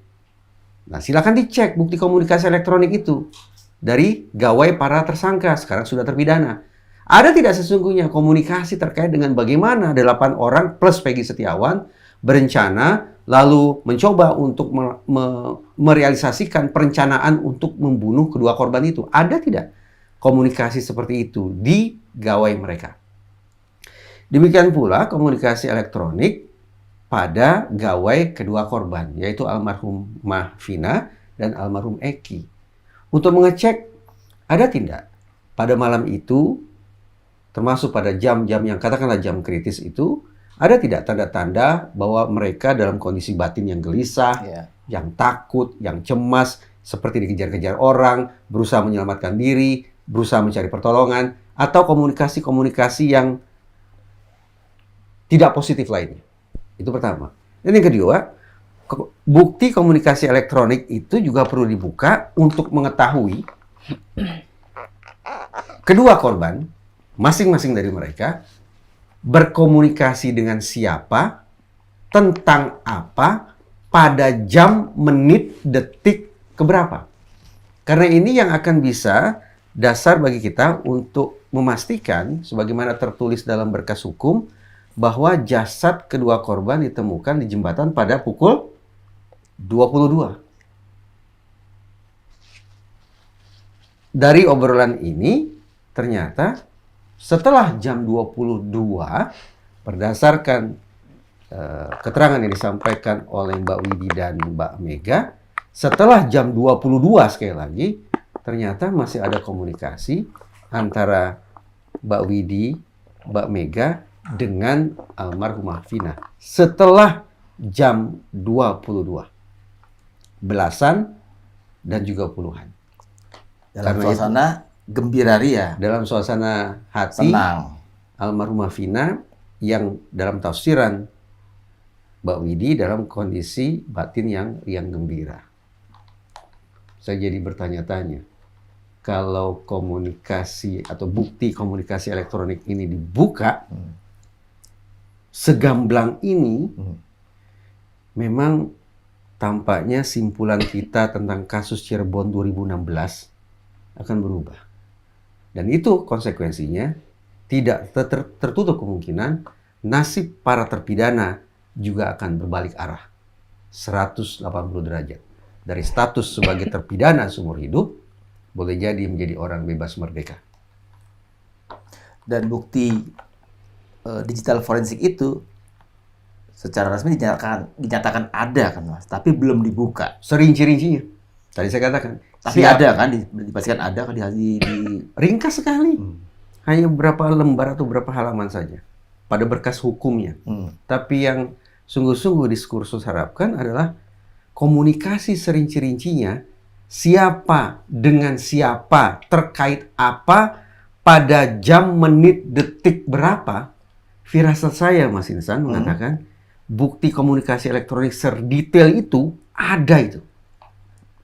Nah, silakan dicek bukti komunikasi elektronik itu dari gawai para tersangka, sekarang sudah terpidana. Ada tidak sesungguhnya komunikasi terkait dengan bagaimana 8 orang plus Peggy Setiawan berencana lalu mencoba untuk merealisasikan perencanaan untuk membunuh kedua korban itu? Ada tidak komunikasi seperti itu di gawai mereka? Demikian pula komunikasi elektronik pada gawai kedua korban, yaitu almarhumah Vina dan almarhum Eki. Untuk mengecek, ada tidak pada malam itu, termasuk pada jam-jam yang katakanlah jam kritis itu, ada tidak tanda-tanda bahwa mereka dalam kondisi batin yang gelisah, yang takut, yang cemas, seperti dikejar-kejar orang, berusaha menyelamatkan diri, berusaha mencari pertolongan, atau komunikasi-komunikasi yang tidak positif lainnya? Itu pertama. Dan yang kedua, bukti komunikasi elektronik itu juga perlu dibuka untuk mengetahui kedua korban, masing-masing dari mereka, berkomunikasi dengan siapa, tentang apa, pada jam, menit, detik keberapa. Karena ini yang akan bisa dasar bagi kita untuk memastikan, sebagaimana tertulis dalam berkas hukum, bahwa jasad kedua korban ditemukan di jembatan pada pukul 22. Dari obrolan ini, ternyata setelah jam 22, berdasarkan keterangan yang disampaikan oleh Mbak Widi dan Mbak Mega, setelah jam 22 sekali lagi, ternyata masih ada komunikasi antara Mbak Widi, Mbak Mega, dengan almarhumah Vina setelah jam 22. Belasan dan juga puluhan. Dalam suasana gembira ria. Dalam suasana hati Senang. almarhumah Vina yang dalam tafsiran Mbak Widi dalam kondisi batin yang gembira. Saya jadi bertanya-tanya, kalau komunikasi atau bukti komunikasi elektronik ini dibuka, segamblang ini, memang tampaknya simpulan kita tentang kasus Cirebon 2016 akan berubah. Dan itu konsekuensinya tidak tertutup kemungkinan nasib para terpidana juga akan berbalik arah 180 derajat. Dari status sebagai terpidana seumur hidup, boleh jadi menjadi orang bebas merdeka. Dan bukti digital forensik itu secara resmi dinyatakan ada kan Mas, tapi belum dibuka. Serinci-rincinya. Tadi saya katakan. Tapi ada kan, dipastikan ada kan di ringkas sekali. Hanya beberapa lembar atau beberapa halaman saja pada berkas hukumnya. Tapi yang sungguh-sungguh diskursus harapkan adalah komunikasi serinci-rincinya, siapa dengan siapa, terkait apa, pada jam, menit, detik berapa. Firasat saya, Mas Insan, mengatakan bukti komunikasi elektronik sedetail itu ada itu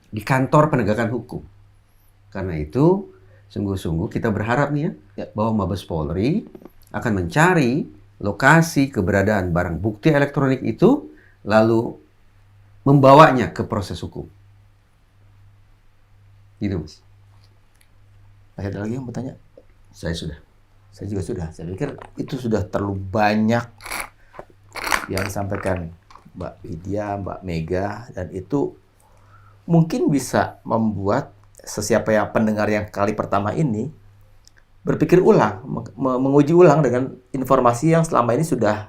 di kantor penegakan hukum. Karena itu, sungguh-sungguh kita berharap nih ya, bahwa Mabes Polri akan mencari lokasi keberadaan barang bukti elektronik itu, lalu membawanya ke proses hukum. Gitu, Mas. Masih ada lagi yang bertanya? Saya sudah. Saya juga sudah. Saya pikir itu sudah terlalu banyak yang disampaikan Mbak Widya, Mbak Mega, dan itu mungkin bisa membuat sesiapa yang pendengar yang kali pertama ini berpikir ulang, menguji ulang dengan informasi yang selama ini sudah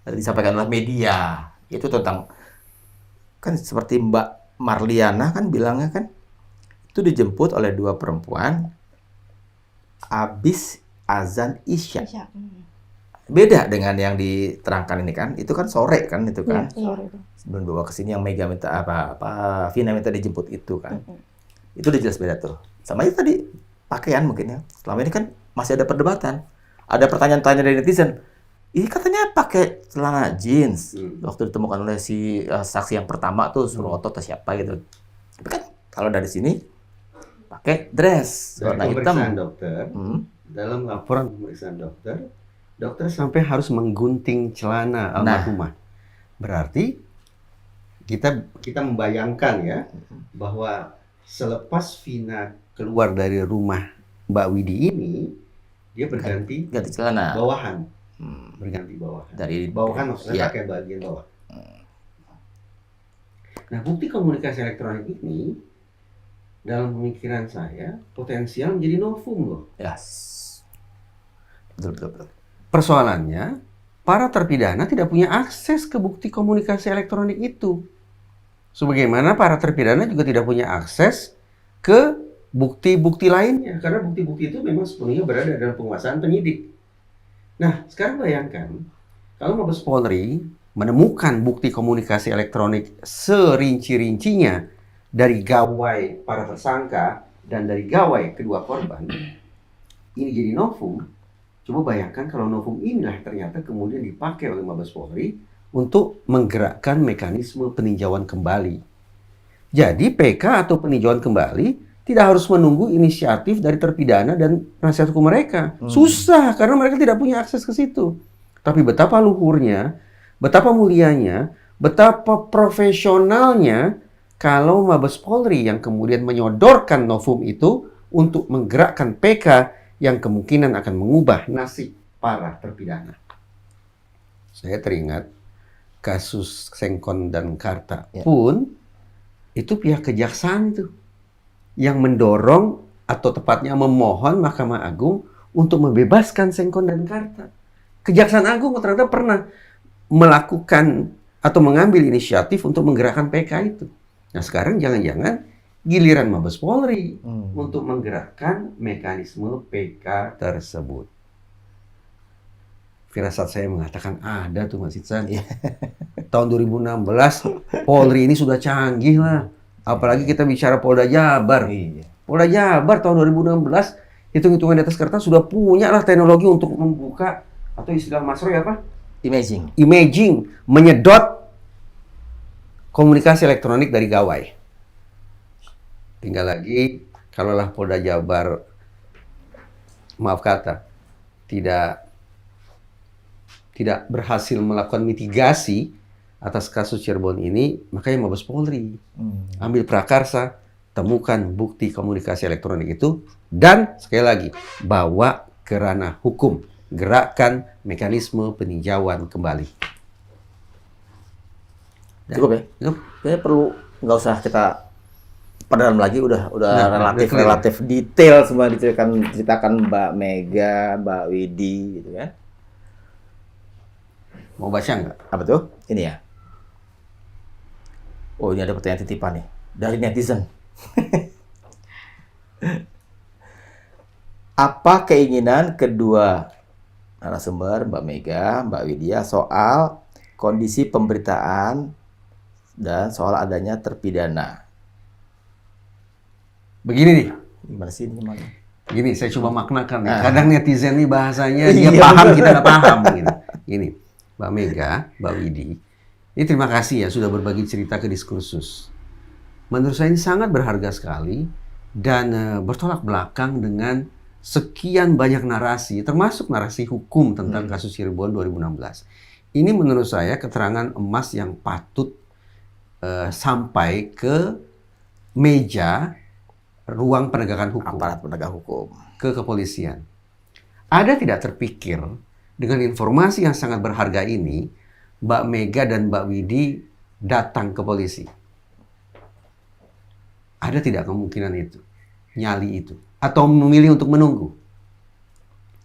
disampaikan oleh media. Itu tentang, kan seperti Mbak Marliana kan bilangnya kan, itu dijemput oleh 2 perempuan habis azan Isya. Isya. Beda dengan yang diterangkan ini kan, itu kan sore kan itu kan. Iya. Sebelum bawa ke sini yang Mega minta Vina minta dijemput itu kan. Itu udah jelas beda tuh. Sama itu tadi pakaian mungkin ya. Selama ini kan masih ada perdebatan. Ada pertanyaan-tanya dari netizen. Ini katanya pakai celana jeans. Waktu ditemukan oleh si saksi yang pertama tuh Suroto atau siapa gitu. Tapi kan kalau dari sini pakai dress warna hitam. Pemeriksaan dokter, dalam laporan pemeriksaan dokter sampai harus menggunting celana almarhumah. Berarti kita membayangkan ya bahwa selepas Vina keluar dari rumah Mbak Widi ini, dia berganti Ganti celana. bawahan. Berganti bawahan. Dari Bawahan maksudnya ya. pakai bagian bawah. Nah, bukti komunikasi elektronik ini dalam pemikiran saya potensial menjadi novum loh. Yes. Betul. Persoalannya, para terpidana tidak punya akses ke bukti komunikasi elektronik itu. Sebagaimana para terpidana juga tidak punya akses ke bukti-bukti lainnya. Karena bukti-bukti itu memang sepenuhnya berada dalam penguasaan penyidik. Nah, sekarang bayangkan, kalau Mabes Polri menemukan bukti komunikasi elektronik serinci-rincinya dari gawai para tersangka dan dari gawai kedua korban, ini jadi novum. Coba bayangkan kalau novum inilah ternyata kemudian dipakai oleh Mabes Polri untuk menggerakkan mekanisme peninjauan kembali. Jadi PK atau peninjauan kembali tidak harus menunggu inisiatif dari terpidana dan penasihat hukum mereka. Susah karena mereka tidak punya akses ke situ. Tapi betapa luhurnya, betapa mulianya, betapa profesionalnya kalau Mabes Polri yang kemudian menyodorkan novum itu untuk menggerakkan PK yang kemungkinan akan mengubah nasib para terpidana. Saya teringat kasus Sengkon dan Karta pun itu pihak kejaksaan itu yang mendorong atau tepatnya memohon Mahkamah Agung untuk membebaskan Sengkon dan Karta. Kejaksaan Agung ternyata pernah melakukan atau mengambil inisiatif untuk menggerakkan PK itu. Nah sekarang jangan-jangan giliran Mabes Polri untuk menggerakkan mekanisme PK tersebut. Firasat saya mengatakan ada tuh Mas Itsan. Tahun 2016 Polri ini sudah canggih lah. Apalagi kita bicara Polda Jabar. Polda Jabar tahun 2016 hitung-hitungan di atas kertas sudah punya lah teknologi untuk membuka atau istilah Mas Roy apa? Imaging, menyedot komunikasi elektronik dari gawai. Tinggal lagi, kalaulah Polda Jabar, maaf kata, tidak berhasil melakukan mitigasi atas kasus Cirebon ini, makanya Mabes Polri ambil prakarsa, temukan bukti komunikasi elektronik itu, dan sekali lagi, bawa ke ranah hukum, gerakkan mekanisme peninjauan kembali. Cukup ya? Cukup. Kayaknya perlu, nggak usah kita perdalam lagi, udah Nah, relatif detail semua diceritakan Mbak Mega, Mbak Widi gitu kan. Mau baca nggak? Apa tuh? Ini ya. Oh, ini ada pertanyaan titipan nih dari netizen. Apa keinginan kedua narasumber, Mbak Mega, Mbak Widya, soal kondisi pemberitaan dan soal adanya terpidana? Begini nih. Gimana sih ini? Gimana? Gini, saya coba maknakan nih. Kadang netizen nih bahasanya dia paham, kita nggak paham. Gitu. Gini, Mbak Mega, Mbak Widi, ini terima kasih ya sudah berbagi cerita ke Diskursus. Menurut saya ini sangat berharga sekali dan bertolak belakang dengan sekian banyak narasi, termasuk narasi hukum tentang kasus Cirebon 2016. Ini menurut saya keterangan emas yang patut sampai ke meja ruang penegakan hukum, Aparat penegak hukum, ke kepolisian. Ada tidak terpikir dengan informasi yang sangat berharga ini, Mbak Mega dan Mbak Widi datang ke polisi? Ada tidak kemungkinan itu? Nyali itu? Atau memilih untuk menunggu?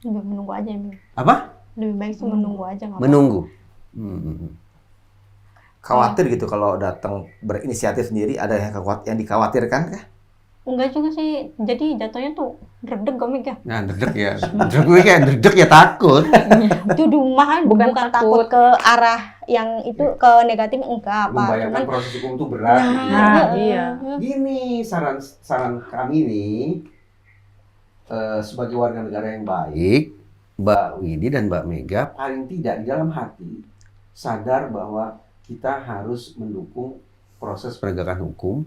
Lebih menunggu aja. Apa? Lebih baik sih menunggu aja. nggak apa-apa. Menunggu. Khawatir gitu kalau datang berinisiatif sendiri, ada yang dikhawatirkan kah? Enggak juga sih. Jadi jatuhnya tuh deg-deg gak ya. Nah, dredeg ya. Dredeg ya takut. Itu di rumah kan Bukan bukan takut. takut ke arah yang itu ke negatif enggak apa. Membayangkan Cuman proses hukum itu berat. Nah, iya. Gini saran kami nih, sebagai warga negara yang baik, Mbak Widi dan Mbak Mega paling tidak di dalam hati sadar bahwa kita harus mendukung proses penegakan hukum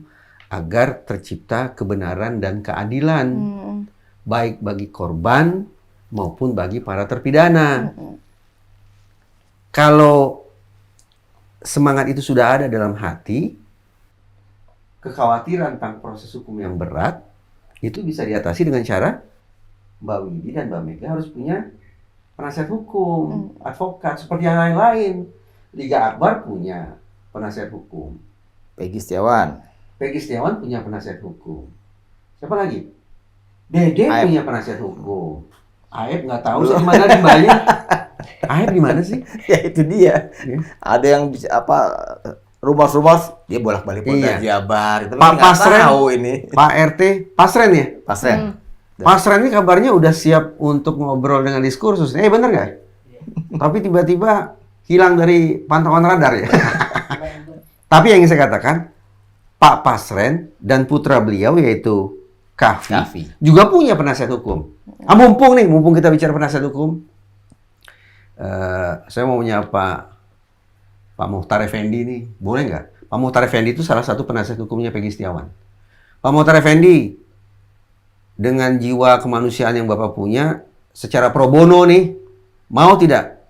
agar tercipta kebenaran dan keadilan, baik bagi korban maupun bagi para terpidana. Kalau semangat itu sudah ada dalam hati, kekhawatiran tentang proses hukum yang berat itu bisa diatasi dengan cara Mbak Widi dan Mbak Mega harus punya penasihat hukum, advokat, seperti yang lain-lain. Liga Akbar punya penasihat hukum. Peggy Setiawan. Peggy Setiawan punya penasihat hukum. Siapa lagi? Dede Aep. punya penasihat hukum. Aep nggak tahu sih di mana di Bali. Aep di mana sih? Ya itu dia. Iya. Ada yang bisa rumors dia bolak-balik Polda Iya. Jabar. Tapi Pak nggak Pasren. tahu ini. Pak RT Pasren ya? Pasren. Pasren ini kabarnya udah siap untuk ngobrol dengan diskursus. Bener nggak? Tapi tiba-tiba hilang dari pantauan radar ya. Tapi yang ingin saya katakan, Pak Pasren dan putra beliau yaitu Kahfi juga punya penasihat hukum. Mumpung kita bicara penasihat hukum, saya mau menyapa Pak Muhtar Effendi nih, boleh nggak? Pak Muhtar Effendi itu salah satu penasihat hukumnya Peggy Setiawan. Pak Muhtar Effendi, dengan jiwa kemanusiaan yang Bapak punya, secara pro bono nih, mau tidak?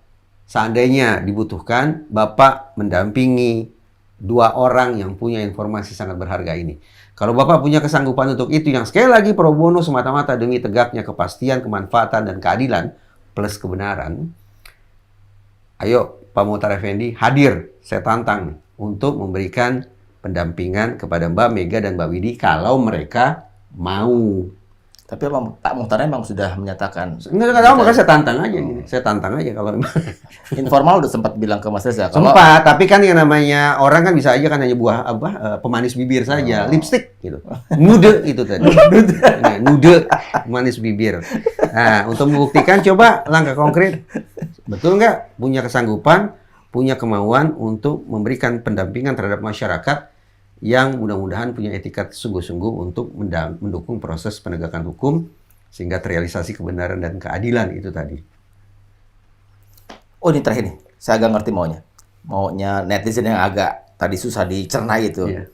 Seandainya dibutuhkan, Bapak mendampingi 2 orang yang punya informasi sangat berharga ini. Kalau Bapak punya kesanggupan untuk itu, yang sekali lagi pro bono semata-mata demi tegaknya kepastian, kemanfaatan, dan keadilan, plus kebenaran, ayo Pak Muhtar Effendi hadir, saya tantang nih, untuk memberikan pendampingan kepada Mbak Mega dan Mbak Widi kalau mereka mau. Tapi Pak Muhtar memang sudah menyatakan. Enggak tahu, makanya saya tantang aja gini. Saya tantang aja kalau Informal udah sempat bilang ke Mas Reza. Kalau sempat, tapi kan yang namanya orang kan bisa aja kan hanya buah pemanis bibir saja, lipstick gitu. Nude itu tadi. Nude manis bibir. Nah, untuk membuktikan coba langkah konkret. Betul nggak? Punya kesanggupan, punya kemauan untuk memberikan pendampingan terhadap masyarakat yang mudah-mudahan punya etika sungguh-sungguh untuk mendukung proses penegakan hukum sehingga terrealisasi kebenaran dan keadilan itu tadi. Oh, ini terakhir nih, saya agak ngerti maunya netizen yang agak tadi susah dicerna itu. Iya.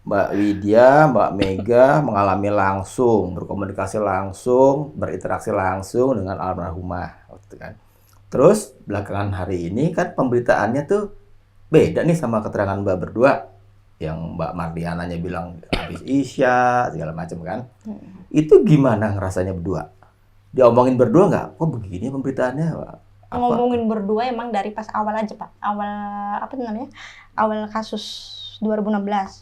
Mbak Widya, Mbak Mega mengalami langsung, berkomunikasi langsung, berinteraksi langsung dengan almarhumah, gitu kan. Terus belakangan hari ini kan pemberitaannya tuh beda nih sama keterangan Mbak berdua. Yang Mbak Mardiananya bilang habis Isya, segala macam kan. Itu gimana ngerasanya berdua? Diomongin berdua nggak? Kok begini pemberitaannya? Apa? Ngomongin berdua emang dari pas awal aja, Pak. Awal, apa namanya? Awal kasus 2016.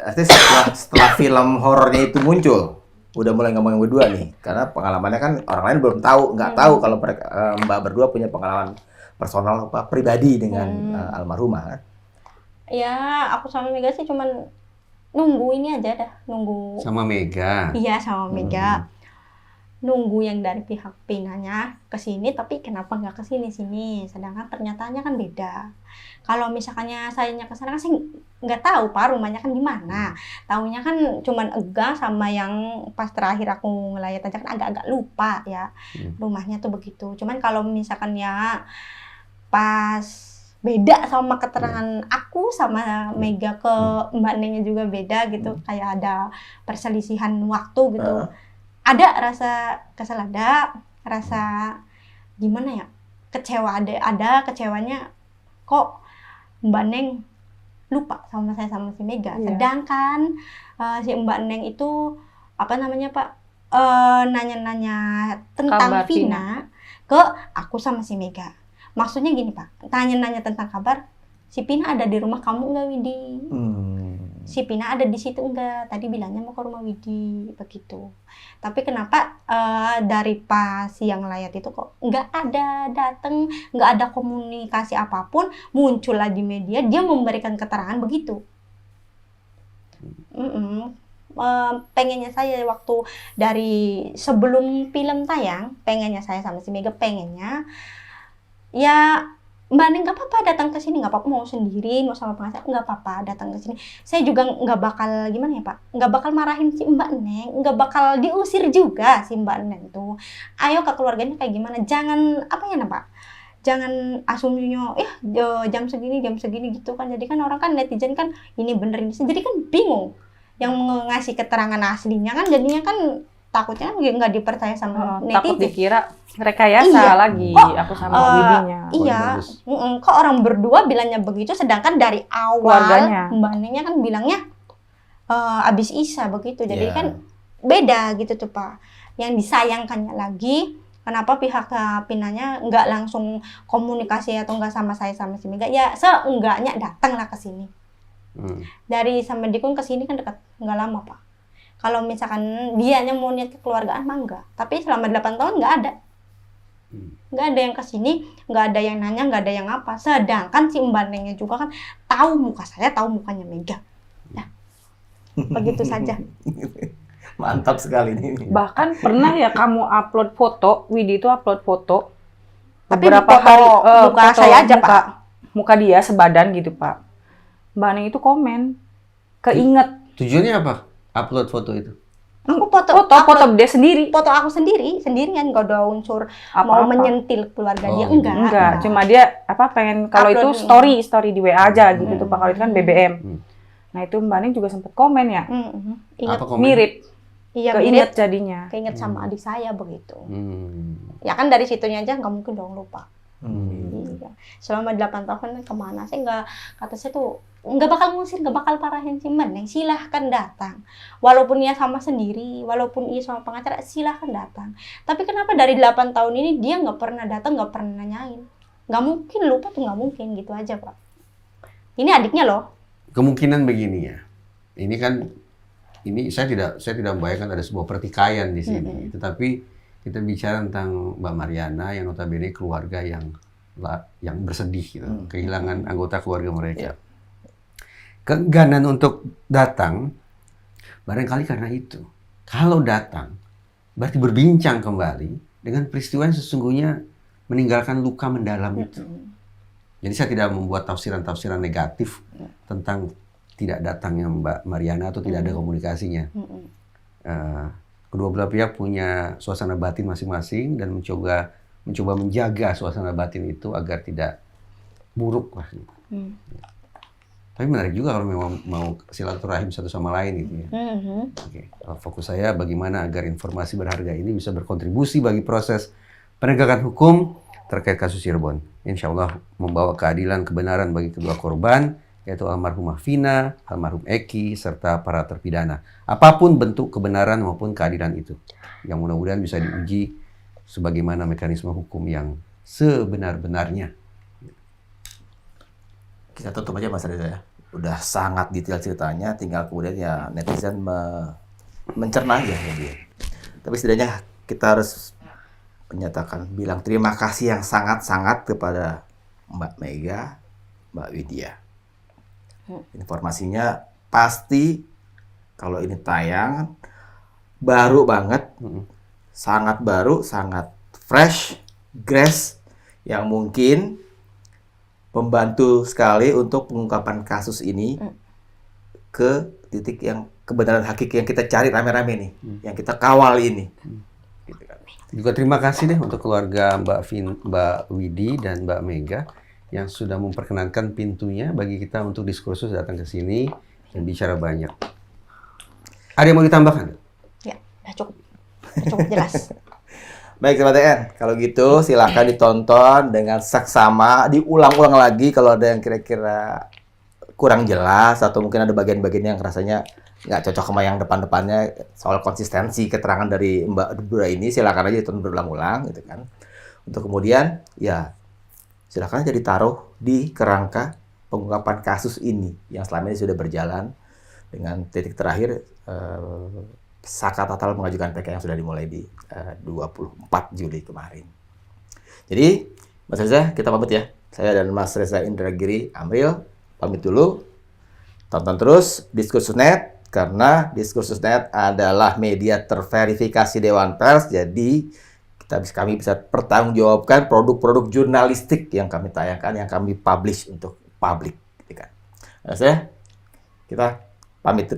Artinya setelah film horornya itu muncul, udah mulai ngomongin berdua nih. Karena pengalamannya kan orang lain belum tahu, nggak tahu kalau mereka, Mbak berdua punya pengalaman personal pribadi dengan almarhumah kan? Ya, aku sama Mega sih cuman nunggu ini aja dah, nunggu. Sama Mega. Iya, sama Mega. Nunggu yang dari pihak Pinanya ke sini, tapi kenapa nggak ke sini? Sedangkan ternyatanya kan beda. Kalau misalkannya sayanya ke sana kan saya nggak tahu Pak rumahnya kan gimana. Taunya kan cuman Ega sama yang pas terakhir aku ngelayat aja kan agak-agak lupa ya. Rumahnya tuh begitu. Cuman kalau misalkan ya pas beda sama keterangan aku sama Mega ke Mbak Nengnya juga beda gitu, kayak ada perselisihan waktu gitu. Ada rasa kesel, ada rasa gimana ya, kecewa, ada kecewanya kok Mbak Neng lupa sama saya sama si Mega. Sedangkan si Mbak Neng itu apa namanya Pak, nanya-nanya tentang Kabar Vina ke aku sama si Mega. Maksudnya gini Pak, tanya-nanya tentang kabar, si Pina ada di rumah kamu nggak, Widi? Hmm. Si Pina ada di situ enggak? Tadi bilangnya mau ke rumah Widi, begitu. Tapi kenapa dari pas yang layat itu kok nggak ada datang, nggak ada komunikasi apapun, muncullah di media, dia memberikan keterangan begitu. Pengennya saya waktu dari sebelum film tayang, pengennya saya sama si Mega pengennya, ya Mbak Neng nggak apa-apa datang ke sini, nggak apa-apa mau sendiri, mau sama pengacara nggak apa-apa datang ke sini. Saya juga nggak bakal gimana ya Pak, nggak bakal marahin si Mbak Neng, nggak bakal diusir juga si Mbak Neng tuh. Ayo ke keluarganya kayak gimana, jangan apa ya Pak, jangan asumsinya jam segini gitu kan. Jadi kan orang kan netizen kan ini bener ini, jadi kan bingung yang ngasih keterangan aslinya kan, jadinya kan takutnya nggak dipercaya sama takut netizen. dikira rekayasa Iya. lagi Kok, aku sama Widinya. Iya, bagus. kok orang berdua bilangnya begitu, sedangkan dari awal Keluarganya. Mbak Nengnya kan bilangnya abis Isa begitu, jadi Iya. kan beda gitu tuh Pak. Yang disayangkannya lagi, kenapa pihak Pinanya nggak langsung komunikasi atau nggak sama saya sama si Mega, ya seenggaknya datanglah ke sini. Dari Samadikun ke sini kan dekat, nggak lama Pak. Kalau misalkan dianya mau niat kekeluargaan mah enggak, tapi selama 8 tahun nggak ada. Nggak ada yang kesini, nggak ada yang nanya, nggak ada yang apa. Sedangkan si Mbak Nengnya juga kan tahu muka saya, tahu mukanya Mega. Ya, begitu saja. Mantap sekali ini. Bahkan pernah ya kamu upload foto, Widi itu upload foto. Tapi Beberapa foto hari muka foto saya aja, muka, Pak. Muka dia sebadan gitu Pak. Mbak Neng itu komen, keinget Tujuannya apa? Upload foto itu? Aku foto dia sendiri. foto aku sendirian, nggak ada unsur mau Apa-apa. menyentil keluarga dia, Oh, Enggak, cuma dia pengen kalau itu Upload. story di WA aja gitu tuh Pak. Kalau itu kan BBM. Hmm. Nah itu Mbak Neng juga sempat komen ya, Ingat, Apa komen? mirip, iya keinget mirip, jadinya. keinget sama adik saya begitu. Ya Hmm. kan dari situnya aja nggak mungkin dong lupa. Hmm. Iya. Selama 8 tahun kemana saya nggak, kata saya tuh nggak bakal ngusir, nggak bakal parahin si Meneng, silahkan datang. Walaupun ia sama sendiri, walaupun ia sama pengacara, silahkan datang. Tapi kenapa dari 8 tahun ini dia nggak pernah datang, nggak pernah nanyain? Nggak mungkin lupa tuh, nggak mungkin gitu aja Pak. Ini adiknya loh. Kemungkinan begini ya. Ini saya tidak membayangkan ada sebuah pertikaian di sini. Tetapi kita bicara tentang Mbak Mariana yang notabene keluarga yang bersedih gitu, kehilangan anggota keluarga mereka. Keengganan untuk datang barangkali karena itu. Kalau datang berarti berbincang kembali dengan peristiwa yang sesungguhnya meninggalkan luka mendalam itu. Jadi saya tidak membuat tafsiran-tafsiran negatif tentang tidak datangnya Mbak Mariana atau tidak ada komunikasinya. Kedua belah pihak punya suasana batin masing-masing dan mencoba menjaga suasana batin itu agar tidak buruk lah. Tapi menarik juga kalau memang mau silaturahim satu sama lain gitu ya. Oke. Fokus saya bagaimana agar informasi berharga ini bisa berkontribusi bagi proses penegakan hukum terkait kasus Cirebon. Insya Allah membawa keadilan kebenaran bagi kedua korban, yaitu almarhumah Vina, almarhum Eki, serta para terpidana. Apapun bentuk kebenaran maupun keadilan itu, yang mudah-mudahan bisa diuji sebagaimana mekanisme hukum yang sebenar-benarnya. Kita tutup aja Mas Reza ya. Udah sangat detail ceritanya, tinggal kemudian ya netizen mencerna aja ya dia. Tapi setidaknya kita harus menyatakan bilang terima kasih yang sangat-sangat kepada Mbak Mega, Mbak Widya. Informasinya pasti kalau ini tayang baru banget, sangat baru, sangat fresh, grace, yang mungkin membantu sekali untuk pengungkapan kasus ini ke titik yang kebenaran hakiki yang kita cari rame-rame nih, yang kita kawal ini. Gitu kan. Juga terima kasih deh untuk keluarga Mbak Widi dan Mbak Mega yang sudah memperkenankan pintunya bagi kita untuk diskursus datang ke sini dan bicara banyak. Ada yang mau ditambahkan? Ya, udah cukup. Udah cukup jelas. Baik Sobat TN, kalau gitu silahkan ditonton dengan saksama, diulang-ulang lagi kalau ada yang kira-kira kurang jelas atau mungkin ada bagian-bagian yang rasanya nggak cocok sama yang depan-depannya soal konsistensi keterangan dari Mbak Dura ini, silahkan aja ditonton berulang-ulang gitu kan. Untuk kemudian ya silahkan aja ditaruh di kerangka pengungkapan kasus ini yang selama ini sudah berjalan dengan titik terakhir Saka Tatal mengajukan PK yang sudah dimulai di 24 Juli kemarin. Jadi, Mas Reza, kita pamit ya. Saya dan Mas Reza Indragiri Amril pamit dulu. Tonton terus Diskursus.net karena Diskursus.net adalah media terverifikasi Dewan Pers. Jadi, kami bisa pertanggungjawabkan produk-produk jurnalistik yang kami tayangkan, yang kami publish untuk publik. Mas Reza, kita pamit.